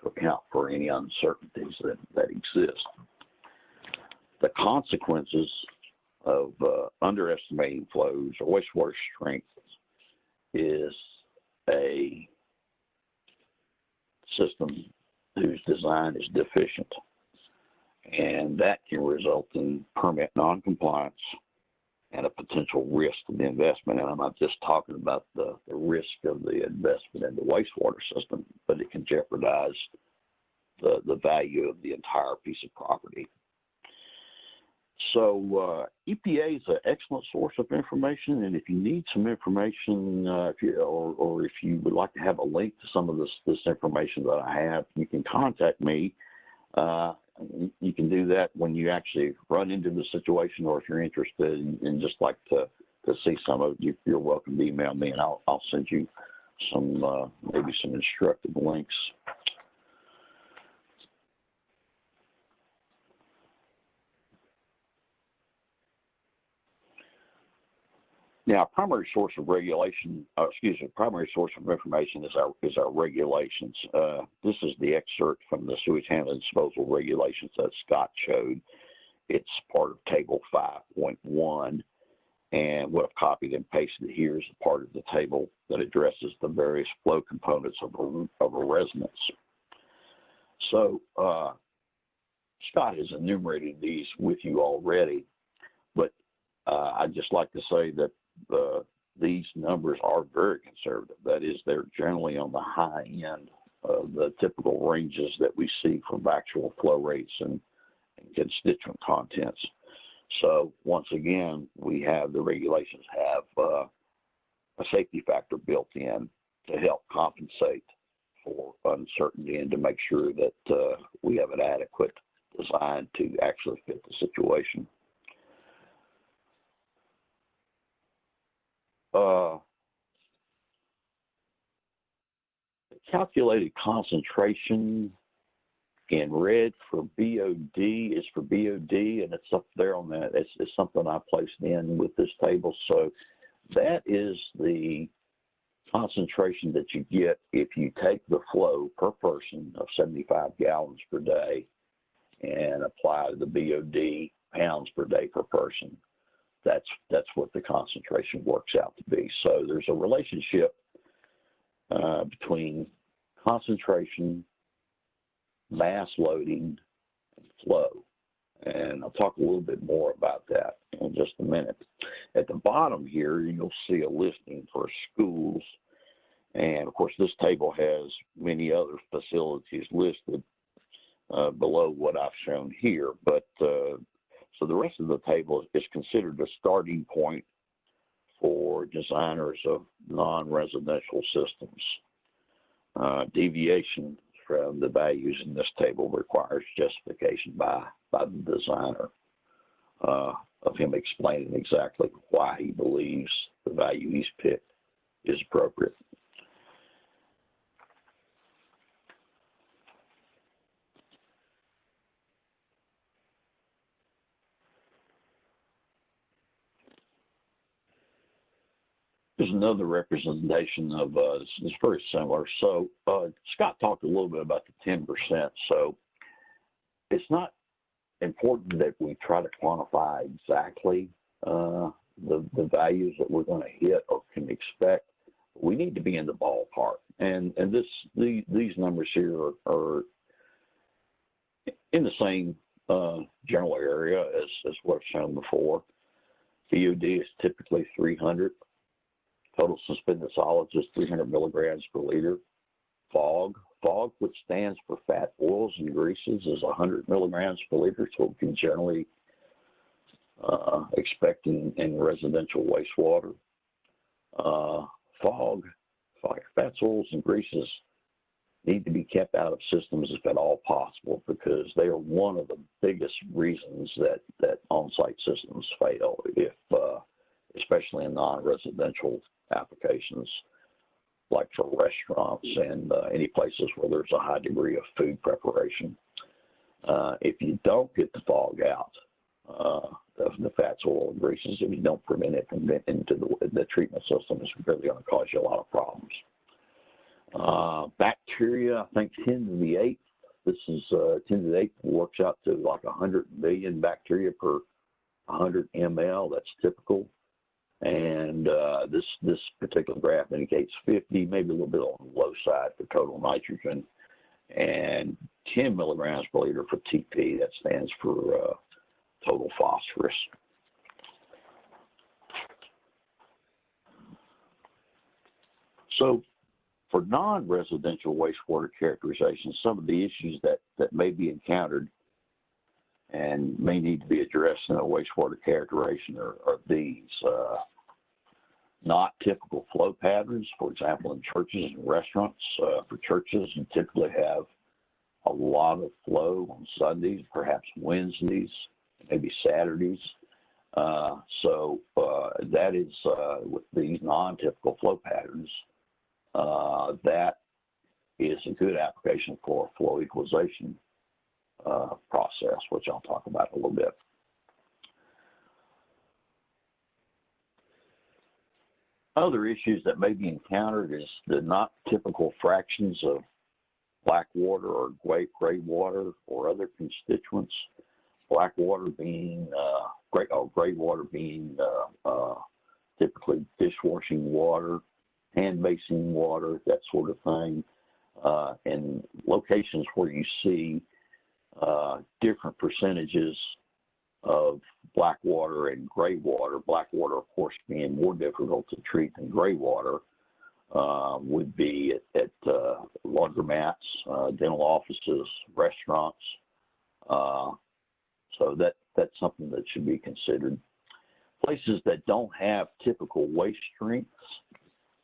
E: to account for any uncertainties that exist. The consequences of underestimating flows or wastewater strength is a system whose design is deficient, and that can result in permit noncompliance and a potential risk to the investment. And I'm not just talking about the risk of the investment in the wastewater system, but it can jeopardize the value of the entire piece of property. So EPA is an excellent source of information, and if you need some information, or if you would like to have a link to some of this information that I have, you can contact me. You can do that when you actually run into the situation, or if you're interested and just like to see some of it, you're welcome to email me, and I'll send you some maybe some instructive links. Now, primary source of information is our regulations. This is the excerpt from the Sewage Handling and Disposal Regulations that Scott showed. It's part of Table 5.1, and what I've copied and pasted here is a part of the table that addresses the various flow components of a residence. So, Scott has enumerated these with you already, but I'd just like to say that these numbers are very conservative. That is, they're generally on the high end of the typical ranges that we see from actual flow rates and constituent contents. So once again, we have the regulations have a safety factor built in to help compensate for uncertainty and to make sure that we have an adequate design to actually fit the situation. The calculated concentration in red for BOD is for BOD, and it's up there on that. It's something I placed in with this table. So that is the concentration that you get if you take the flow per person of 75 gallons per day and apply the BOD pounds per day per person. That's what the concentration works out to be. So there's a relationship between concentration, mass loading, and flow. And I'll talk a little bit more about that in just a minute. At the bottom here, you'll see a listing for schools. And of course, this table has many other facilities listed below what I've shown here. But so the rest of the table is considered a starting point for designers of non-residential systems. Deviation from the values in this table requires justification by the designer of him explaining exactly why he believes the value he's picked is appropriate. There's another representation of it's very similar. So Scott talked a little bit about the 10%. So it's not important that we try to quantify exactly the values that we're going to hit or can expect. We need to be in the ballpark, and these numbers here are in the same general area as what I've shown before. BOD is typically 300. Total suspended solids is 300 milligrams per liter. Fog, which stands for fat, oils, and greases, is 100 milligrams per liter, so we can generally expect in residential wastewater. Fats, oils, and greases need to be kept out of systems if at all possible, because they are one of the biggest reasons that on-site systems fail, especially in non-residential applications, like for restaurants and any places where there's a high degree of food preparation. If you don't get the fog out, the fats, oil, and greases, if you don't prevent it from getting into the treatment system, it's really going to cause you a lot of problems. Bacteria, I think 10 to the 8th. This is 10 to the 8th works out to like 100 million bacteria per 100 ml. That's typical. And this particular graph indicates 50, maybe a little bit on the low side for total nitrogen, and 10 milligrams per liter for TP. That stands for total phosphorus. So for non-residential wastewater characterization, some of the issues that may be encountered and may need to be addressed in a wastewater characterization are these. Not typical flow patterns, for example, in churches and restaurants. For churches, you typically have a lot of flow on Sundays, perhaps Wednesdays, maybe Saturdays. So that is, with these non-typical flow patterns, that is a good application for a flow equalization process, which I'll talk about a little bit. Other issues that may be encountered is the not typical fractions of black water or gray water or other constituents. Black water being gray water being typically dishwashing water, hand basing water, that sort of thing. And locations where you see different percentages of black water and gray water. Black water, of course, being more difficult to treat than gray water, would be at laundromats, dental offices, restaurants. So that's something that should be considered. Places that don't have typical waste strengths,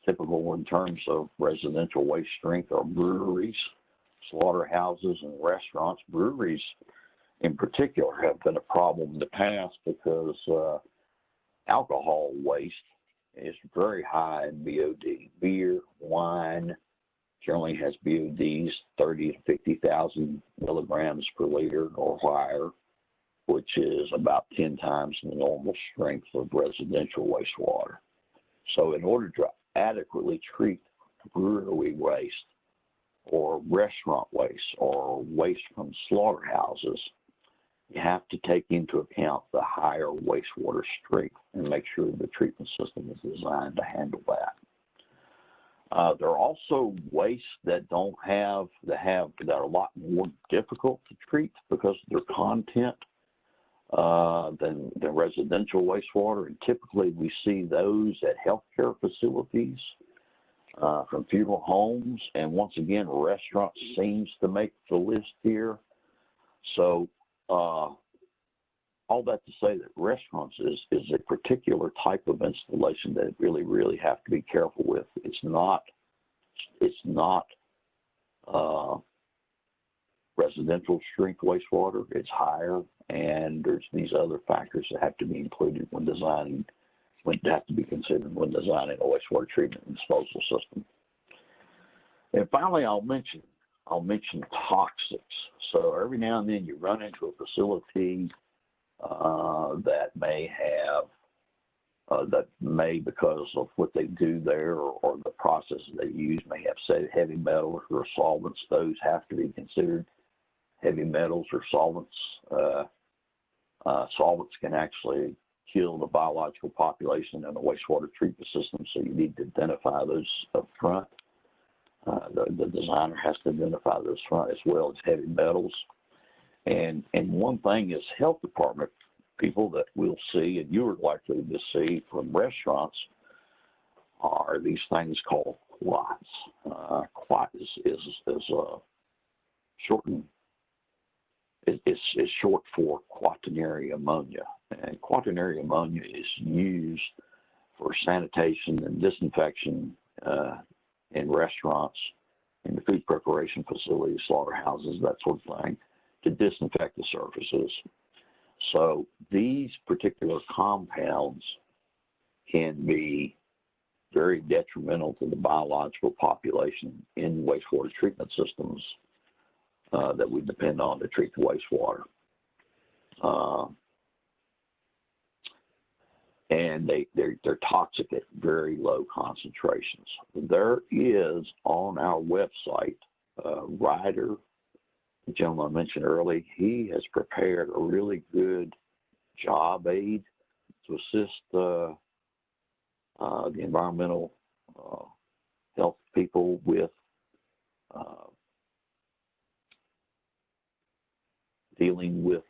E: typical in terms of residential waste strength are breweries, slaughterhouses, and restaurants. Breweries in particular have been a problem in the past because alcohol waste is very high in BOD. Beer, wine generally has BODs 30 to 50,000 milligrams per liter or higher, which is about 10 times the normal strength of residential wastewater. So in order to adequately treat brewery waste or restaurant waste or waste from slaughterhouses, you have to take into account the higher wastewater strength and make sure the treatment system is designed to handle that. There are also wastes that that are a lot more difficult to treat because of their content than residential wastewater, and typically we see those at healthcare facilities, from funeral homes, and once again, restaurants seems to make the list here. So all that to say that restaurants is a particular type of installation that really have to be careful with. It's not residential strength wastewater. It's higher, and there's these other factors that have to be included when designing, have to be considered when designing a wastewater treatment and disposal system. And finally, I'll mention toxics. So every now and then you run into a facility that may, because of what they do there or the processes they use, may have, say, heavy metals or solvents. Those have to be considered. Heavy metals or solvents. Solvents can actually kill the biological population in the wastewater treatment system, so you need to identify those up front. The designer has to identify those front as well as heavy metals. And one thing is health department people that we'll see, and you're likely to see from restaurants, are these things called quats. Quat is shortened. It's short for quaternary ammonia, and quaternary ammonia is used for sanitation and disinfection in restaurants, in the food preparation facilities, slaughterhouses, that sort of thing, to disinfect the surfaces. So these particular compounds can be very detrimental to the biological population in wastewater treatment systems that we depend on to treat the wastewater. And they're toxic at very low concentrations. There is on our website, Ryder, the gentleman I mentioned earlier, he has prepared a really good job aid to assist the environmental health people with dealing with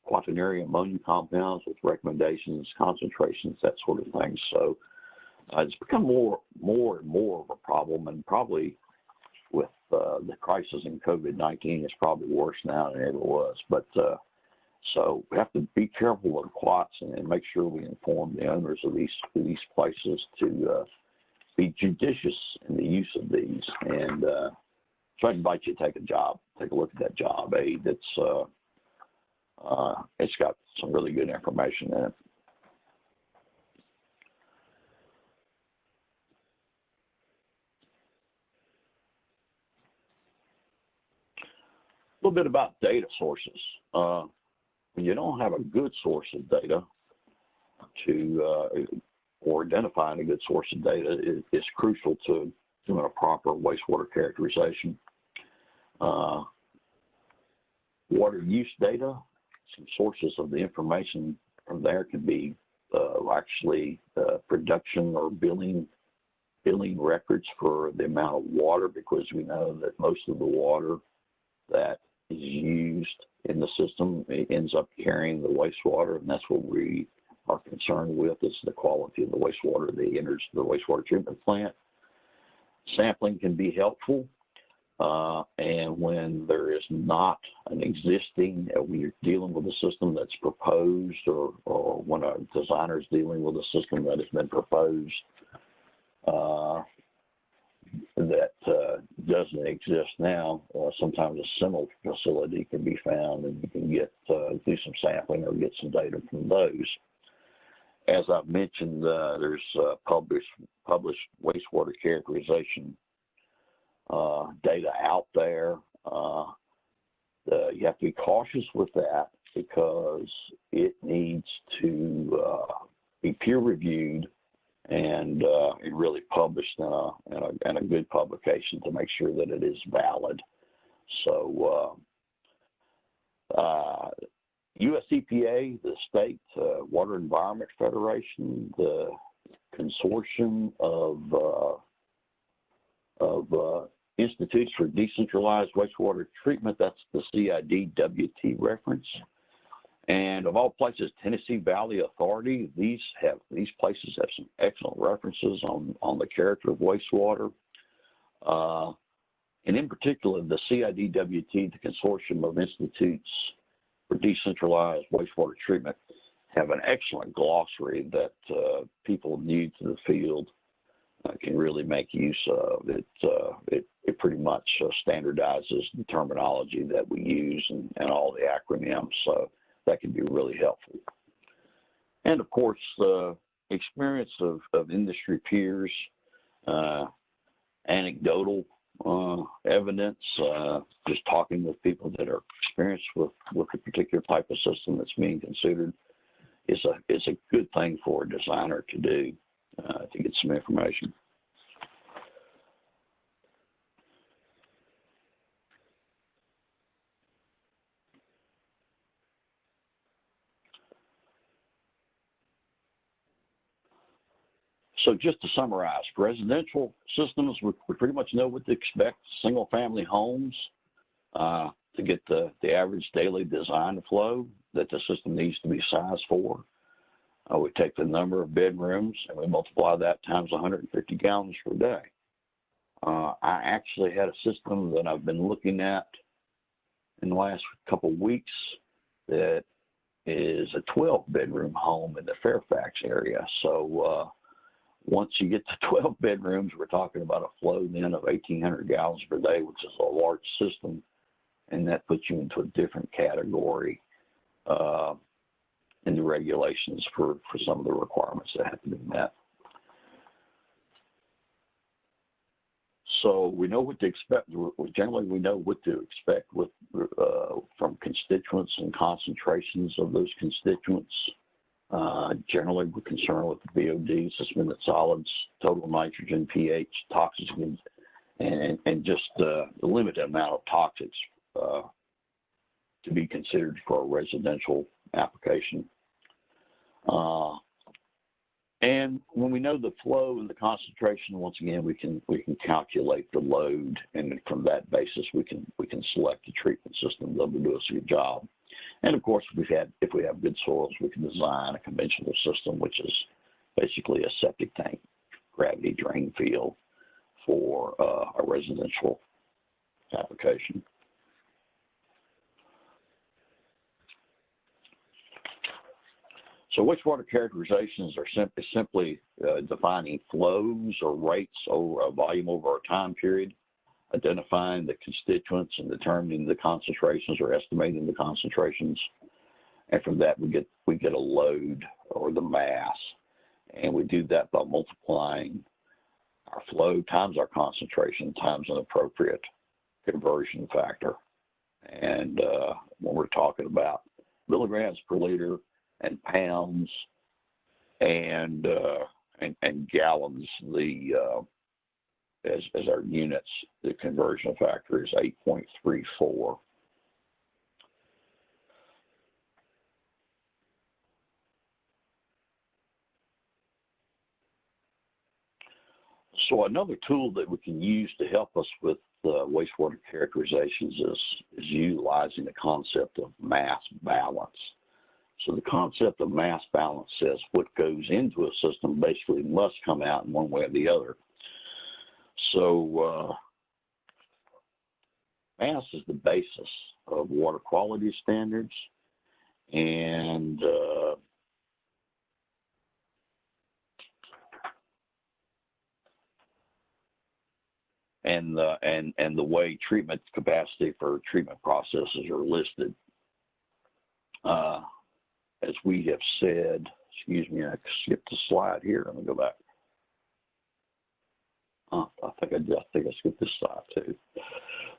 E: quaternary ammonia compounds, with recommendations, concentrations, that sort of thing. So it's become more and more of a problem, and probably with the crisis in COVID-19, it's probably worse now than it ever was. But so we have to be careful with quats and make sure we inform the owners of these places to be judicious in the use of these. And so I invite you to take a look at that job aid. It's got some really good information in it. A little bit about data sources. When you don't have a good source of data or identifying a good source of data is crucial to doing a proper wastewater characterization. Water use data, some sources of the information from there can be actually production or billing records for the amount of water, because we know that most of the water that is used in the system, it ends up carrying the wastewater, and that's what we are concerned with, is the quality of the wastewater that enters the wastewater treatment plant. Sampling can be helpful, and when there is not an existing, when you're dealing with a system that's proposed, or when a designer is dealing with a system that has been proposed, that doesn't exist now. Sometimes a similar facility can be found, and you can get do some sampling or get some data from those. As I've mentioned, there's published wastewater characterization data out there. You have to be cautious with that because it needs to be peer reviewed and really published in a good publication to make sure that it is valid. So US EPA, the State Water Environment Federation, the consortium of Institutes for Decentralized Wastewater Treatment, that's the CIDWT reference. And of all places, Tennessee Valley Authority, these places have some excellent references on the character of wastewater. And in particular, the CIDWT, the Consortium of Institutes for Decentralized Wastewater Treatment, have an excellent glossary that people new to the field can really make use of. It pretty much standardizes the terminology that we use and all the acronyms, so that can be really helpful. And of course, the experience of industry peers, anecdotal evidence, just talking with people that are experienced with a particular type of system that's being considered is a good thing for a designer to do, to get some information. So just to summarize, residential systems, we pretty much know what to expect. Single-family homes, to get the average daily design flow that the system needs to be sized for. We take the number of bedrooms and we multiply that times 150 gallons per day. I actually had a system that I've been looking at in the last couple of weeks that is a 12-bedroom home in the Fairfax area. So once you get to 12 bedrooms, we're talking about a flow then of 1,800 gallons per day, which is a large system, and that puts you into a different category in the regulations for some of the requirements that have to be met. So we know what to expect. Generally, we know what to expect with from constituents and concentrations of those constituents. Generally, we're concerned with the VOD, suspended solids, total nitrogen, pH, toxins, and just the limited amount of toxics to be considered for a residential application. And when we know the flow and the concentration, once again, we can calculate the load, and from that basis, we can select a treatment system that will do us a good job. And of course, if we have good soils, we can design a conventional system, which is basically a septic tank gravity drain field for a residential application. So wastewater characterizations are simply defining flows or rates or volume over a time period, identifying the constituents and determining the concentrations or estimating the concentrations. And from that, we get a load or the mass. And we do that by multiplying our flow times our concentration times an appropriate conversion factor. And when we're talking about milligrams per liter and pounds and gallons, as our units, the conversion factor is 8.34. So another tool that we can use to help us with wastewater characterizations is utilizing the concept of mass balance. So the concept of mass balance says what goes into a system basically must come out in one way or the other. So mass is the basis of water quality standards, and and the way treatment capacity for treatment processes are listed. As we have said, excuse me, I skipped a slide here. Let me go back. I think I skipped this slide too.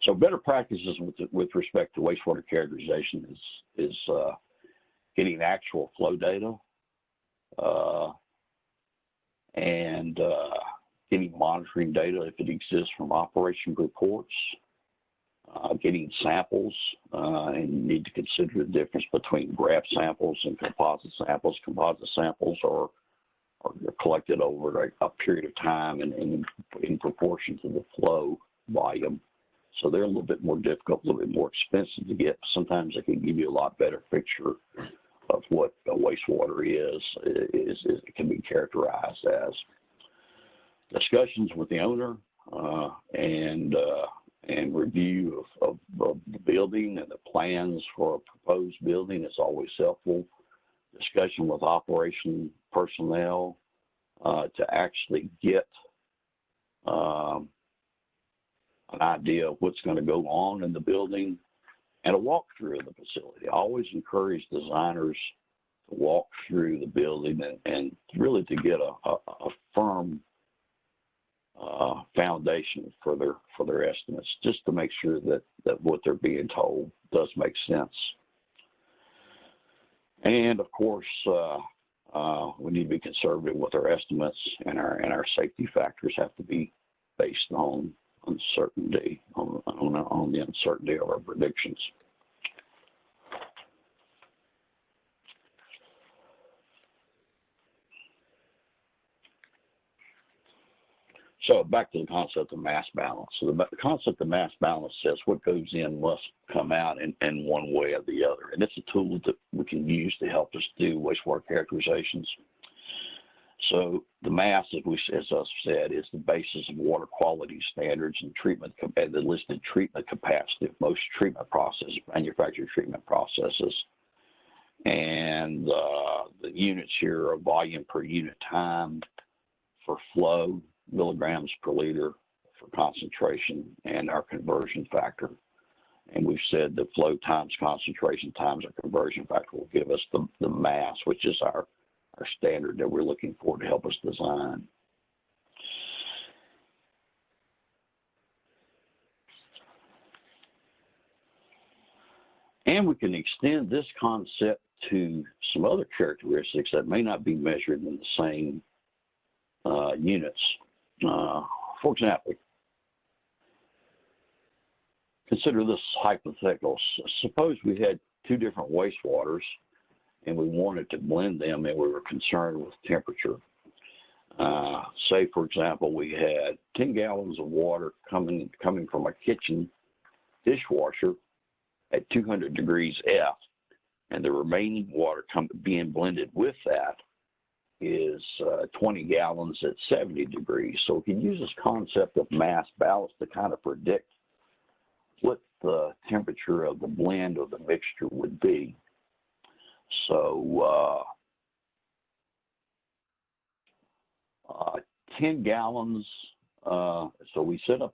E: So better practices with respect to wastewater characterization is getting actual flow data and getting monitoring data if it exists from operation reports, getting samples, and you need to consider the difference between graph samples and composite samples. Composite samples are collected over a period of time and in proportion to the flow volume. So they're a little bit more difficult, a little bit more expensive to get. Sometimes they can give you a lot better picture of what a wastewater is. It can be characterized as. Discussions with the owner and review of the building and the plans for a proposed building is always helpful. Discussion with operation personnel to actually get an idea of what's going to go on in the building, and a walkthrough of the facility. I always encourage designers to walk through the building and really to get a firm foundation for their estimates, just to make sure that what they're being told does make sense. And of course, we need to be conservative with our estimates, and our safety factors have to be based on uncertainty, on the uncertainty of our predictions. So back to the concept of mass balance. So the concept of mass balance says what goes in must come out in one way or the other. And it's a tool that we can use to help us do wastewater characterizations. So the mass, as I've said, is the basis of water quality standards and treatment, the listed treatment capacity of most treatment processes, manufactured treatment processes. And the units here are volume per unit time for flow, milligrams per liter for concentration, and our conversion factor. And we've said that flow times concentration times our conversion factor will give us the mass, which is our standard that we're looking for to help us design. And we can extend this concept to some other characteristics that may not be measured in the same units. For example, consider this hypothetical. Suppose we had two different wastewaters and we wanted to blend them, and we were concerned with temperature. Say, for example, we had 10 gallons of water coming from a kitchen dishwasher at 200 degrees F, and the remaining water being blended with that is 20 gallons at 70 degrees. So we can use this concept of mass balance to kind of predict what the temperature of the blend or the mixture would be. So 10 gallons. So we set up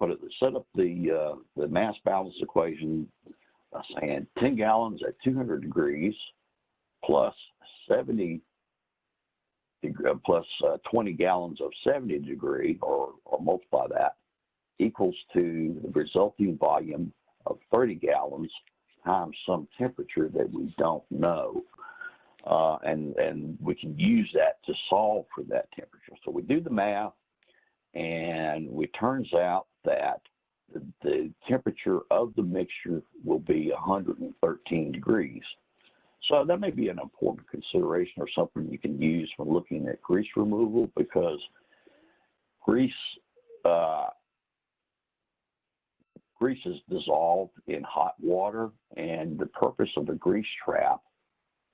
E: the mass balance equation by saying 10 gallons at 200 degrees plus 20 gallons of 70 degree, or multiply that, equals to the resulting volume of 30 gallons times some temperature that we don't know. And we can use that to solve for that temperature. So we do the math, and it turns out that the temperature of the mixture will be 113 degrees. So that may be an important consideration or something you can use when looking at grease removal, because grease is dissolved in hot water, and the purpose of the grease trap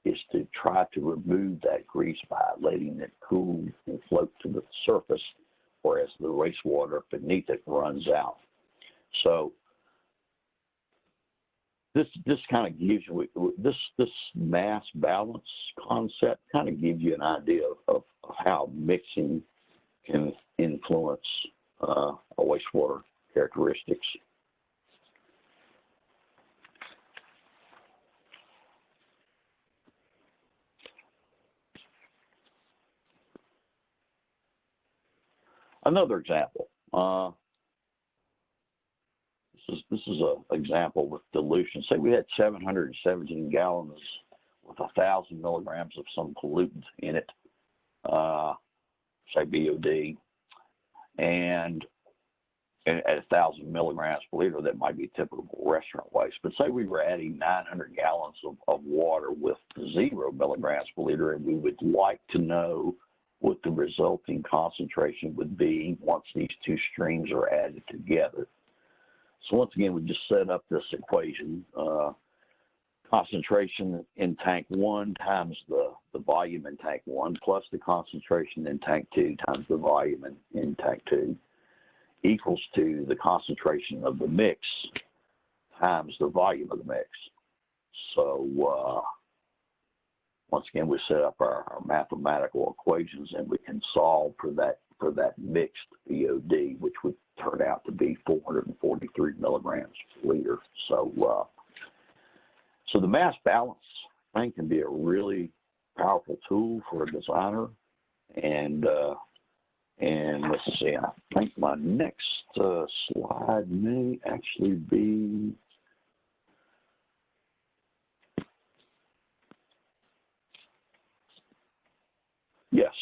E: is to try to remove that grease by letting it cool and float to the surface, whereas the wastewater beneath it runs out. So this kind of gives you, this mass balance concept kind of gives you an idea of how mixing can influence a wastewater characteristics. Another example. This is an example with dilution. Say we had 717 gallons with 1,000 milligrams of some pollutant in it, say BOD, and at 1,000 milligrams per liter, that might be typical restaurant waste. But say we were adding 900 gallons of water with 0 milligrams per liter, and we would like to know what the resulting concentration would be once these two streams are added together. So once again, we just set up this equation. Concentration in tank 1 times the volume in tank 1 plus the concentration in tank 2 times the volume in tank 2 equals to the concentration of the mix times the volume of the mix. So once again, we set up our mathematical equations, and we can solve for that mixed BOD, which would turn out to be 443 milligrams per liter. So so the mass balance thing can be a really powerful tool for a designer. And let's see, I think my next slide may actually be, yes.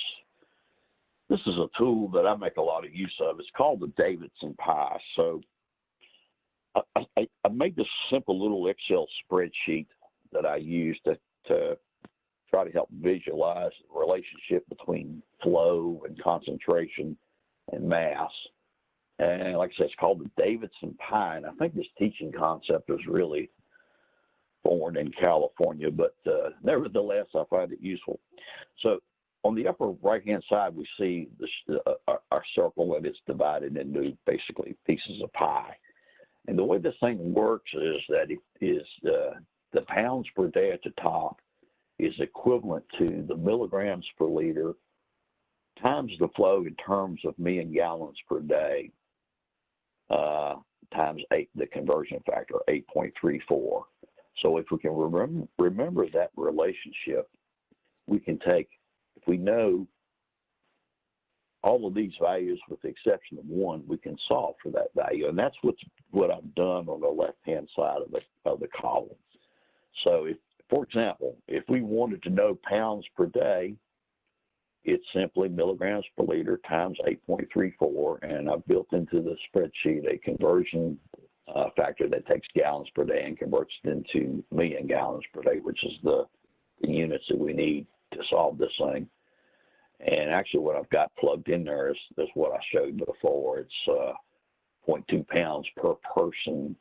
E: This is a tool that I make a lot of use of. It's called the Davidson Pie. So I made this simple little Excel spreadsheet that I use to try to help visualize the relationship between flow and concentration and mass. And like I said, it's called the Davidson Pie. And I think this teaching concept was really born in California, but nevertheless, I find it useful. So on the upper right-hand side, we see our circle, and it's divided into basically pieces of pie. And the way this thing works is that the pounds per day at the top is equivalent to the milligrams per liter times the flow in terms of million gallons per day times the conversion factor, 8.34. So if we can remember that relationship, we can take, if we know all of these values with the exception of one, we can solve for that value. And that's what I've done on the left-hand side of the column. So if, for example, if we wanted to know pounds per day, it's simply milligrams per liter times 8.34. And I've built into the spreadsheet a conversion factor that takes gallons per day and converts it into million gallons per day, which is the units that we need to solve this thing. And actually what I've got plugged in there is what I showed before. It's 0.2 pounds per person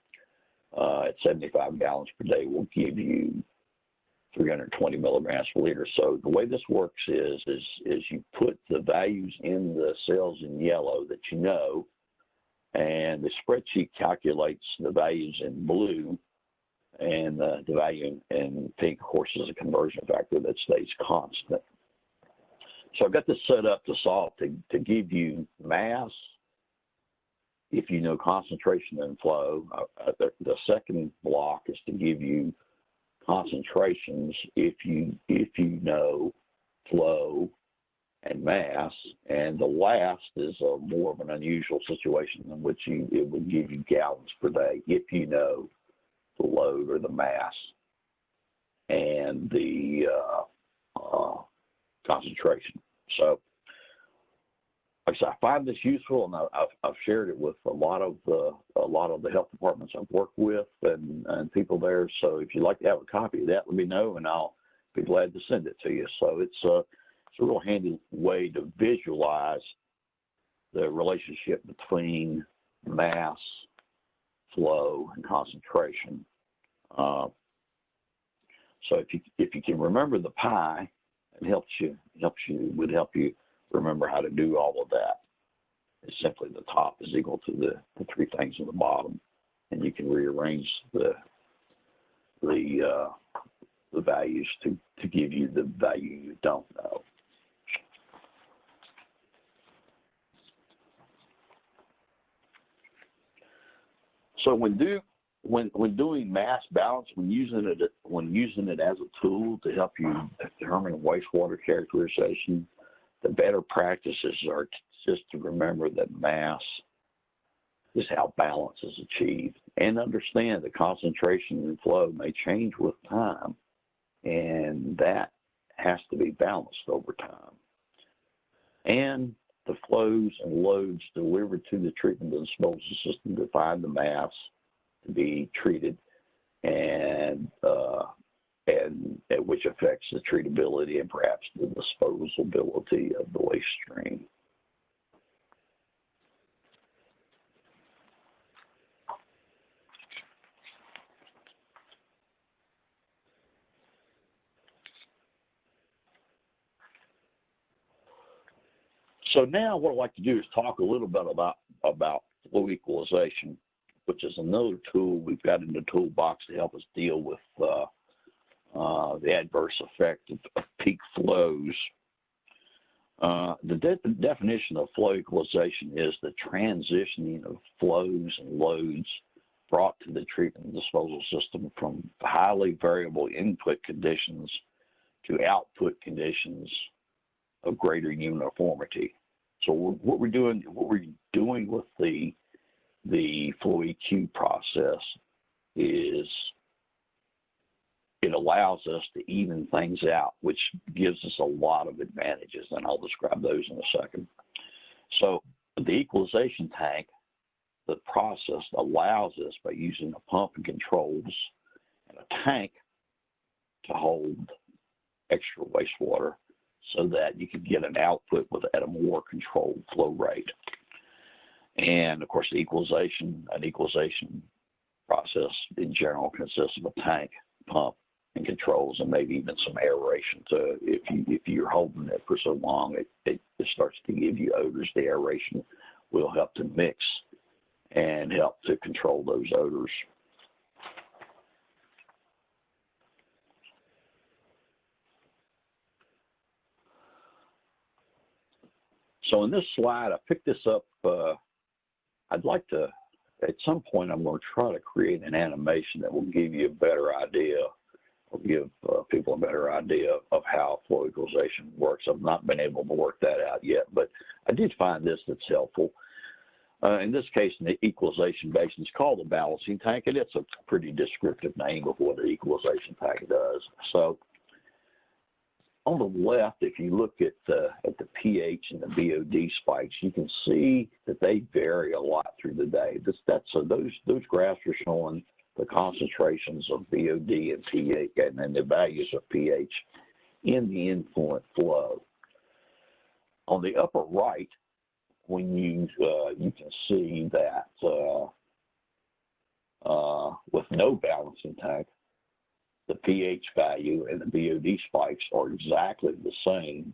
E: at 75 gallons per day will give you 320 milligrams per liter. So the way this works is you put the values in the cells in yellow that you know, and the spreadsheet calculates the values in blue, and the value in pink, of course, is a conversion factor that stays constant. So I've got this set up to solve to give you mass if you know concentration and flow. The second block is to give you concentrations if you know flow and mass, and the last is more of an unusual situation in which it would give you gallons per day if you know the load or the mass and the concentration. So, like I said, I find this useful, and I've shared it with a lot of the health departments I've worked with and people there. So, if you'd like to have a copy of that, let me know, and I'll be glad to send it to you. So, it's a real handy way to visualize the relationship between mass, flow, and concentration. So if you can remember the pie, it would help you remember how to do all of that. It's simply the top is equal to the three things in the bottom, and you can rearrange the values to give you the value you don't know. So when doing mass balance, when using it as a tool to help you determine wastewater characterization, the better practices are just to remember that mass is how balance is achieved, and understand that concentration and flow may change with time, and that has to be balanced over time. And the flows and loads delivered to the treatment and disposal system define the mass to be treated, and which affects the treatability and perhaps the disposability of the waste stream. So now what I'd like to do is talk a little bit about flow equalization, which is another tool we've got in the toolbox to help us deal with the adverse effect of peak flows. The definition of flow equalization is the transitioning of flows and loads brought to the treatment and disposal system from highly variable input conditions to output conditions of greater uniformity. So what we're doing with the flow EQ process is it allows us to even things out, which gives us a lot of advantages, and I'll describe those in a second. So the equalization tank, the process allows us, by using a pump and controls and a tank, to hold extra wastewater so that you can get an output at a more controlled flow rate. And of course, an equalization process in general consists of a tank, pump, and controls, and maybe even some aeration. So if you're holding it for so long, it starts to give you odors. The aeration will help to mix and help to control those odors. So in this slide, I picked this up. I'd like to, at some point, I'm going to try to create an animation that will give you a better idea, or give people a better idea of how flow equalization works. I've not been able to work that out yet, but I did find this that's helpful. In this case, the equalization basin is called a balancing tank, and it's a pretty descriptive name of what an equalization tank does. So on the left, if you look at the pH and the BOD spikes, you can see that they vary a lot through the day. So those graphs are showing the concentrations of BOD and pH, and then the values of pH in the influent flow. On the upper right, when you can see that with no balancing tank, the pH value and the BOD spikes are exactly the same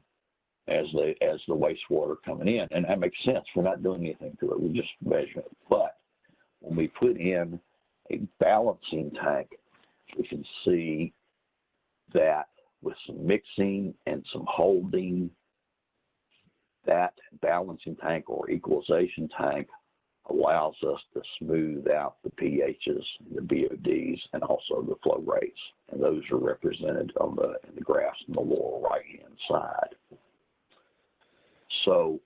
E: as the wastewater coming in, and that makes sense. We're not doing anything to it; we just measure it. But when we put in a balancing tank, we can see that with some mixing and some holding, that balancing tank or equalization tank allows us to smooth out the pHs, the BODs, and also the flow rates. And those are represented in the graphs on the lower right-hand side. So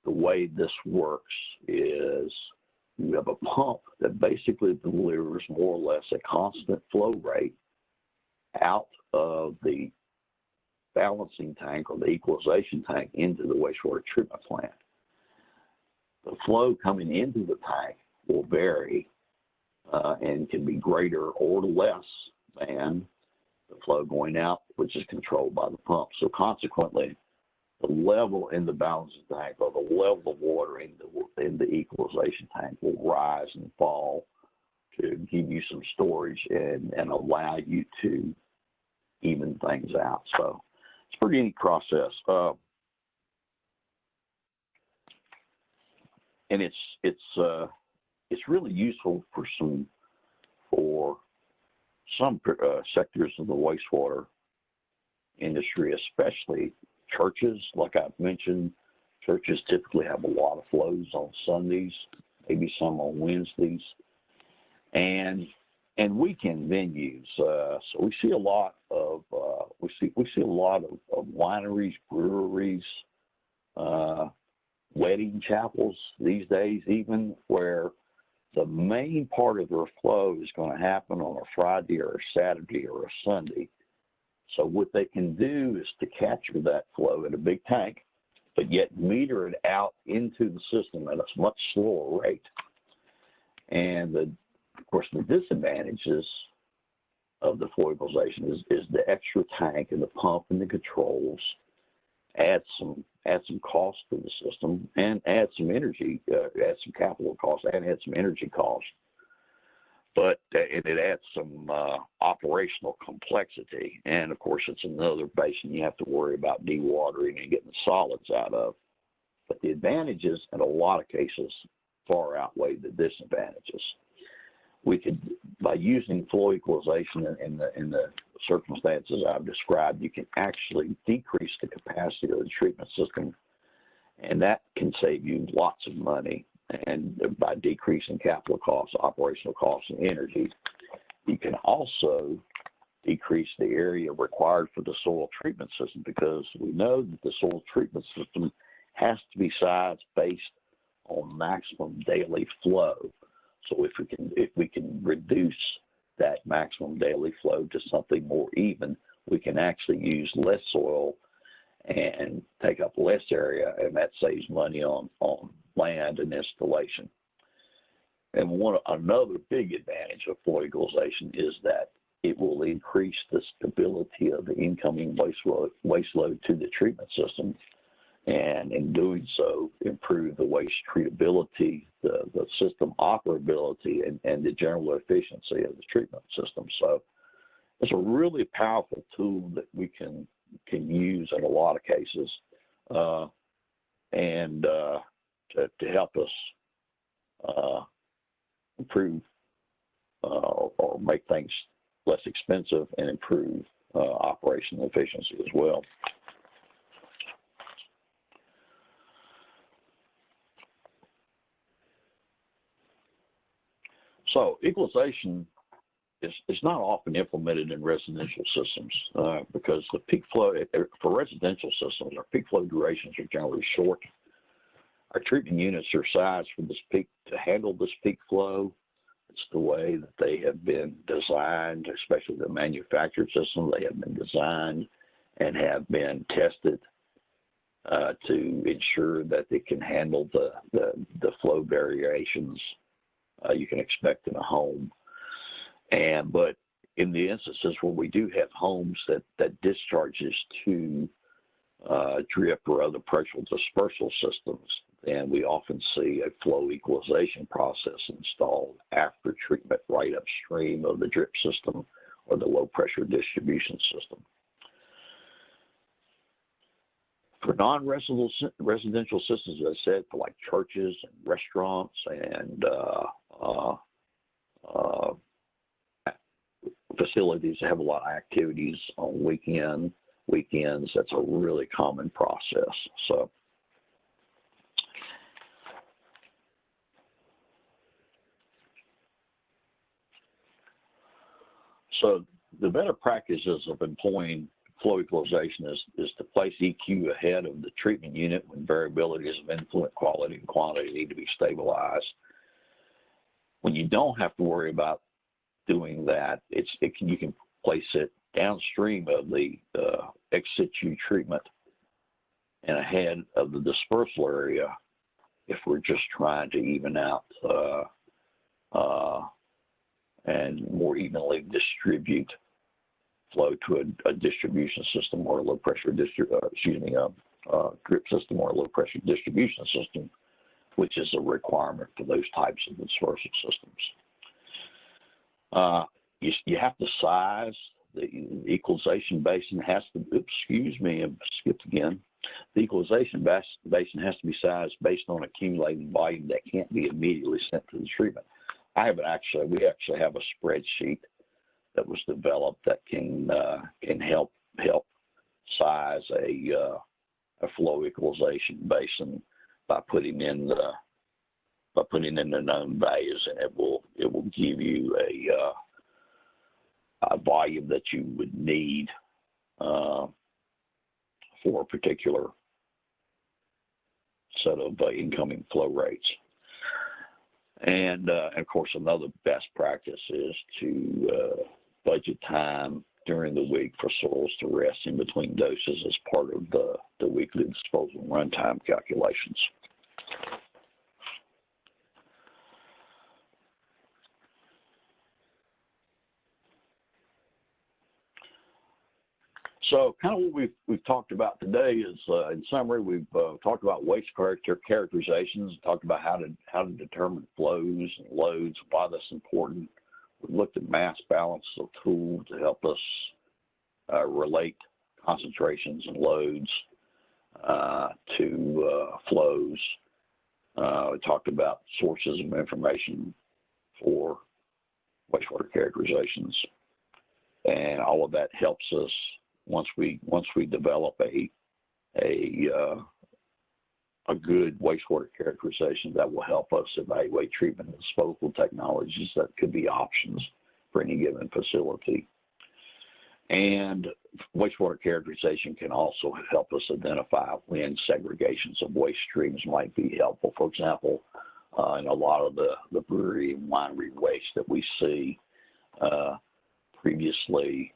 E: the way this works is you have a pump that basically delivers more or less a constant flow rate out of the balancing tank or the equalization tank into the wastewater treatment plant. The flow coming into the tank will vary and can be greater or less than the flow going out, which is controlled by the pump. So consequently, the level in the balancing tank, or the level of water in the equalization tank, will rise and fall to give you some storage and allow you to even things out. So it's a pretty neat process. And it's really useful for some sectors of the wastewater industry, especially churches. Like I've mentioned, churches typically have a lot of flows on Sundays, maybe some on Wednesdays. and weekend venues. So we see a lot of wineries, breweries, wedding chapels these days, even where the main part of their flow is going to happen on a Friday or a Saturday or a Sunday. So what they can do is to capture that flow in a big tank, but yet meter it out into the system at a much slower rate. And of course, the disadvantages of the flow equalization is the extra tank and the pump and the controls add some cost to the system and add some energy, add some capital cost and add some energy cost. But it adds some operational complexity. And of course, it's another basin you have to worry about dewatering and getting the solids out of. But the advantages in a lot of cases far outweigh the disadvantages. We could, by using flow equalization in the circumstances I've described, you can actually decrease the capacity of the treatment system, and that can save you lots of money. And by decreasing capital costs, operational costs, and energy, you can also decrease the area required for the soil treatment system, because we know that the soil treatment system has to be sized based on maximum daily flow. So if we can reduce that maximum daily flow to something more even, we can actually use less soil and take up less area, and that saves money on land and installation. And another big advantage of flow equalization is that it will increase the stability of the incoming waste load to the treatment system, and in doing so, improve the waste treatability, the system operability, and the general efficiency of the treatment system. So it's a really powerful tool that we can use in a lot of cases, and to help us improve or make things less expensive and improve operational efficiency as well. So equalization is not often implemented in residential systems because the peak flow, for residential systems, our peak flow durations are generally short. Our treatment units are sized for this peak to handle this peak flow. It's the way that they have been designed, especially the manufactured systems. They have been designed and have been tested to ensure that they can handle the flow variations you can expect in a home. But in the instances where we do have homes that discharges to drip or other pressure dispersal systems, then we often see a flow equalization process installed after treatment right upstream of the drip system or the low pressure distribution system. For non-residential systems, as I said, for like churches and restaurants and facilities that have a lot of activities on weekends, that's a really common process. So the better practices of employing flow equalization is to place EQ ahead of the treatment unit when variabilities of influent quality and quantity need to be stabilized. When you don't have to worry about doing that, you can place it downstream of the ex situ treatment and ahead of the dispersal area if we're just trying to even out and more evenly distribute flow to a distribution system or a low pressure drip system or a low pressure distribution system, which is a requirement for those types of dispersal systems. You have to size the equalization basin has to, excuse me, I skipped again. The equalization basin has to be sized based on accumulating volume that can't be immediately sent to the treatment. We actually have a spreadsheet that was developed that can help size a flow equalization basin by putting in the known values, and it will give you a volume that you would need for a particular set of incoming flow rates. And of course, another best practice is to budget time during the week for soils to rest in between doses as part of the weekly disposal runtime calculations. So kind of what we've talked about today is, in summary, we've talked about waste characterizations, talked about how to determine flows and loads, why that's important. We've looked at mass balance, a tool to help us relate concentrations and loads to flows. We talked about sources of information for wastewater characterizations, and all of that helps us once we develop a good wastewater characterization that will help us evaluate treatment and disposal technologies that could be options for any given facility. And wastewater characterization can also help us identify when segregations of waste streams might be helpful. For example, in a lot of the brewery and winery waste that we see previously,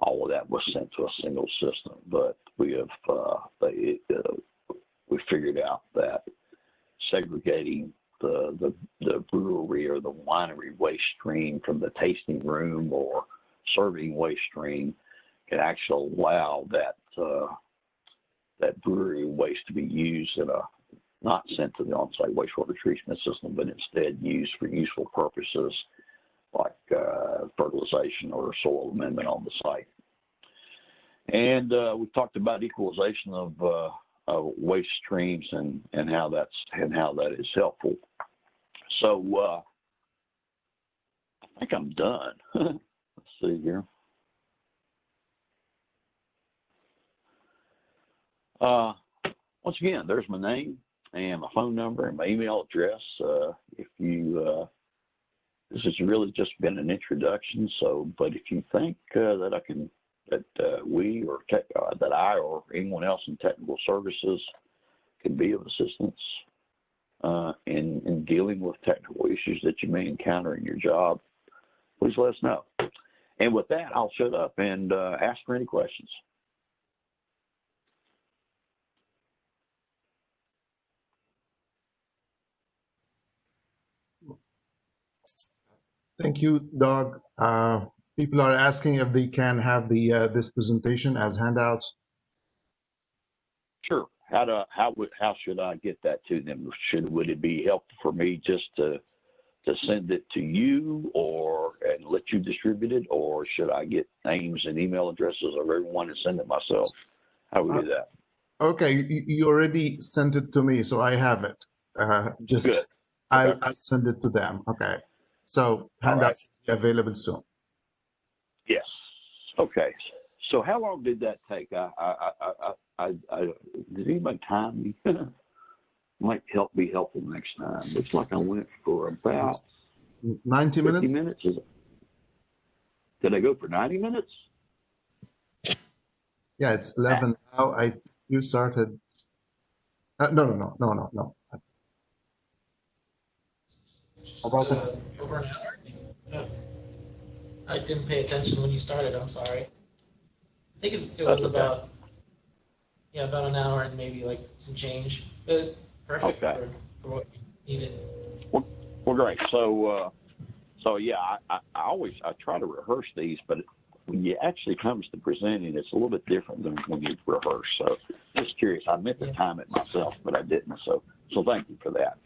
E: all of that was sent to a single system, but we figured out that segregating the brewery or the winery waste stream from the tasting room or serving waste stream can actually allow that brewery waste to be used in not sent to the on-site wastewater treatment system, but instead used for useful purposes like fertilization or soil amendment on the site. And we've talked about equalization of waste streams and how that is helpful. So I think I'm done. Let's see here. Once again, there's my name and my phone number and my email address. If you this has really just been an introduction. So, but if you think that we or that I or anyone else in technical services can be of assistance in dealing with technical issues that you may encounter in your job, please let us know. And with that, I'll shut up and ask for any questions.
F: Thank you, Doug. People are asking if they can have this presentation as handouts.
E: Sure. How should I get that to them? Would it be helpful for me just to send it to you and let you distribute it, or should I get names and email addresses of everyone and send it myself? How would we do that?
F: Okay, you already sent it to me, so I have it. Just
E: good.
F: I'll send it to them. Okay, so handouts will be available soon.
E: Yes. Okay. So how long did that take? Did anybody time me? Might be helpful next time. Looks like I went for about
F: 90 minutes.
E: 50 minutes. Did I go for 90 minutes?
F: Yeah, it's 11 now. You started. No.
A: Just, over an hour? Yeah. I didn't pay attention when you started. I'm sorry. I think it was about an hour and maybe like some change. It was perfect for what you needed.
E: Well, great. So yeah, I try to rehearse these, but when you actually comes to presenting, it's a little bit different than when you rehearse. So just curious. I meant to time it myself, but I didn't. So thank you for that.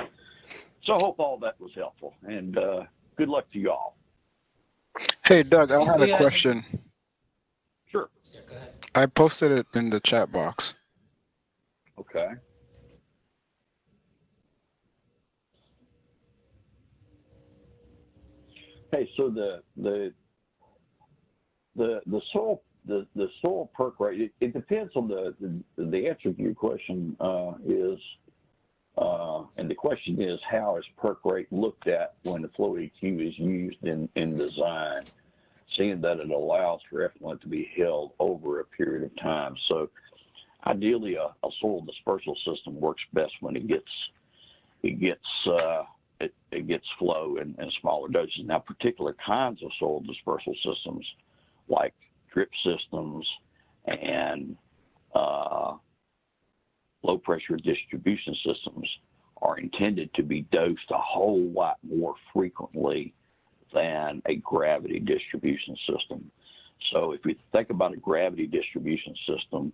E: So I hope all that was helpful, and good luck to you all.
C: Hey, Doug, I had a question.
E: Sure.
A: Yeah, go ahead.
C: I posted it in the chat box.
E: Okay. Hey, so the soil perk rate, it depends on the answer to your question is And the question is, how is perk rate looked at when the flow EQ is used in design, seeing that it allows for effluent to be held over a period of time? So ideally, a soil dispersal system works best when it gets flow in smaller doses. Now, particular kinds of soil dispersal systems, like drip systems and low pressure distribution systems, are intended to be dosed a whole lot more frequently than a gravity distribution system. So if you think about a gravity distribution system,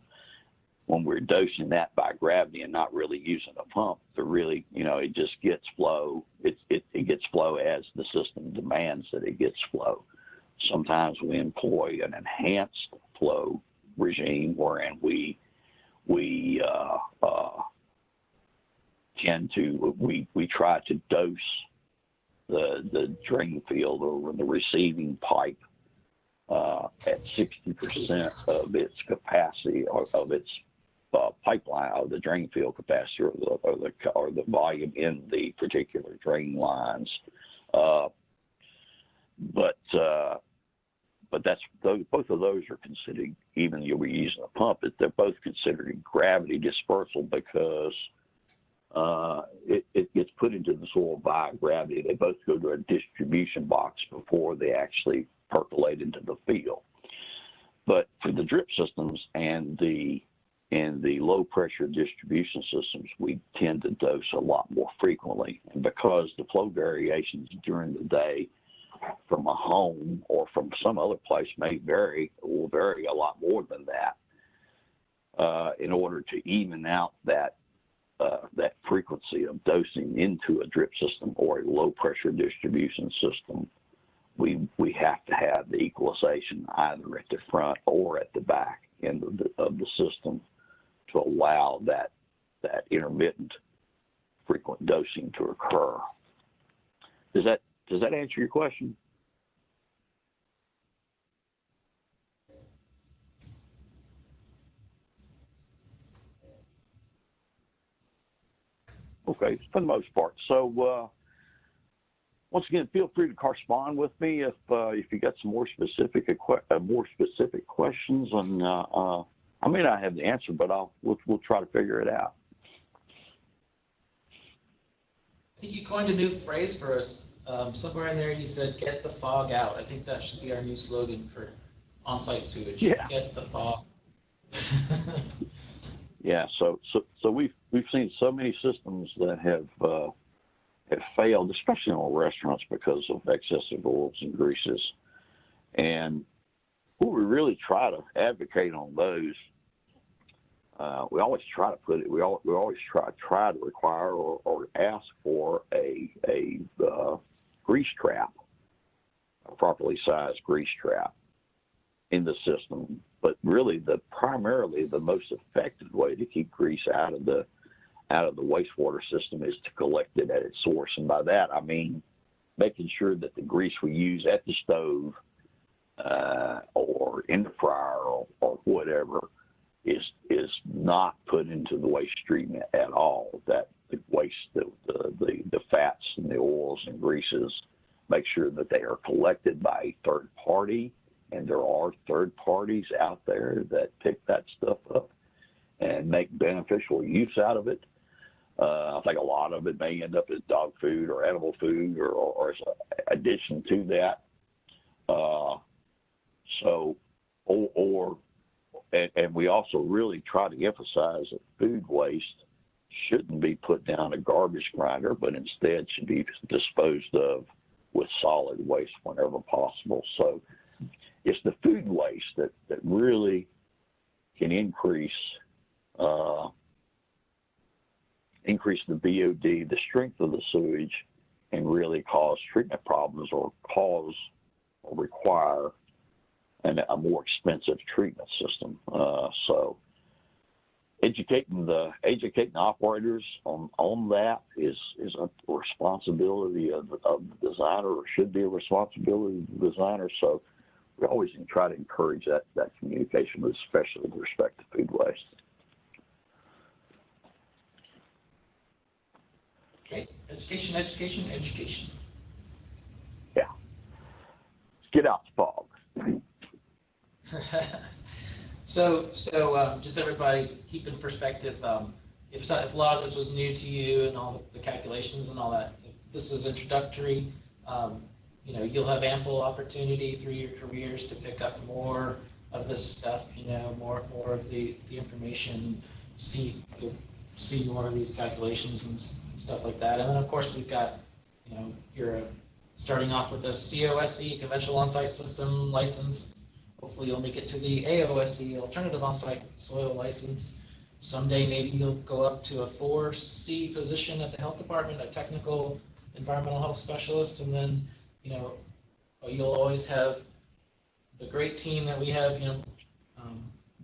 E: when we're dosing that by gravity and not really using a pump, it just gets flow. It gets flow as the system demands that it gets flow. Sometimes we employ an enhanced flow regime wherein we try to dose the drain field over the receiving pipe at 60% of its capacity, or of its pipeline, or the drain field capacity, or the volume in the particular drain lines. But both of those are considered, even though we're using a pump, they're both considered gravity dispersal because it gets put into the soil by gravity. They both go to a distribution box before they actually percolate into the field. But for the drip systems and the low pressure distribution systems, we tend to dose a lot more frequently. And because the flow variations during the day from a home or from some other place will vary a lot more than that, in order to even out that frequency of dosing into a drip system or a low pressure distribution system, we have to have the equalization either at the front or at the back end of the system to allow that intermittent frequent dosing to occur. Does that answer your question? Okay, for the most part. So once again, feel free to correspond with me if you got some more specific questions. And I may not have the answer, but we'll try to figure it out.
A: I think you coined a new phrase for us. Somewhere in there you said, "Get the fog out." I think that should be our new slogan for on-site sewage.
E: Yeah.
A: Get the fog.
E: Yeah. So we've seen so many systems that have failed, especially in restaurants, because of excessive oils and greases. And what we really try to advocate on those, we always try to put it. We always try to require or ask for a grease trap, a properly sized grease trap in the system. But really, primarily the most effective way to keep grease out of the wastewater system is to collect it at its source. And by that, I mean making sure that the grease we use at the stove or in the fryer or whatever is not put into the waste stream at all. That the waste, the fats and the oils and greases, make sure that they are collected by a third party. And there are third parties out there that pick that stuff up and make beneficial use out of it. I think a lot of it may end up as dog food or animal food or as an addition to that. And we also really try to emphasize that food waste shouldn't be put down a garbage grinder, but instead should be disposed of with solid waste whenever possible. So it's the food waste that really can increase the BOD, the strength of the sewage, and really cause treatment problems or require a more expensive treatment system. So educating the operators on that is a responsibility of the designer, or should be a responsibility of the designer. So we always try to encourage that communication, especially with respect to food waste.
A: Education, education, education.
E: Yeah. Let's get out the fog.
A: So just everybody keep in perspective, if a lot of this was new to you and all the calculations and all that, if this is introductory, you know, you'll have ample opportunity through your careers to pick up more of this stuff, you know, more of the information, you'll see more of these calculations and stuff like that. And then of course we've got, you know, you're starting off with a COSE, conventional on-site system license. Hopefully you'll make it to the AOSE, alternative on-site soil license. Someday maybe you'll go up to a 4C position at the health department, a technical environmental health specialist, and then, you know, you'll always have the great team that we have, you know,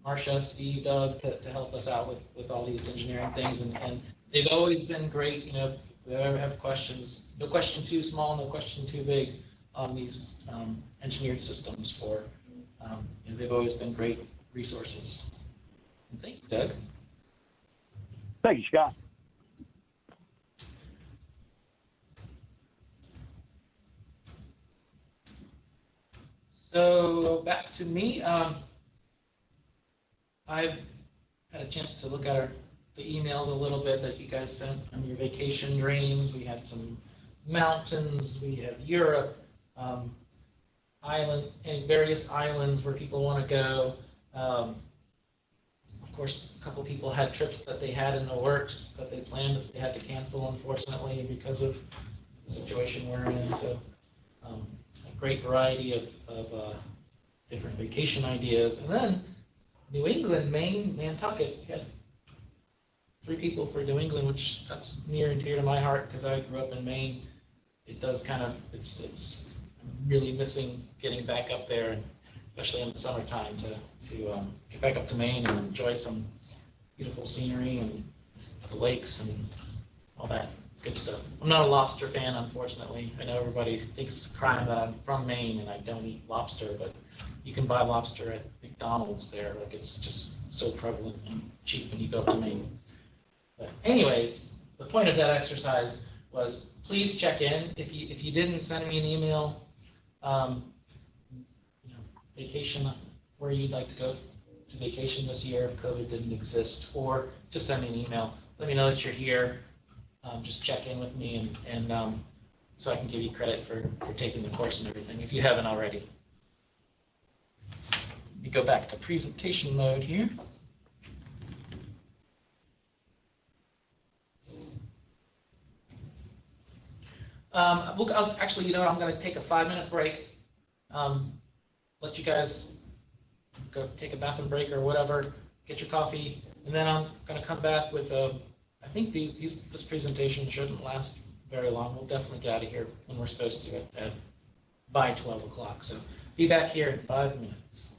A: Marcia, Steve, Doug, to help us out with all these engineering things, and they've always been great. You know, if we ever have questions, no question too small, no question too big on these engineered systems for, you know, they've always been great resources. And thank you, Doug.
E: Thank you, Scott.
A: So back to me. I've had a chance to look at the emails a little bit that you guys sent on your vacation dreams. We had some mountains, we have Europe, island, and various islands where people want to go. Of course, a couple people had trips that they had in the works that they planned, but they had to cancel, unfortunately, because of the situation we're in. So a great variety of different vacation ideas. And then New England, Maine, Nantucket. We had 3 people for New England, which that's near and dear to my heart because I grew up in Maine. It does kind of, it's I'm really missing getting back up there, and especially in the summertime to get back up to Maine and enjoy some beautiful scenery and the lakes and all that good stuff. I'm not a lobster fan, unfortunately. I know everybody thinks it's a crime that I'm from Maine and I don't eat lobster, but you can buy lobster at McDonald's there. Like, it's just so prevalent and cheap when you go up to Maine. But anyways, the point of that exercise was please check in. If you didn't send me an email, you know, vacation, where you'd like to go to vacation this year if COVID didn't exist, or just send me an email. Let me know that you're here. Just check in with me and so I can give you credit for taking the course and everything if you haven't already. We go back to presentation mode here. Actually, you know what, I'm going to take a 5-minute break. Let you guys go take a bathroom break or whatever, get your coffee, and then I'm going to come back with I think this presentation shouldn't last very long. We'll definitely get out of here when we're supposed to by 12 o'clock. So be back here in 5 minutes.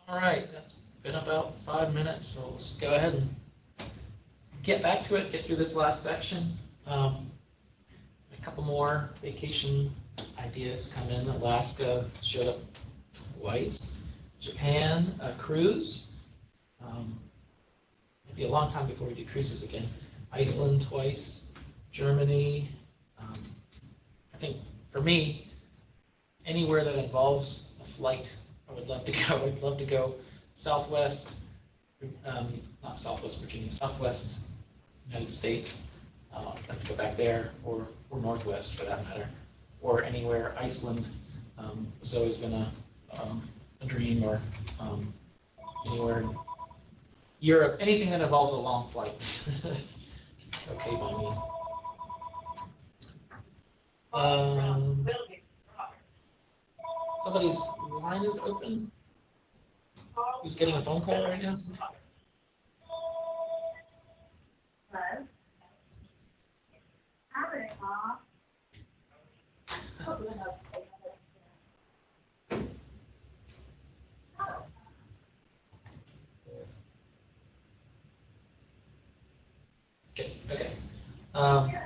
A: All right, that's been about 5 minutes, so let's go ahead and get back to it, get through this last section. A couple more vacation ideas come in. Alaska showed up twice. Japan, a cruise. It'll be a long time before we do cruises again. Iceland twice. Germany. I think for me, anywhere that involves a flight, I would love to go. I'd love to go Southwest, not Southwest Virginia, Southwest United States. I'd like to go back there, or Northwest for that matter, or anywhere. Iceland has always been a dream, or anywhere in Europe, anything that involves a long flight. Okay by me. Somebody's line is open. Who's getting a phone call right now? Okay. Okay.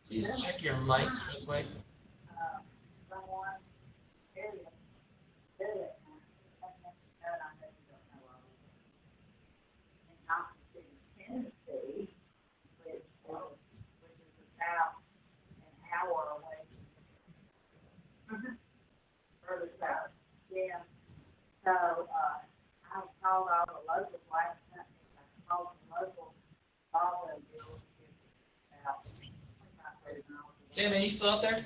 A: Please check your mics real quick. Sam, are you still out there?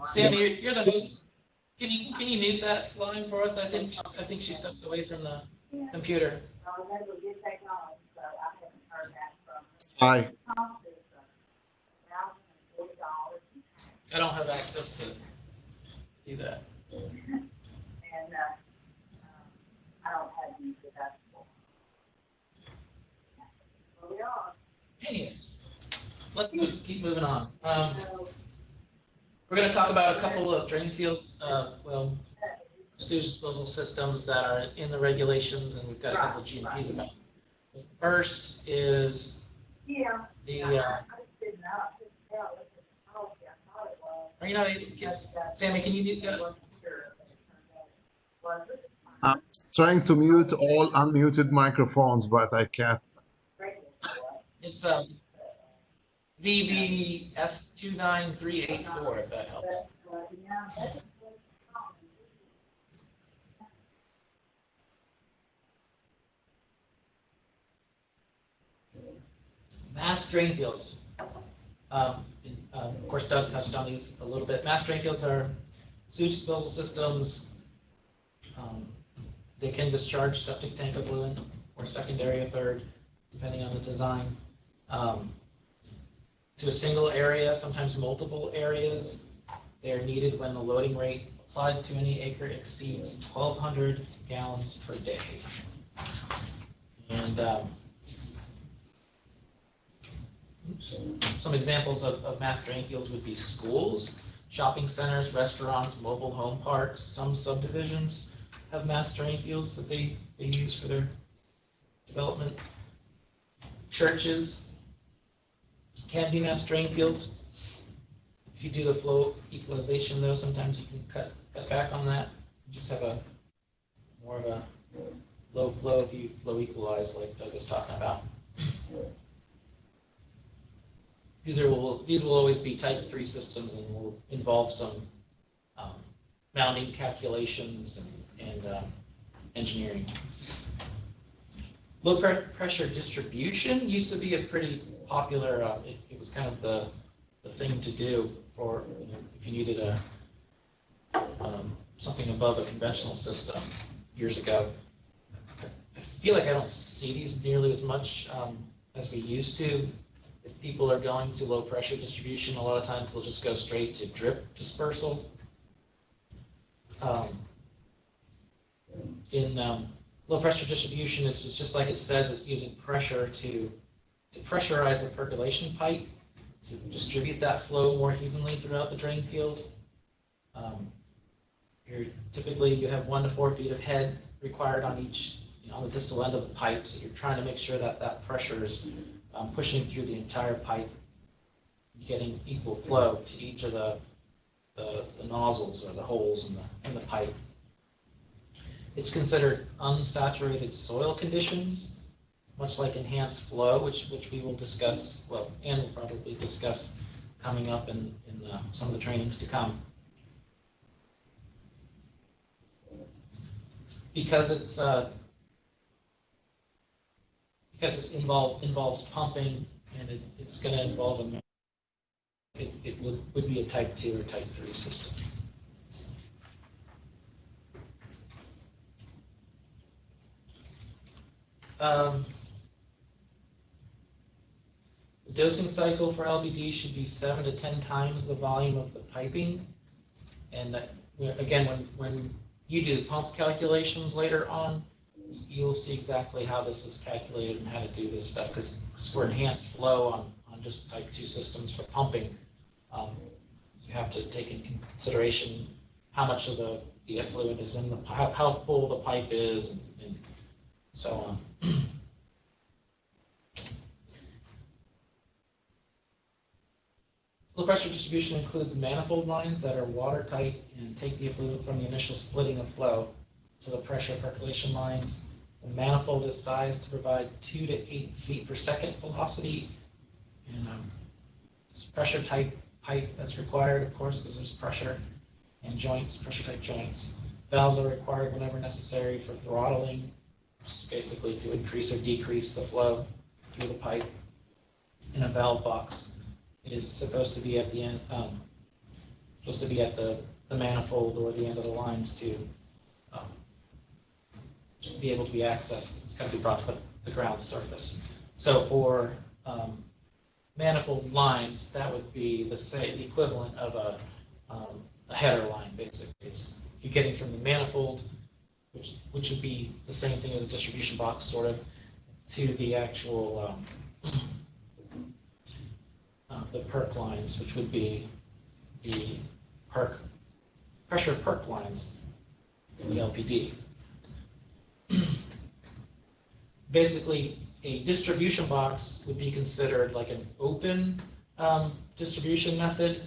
A: Sam, you're the host. Can you mute that line for us? I think she stepped away from the computer.
F: Hi.
A: I don't have access to do that. Anyways, keep moving on. We're going to talk about a couple of drain fields, sewage disposal systems that are in the regulations, and we've got a couple of GMPs about. The first is the yes, Sammy, can you mute that?
F: I'm trying to mute all unmuted microphones, but I can't.
A: It's VBF29384, if that helps. Mass drain fields. Of course, Doug touched on these a little bit. Mass drain fields are sewage disposal systems. They can discharge septic tank effluent or secondary or third, depending on the design, to a single area, sometimes multiple areas. They are needed when the loading rate applied to any acre exceeds 1,200 gallons per day. And some examples of mass drain fields would be schools, shopping centers, restaurants, mobile home parks. Some subdivisions have mass drain fields that they use for their development. Churches can be mass drain fields. If you do the flow equalization, though, sometimes you can cut back on that. You just have more of a low flow if you flow equalize, like Doug was talking about. These will always be type 3 systems and will involve some mounting calculations and engineering. Low pressure distribution used to be a pretty popular, it was kind of the thing to do for, if you needed something above a conventional system years ago. I feel like I don't see these nearly as much as we used to. If people are going to low pressure distribution, a lot of times they'll just go straight to drip dispersal. In low pressure distribution, it's just like it says, it's using pressure to pressurize the percolation pipe to distribute that flow more evenly throughout the drain field. Typically, you have 1 to 4 feet of head required on each, on the distal end of the pipe, so you're trying to make sure that that pressure is pushing through the entire pipe, getting equal flow to each of the nozzles or the holes in the pipe. It's considered unsaturated soil conditions, much like enhanced flow, which we will discuss, and we'll probably discuss coming up in some of the trainings to come. Because it involves pumping, and it's going to involve it would be a type 2 or type 3 system. The dosing cycle for LBD should be 7 to 10 times the volume of the piping. And again, when you do pump calculations later on, you'll see exactly how this is calculated and how to do this stuff, because for enhanced flow on just type 2 systems for pumping. You have to take in consideration how much of the effluent is in the pipe, how full the pipe is, and so on. Low pressure distribution includes manifold lines that are watertight and take the effluent from the initial splitting of flow to the pressure percolation lines. The manifold is sized to provide 2 to 8 feet per second velocity, and it's pressure type pipe that's required, of course, because there's pressure, and joints, pressure type joints. Valves are required whenever necessary for throttling, which is basically to increase or decrease the flow through the pipe. In a valve box, it is supposed to be at the end, supposed to be at the manifold or the end of the lines to be able to be accessed. It's got to be brought to the ground surface. So for manifold lines, that would be the equivalent of a header line, basically. It's you're getting from the manifold, which would be the same thing as a distribution box, sort of, to the actual the perk lines, which would be the pressure perk lines in the LPD. Basically, a distribution box would be considered like an open distribution method.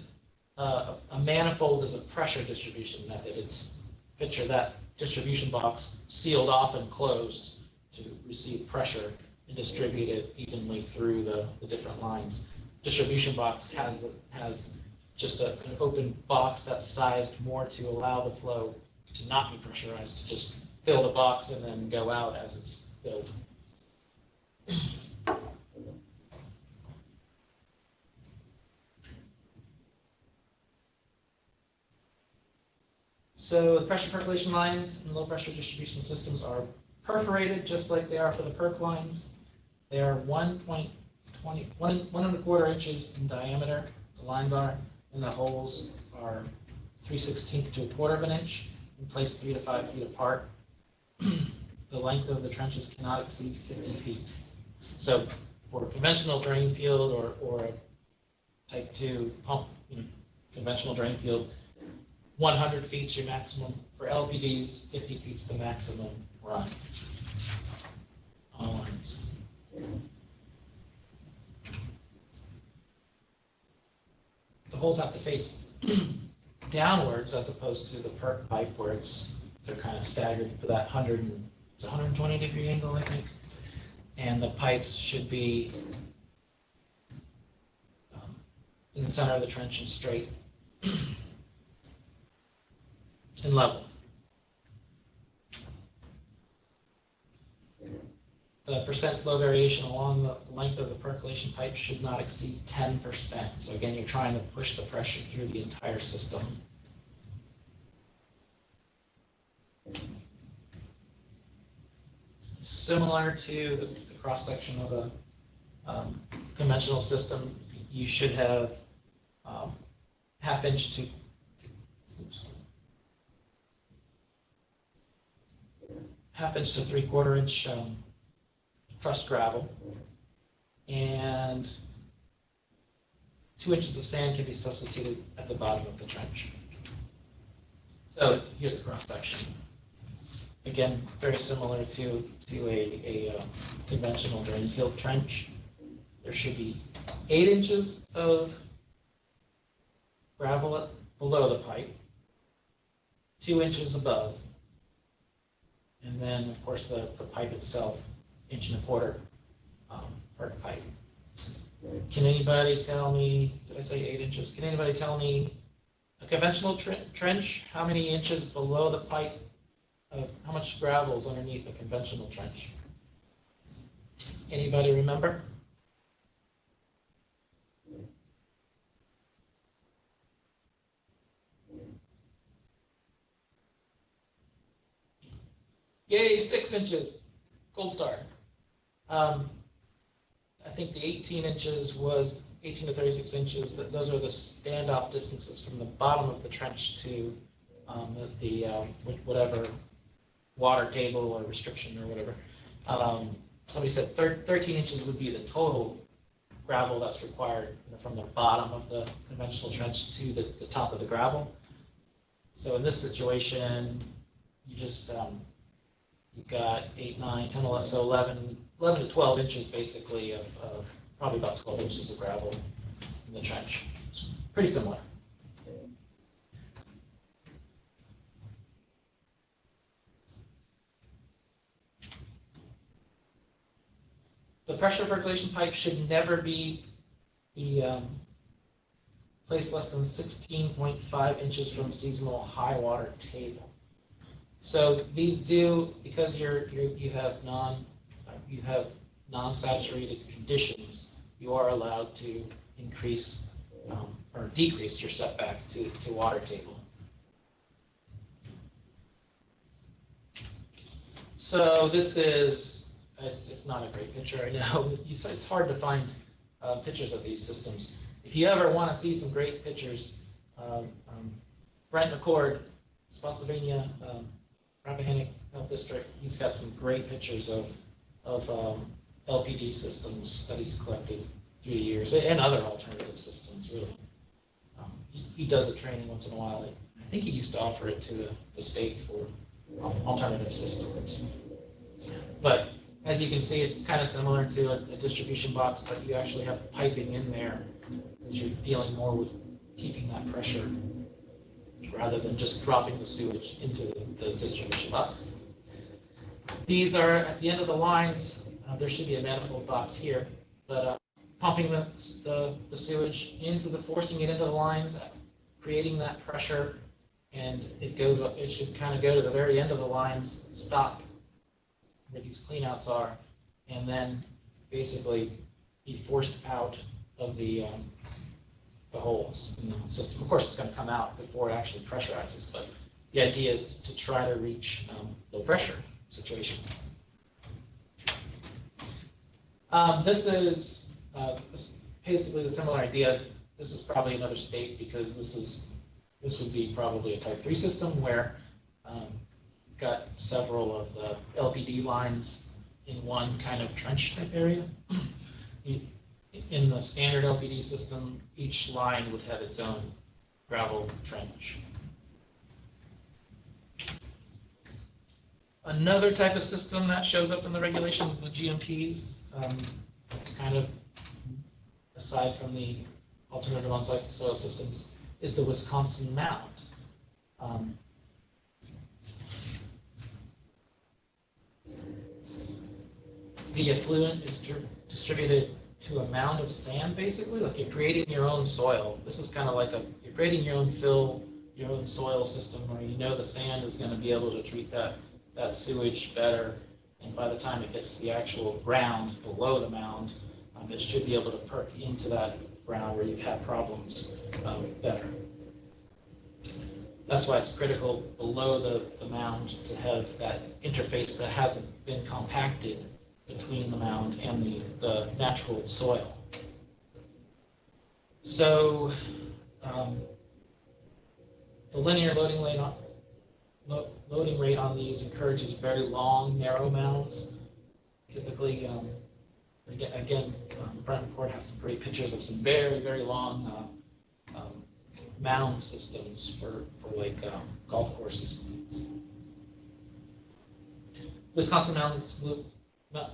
A: A manifold is a pressure distribution method. It's picture that distribution box sealed off and closed to receive pressure and distribute it evenly through the different lines. Distribution box has just an open box that's sized more to allow the flow to not be pressurized, to just fill the box and then go out as it's filled. So the pressure percolation lines and low pressure distribution systems are perforated just like they are for the perk lines. They are 1.125 inches in diameter, the lines are, and the holes are 3/16 to 1/4 of an inch and placed 3 to 5 feet apart. The length of the trenches cannot exceed 50 feet. So for a conventional drain field or a type 2 pump, conventional drain field, 100 feet is your maximum. For LPDs, 50 feet is the maximum run on lines. The holes have to face downwards as opposed to the perk pipe where they're kind of staggered for that 120 degree angle, I think. And the pipes should be in the center of the trench and straight and level. The percent flow variation along the length of the percolation pipe should not exceed 10%. So again, you're trying to push the pressure through the entire system. Similar to the cross-section of a conventional system, you should have half-inch to 3/4 inch truss gravel, and 2 inches of sand can be substituted at the bottom of the trench. So here's the cross-section. Again, very similar to a conventional drain field trench. There should be 8 inches of gravel below the pipe, 2 inches above, and then, of course, the pipe itself, 1.25 per pipe. Can anybody tell me, did I say 8 inches? Can anybody tell me a conventional trench, how many inches below the pipe, how much gravel is underneath a conventional trench? Anybody remember? Yay, 6 inches, gold star. I think the 18 inches was 18 to 36 inches. Those are the standoff distances from the bottom of the trench to whatever water table or restriction or whatever. Somebody said 13 inches would be the total gravel that's required from the bottom of the conventional trench to the top of the gravel. So in this situation, you just you've got 8, 9, 10, 11, so 11 to 12 inches basically of probably about 12 inches of gravel in the trench. It's pretty similar. The pressure percolation pipe should never be placed less than 16.5 inches from seasonal high water table. So these do, because you have non-saturated conditions, you are allowed to increase or decrease your setback to water table. So this is, it's not a great picture, I know. It's hard to find pictures of these systems. If you ever want to see some great pictures, Brent McCord, Spotsylvania, Rappahannock Health District, he's got some great pictures of LPG systems that he's collected through the years, and other alternative systems, really. He does a training once in a while. I think he used to offer it to the state for alternative systems. But as you can see, it's kind of similar to a distribution box, but you actually have piping in there as you're dealing more with keeping that pressure rather than just dropping the sewage into the distribution box. These are at the end of the lines. There should be a manifold box here, but pumping the sewage forcing it into the lines, creating that pressure, and it goes up. It should kind of go to the very end of the lines, stop where these cleanouts are, and then basically be forced out of the holes in the system. Of course, it's going to come out before it actually pressurizes, but the idea is to try to reach low pressure situation. This is basically the similar idea. This is probably another state because this would be probably a type 3 system where you've got several of the LPD lines in one kind of trench type area. In the standard LPD system, each line would have its own gravel trench. Another type of system that shows up in the regulations is the GMPs. It's kind of, aside from the alternative on-site soil systems, is the Wisconsin mound. The effluent is distributed to a mound of sand, basically, like you're creating your own soil. This is kind of like you're creating your own fill, your own soil system where you know the sand is going to be able to treat that sewage better, and by the time it gets to the actual ground below the mound, it should be able to perk into that ground where you've had problems better. That's why it's critical below the mound to have that interface that hasn't been compacted between the mound and the natural soil. So the linear loading rate on these encourages very long, narrow mounds. Typically, again, Brent McCord has some great pictures of some very, very long mound systems for like golf courses. Wisconsin mounds,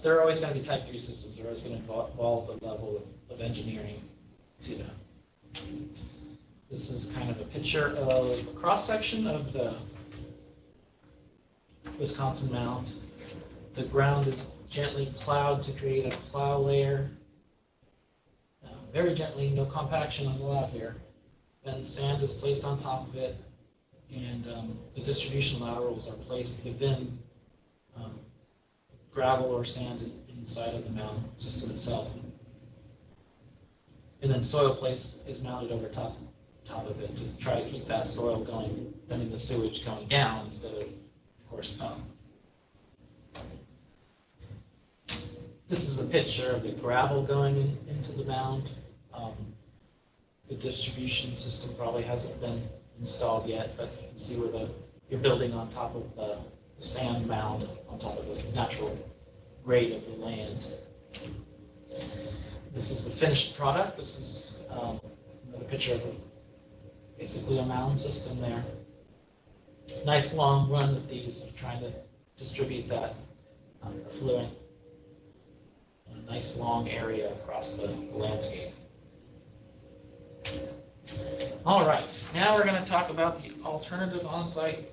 A: they're always going to be type 3 systems. They're always going to involve a level of engineering to them. This is kind of a picture of a cross-section of the Wisconsin mound. The ground is gently plowed to create a plow layer. Very gently, no compaction is allowed here. Then sand is placed on top of it, and the distribution laterals are placed within gravel or sand inside of the mound system itself. And then soil place is mounted over top of it to try to keep that soil going, the sewage going down instead of course, up. This is a picture of the gravel going into the mound. The distribution system probably hasn't been installed yet, but you can see where you're building on top of the sand mound on top of this natural grade of the land. This is the finished product. This is another picture of basically a mound system there. Nice long run with these, trying to distribute that effluent in a nice long area across the landscape. All right, now we're going to talk about the alternative on-site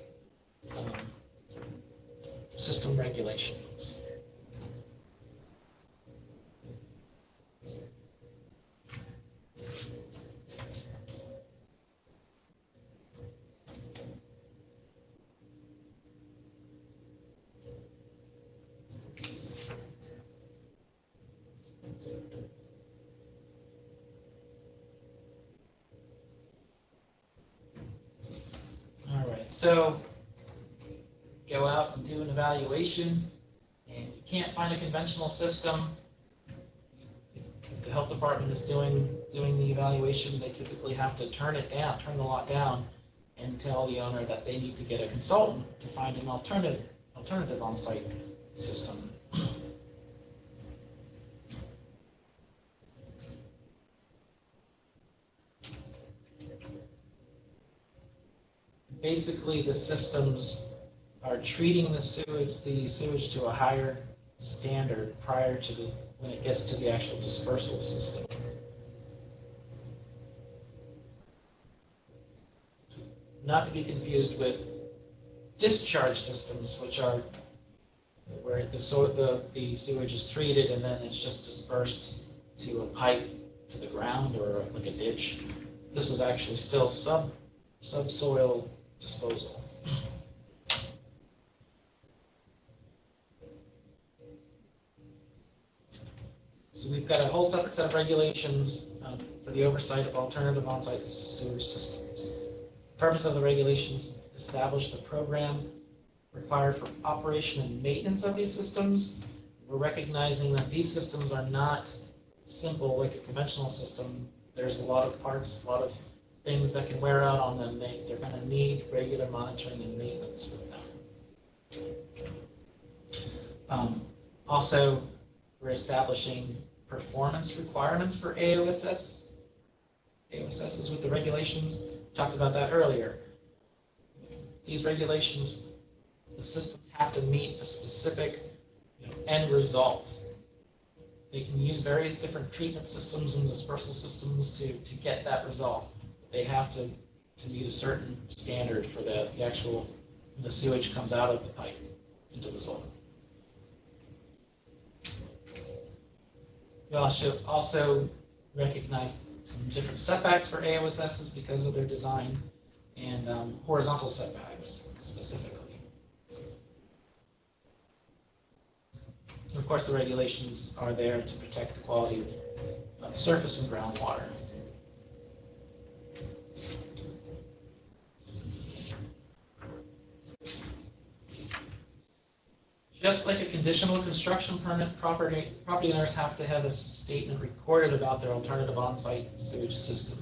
A: system regulations. All right, so go out and do an evaluation, and you can't find a conventional system. If the health department is doing the evaluation, they typically have to turn the lot down, and tell the owner that they need to get a consultant to find an alternative on-site system. Basically, the systems are treating the sewage to a higher standard prior to when it gets to the actual dispersal system. Not to be confused with discharge systems, which are where the sewage is treated and then it's just dispersed to a pipe to the ground or like a ditch. This is actually still subsoil disposal. So we've got a whole separate set of regulations for the oversight of alternative on-site sewage systems. The purpose of the regulations: establish the program required for operation and maintenance of these systems. We're recognizing that these systems are not simple like a conventional system. There's a lot of parts, a lot of things that can wear out on them. They're going to need regular monitoring and maintenance with them. Also, we're establishing performance requirements for AOSS. AOSS is with the regulations. We talked about that earlier. These regulations, the systems have to meet a specific end result. They can use various different treatment systems and dispersal systems to get that result. They have to meet a certain standard for the actual, when the sewage comes out of the pipe into the soil. We also recognize some different setbacks for AOSSs because of their design, and horizontal setbacks specifically. And of course, the regulations are there to protect the quality of surface and groundwater. Just like a conditional construction permit, property owners have to have a statement recorded about their alternative on-site sewage system.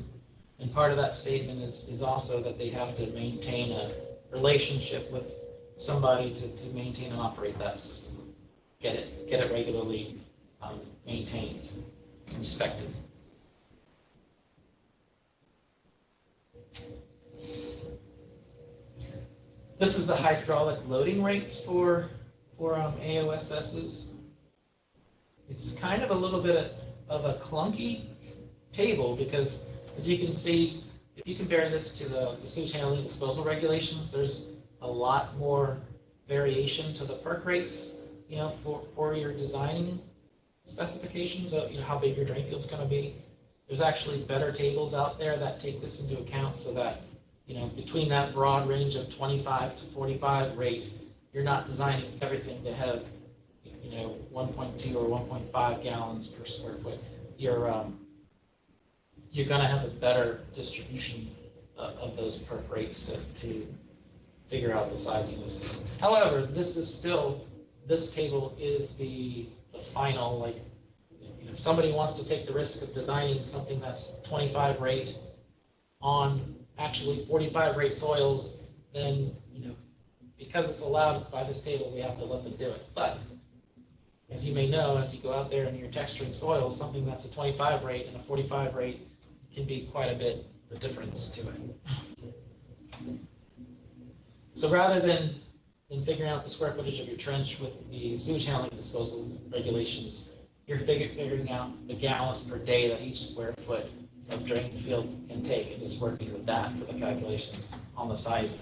A: And part of that statement is also that they have to maintain a relationship with somebody to maintain and operate that system. Get it regularly maintained, inspected. This is the hydraulic loading rates for AOSSs. It's kind of a little bit of a clunky table because, as you can see, if you compare this to the sewage handling disposal regulations, there's a lot more variation to the perk rates, for your designing specifications of how big your drain field's going to be. There's actually better tables out there that take this into account so that between that broad range of 25 to 45 rate, you're not designing everything to have 1.2 or 1.5 gallons per square foot. You're going to have a better distribution of those perk rates to figure out the sizing of the system. However, this table is the final, if somebody wants to take the risk of designing something that's 25 rate on actually 45 rate soils, then because it's allowed by this table, we have to let them do it. But as you may know, as you go out there and you're texturing soils, something that's a 25 rate and a 45 rate can be quite a bit of difference to it. So rather than figuring out the square footage of your trench with the sewage handling disposal regulations, you're figuring out the gallons per day that each square foot of drain field can take, and just working with that for the calculations on the sizing.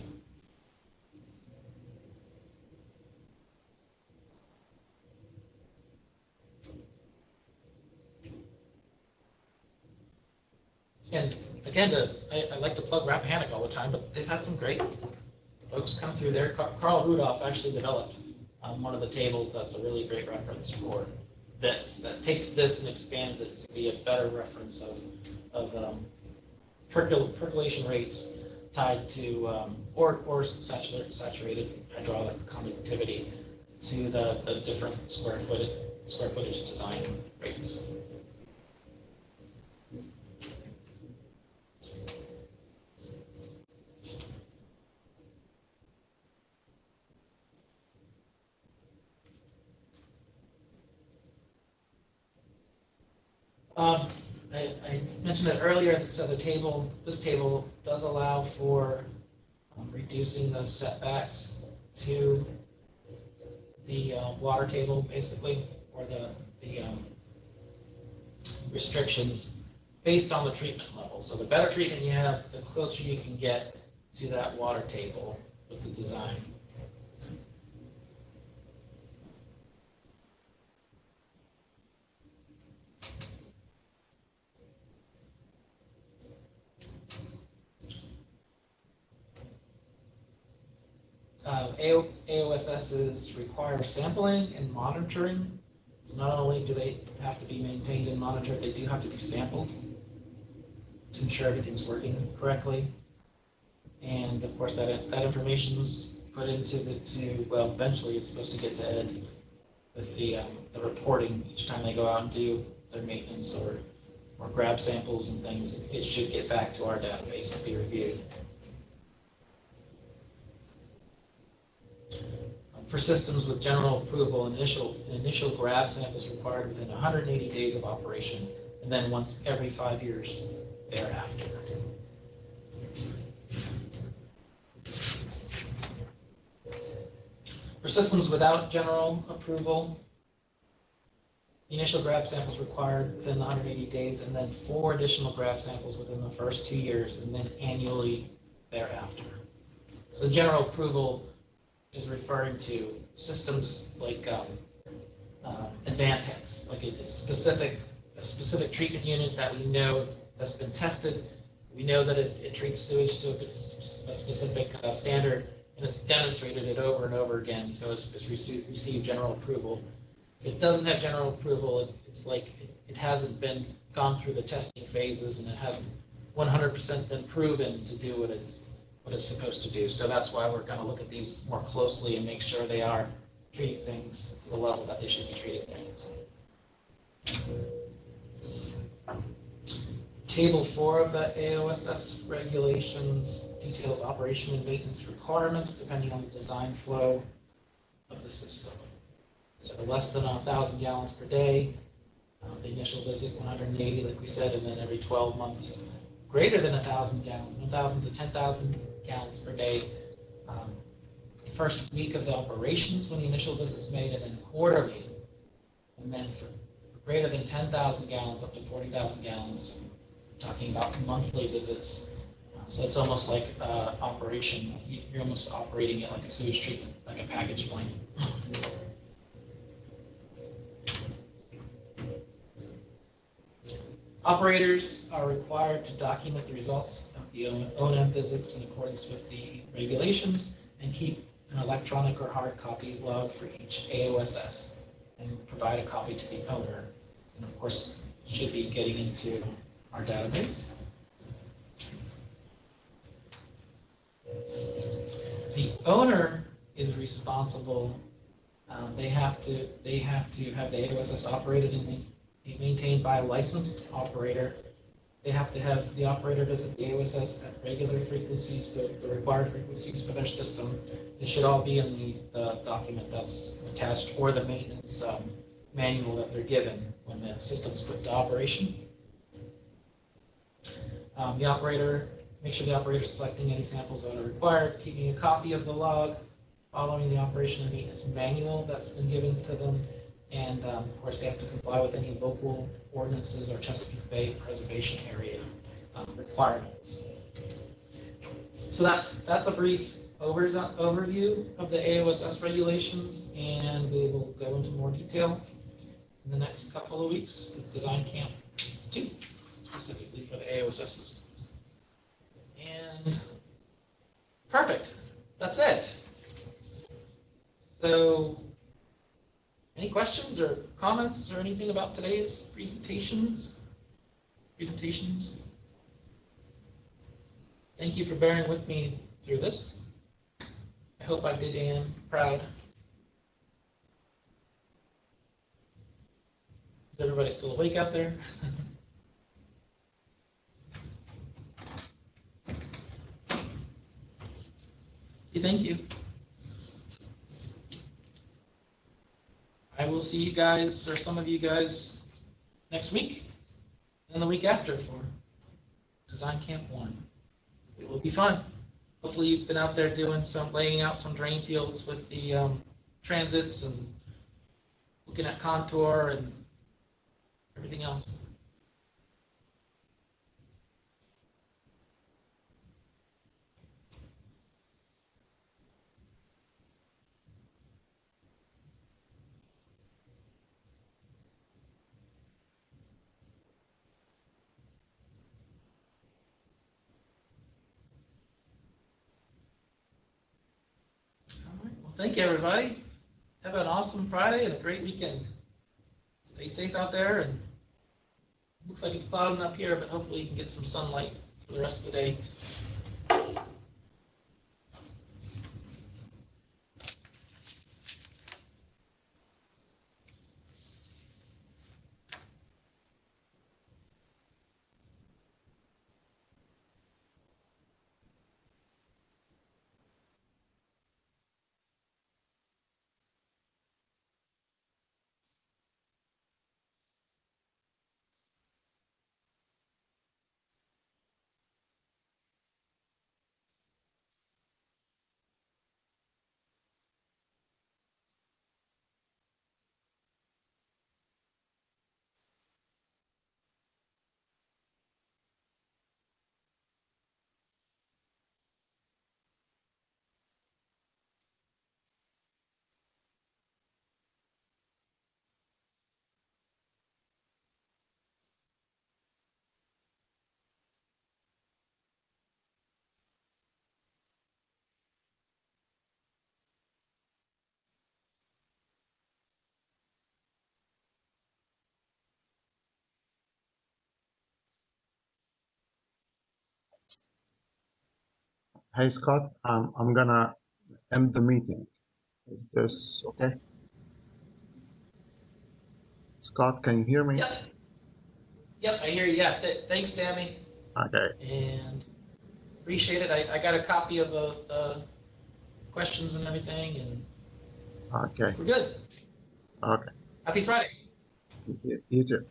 A: And again, I like to plug Rappahannock all the time, but they've had some great folks come through there. Carl Rudolph actually developed one of the tables that's a really great reference for this, that takes this and expands it to be a better reference of percolation rates tied to, or saturated hydraulic conductivity to the different square footage design rates. I mentioned it earlier, so this table does allow for reducing those setbacks to the water table, basically, or the restrictions based on the treatment level. So the better treatment you have, the closer you can get to that water table with the design. AOSSs require sampling and monitoring. So not only do they have to be maintained and monitored, they do have to be sampled to ensure everything's working correctly. And of course, that information is put into well, eventually it's supposed to get to Ed with the reporting each time they go out and do their maintenance or grab samples and things. It should get back to our database and be reviewed. For systems with general approval, initial grab samples required within 180 days of operation, and then once every 5 years thereafter. For systems without general approval, the initial grab samples required within 180 days, and then 4 additional grab samples within the first 2 years, and then annually thereafter. So general approval is referring to systems like Advantex, like a specific treatment unit that we know has been tested. We know that it treats sewage to a specific standard, and it's demonstrated it over and over again, so it's received general approval. If it doesn't have general approval, it's like it hasn't been gone through the testing phases, and it hasn't 100% been proven to do what it's supposed to do. So that's why we're going to look at these more closely and make sure they are treating things to the level that they should be treating things. Table 4 of the AOSS regulations details operation and maintenance requirements depending on the design flow of the system. So less than 1,000 gallons per day, the initial visit 180, like we said, and then every 12 months. Greater than 1,000 gallons, 1,000 to 10,000 gallons per day. The first week of the operations when the initial visit is made, and then quarterly. And then for greater than 10,000 gallons up to 40,000 gallons, we're talking about monthly visits. So it's almost like operation. You're almost operating it like a sewage treatment, like a package plant. Operators are required to document the results of the O&M visits in accordance with the regulations and keep an electronic or hard copy log for each AOSS and provide a copy to the owner. And of course, should be getting into our database. The owner is responsible. They have to have the AOSS operated and be maintained by a licensed operator. They have to have the operator visit the AOSS at regular frequencies, the required frequencies for their system. It should all be in the document that's attached, or the maintenance manual that they're given when the system's put into operation. The operator, make sure the operator's collecting any samples that are required, keeping a copy of the log, following the operation and maintenance manual that's been given to them, and of course they have to comply with any local ordinances or Chesapeake Bay Preservation Area requirements. So that's a brief overview of the AOSS regulations, and we will go into more detail in the next couple of weeks with Design Camp 2, specifically for the AOSS systems. And perfect, that's it. So, any questions or comments or anything about today's presentations? Thank you for bearing with me through this. I hope I did Anne proud. Is everybody still awake out there? Thank you. I will see you guys, or some of you guys, next week and the week after for Design Camp 1. It will be fun. Hopefully you've been out there doing laying out some drain fields with the transits and looking at contour and everything else. Thank you, everybody. Have an awesome Friday and a great weekend. Stay safe out there, and looks like it's clouding up here, but hopefully you can get some sunlight for the rest of the day.
F: Hey, Scott, I'm gonna end the meeting. Is this okay? Scott, can you hear me?
A: Yep. Yep, I hear you. Yeah, thanks, Sammy.
F: Okay.
A: And appreciate it. I got a copy of the questions and everything, and
F: Okay.
A: we're good.
F: Okay.
A: Happy Friday.
F: You too.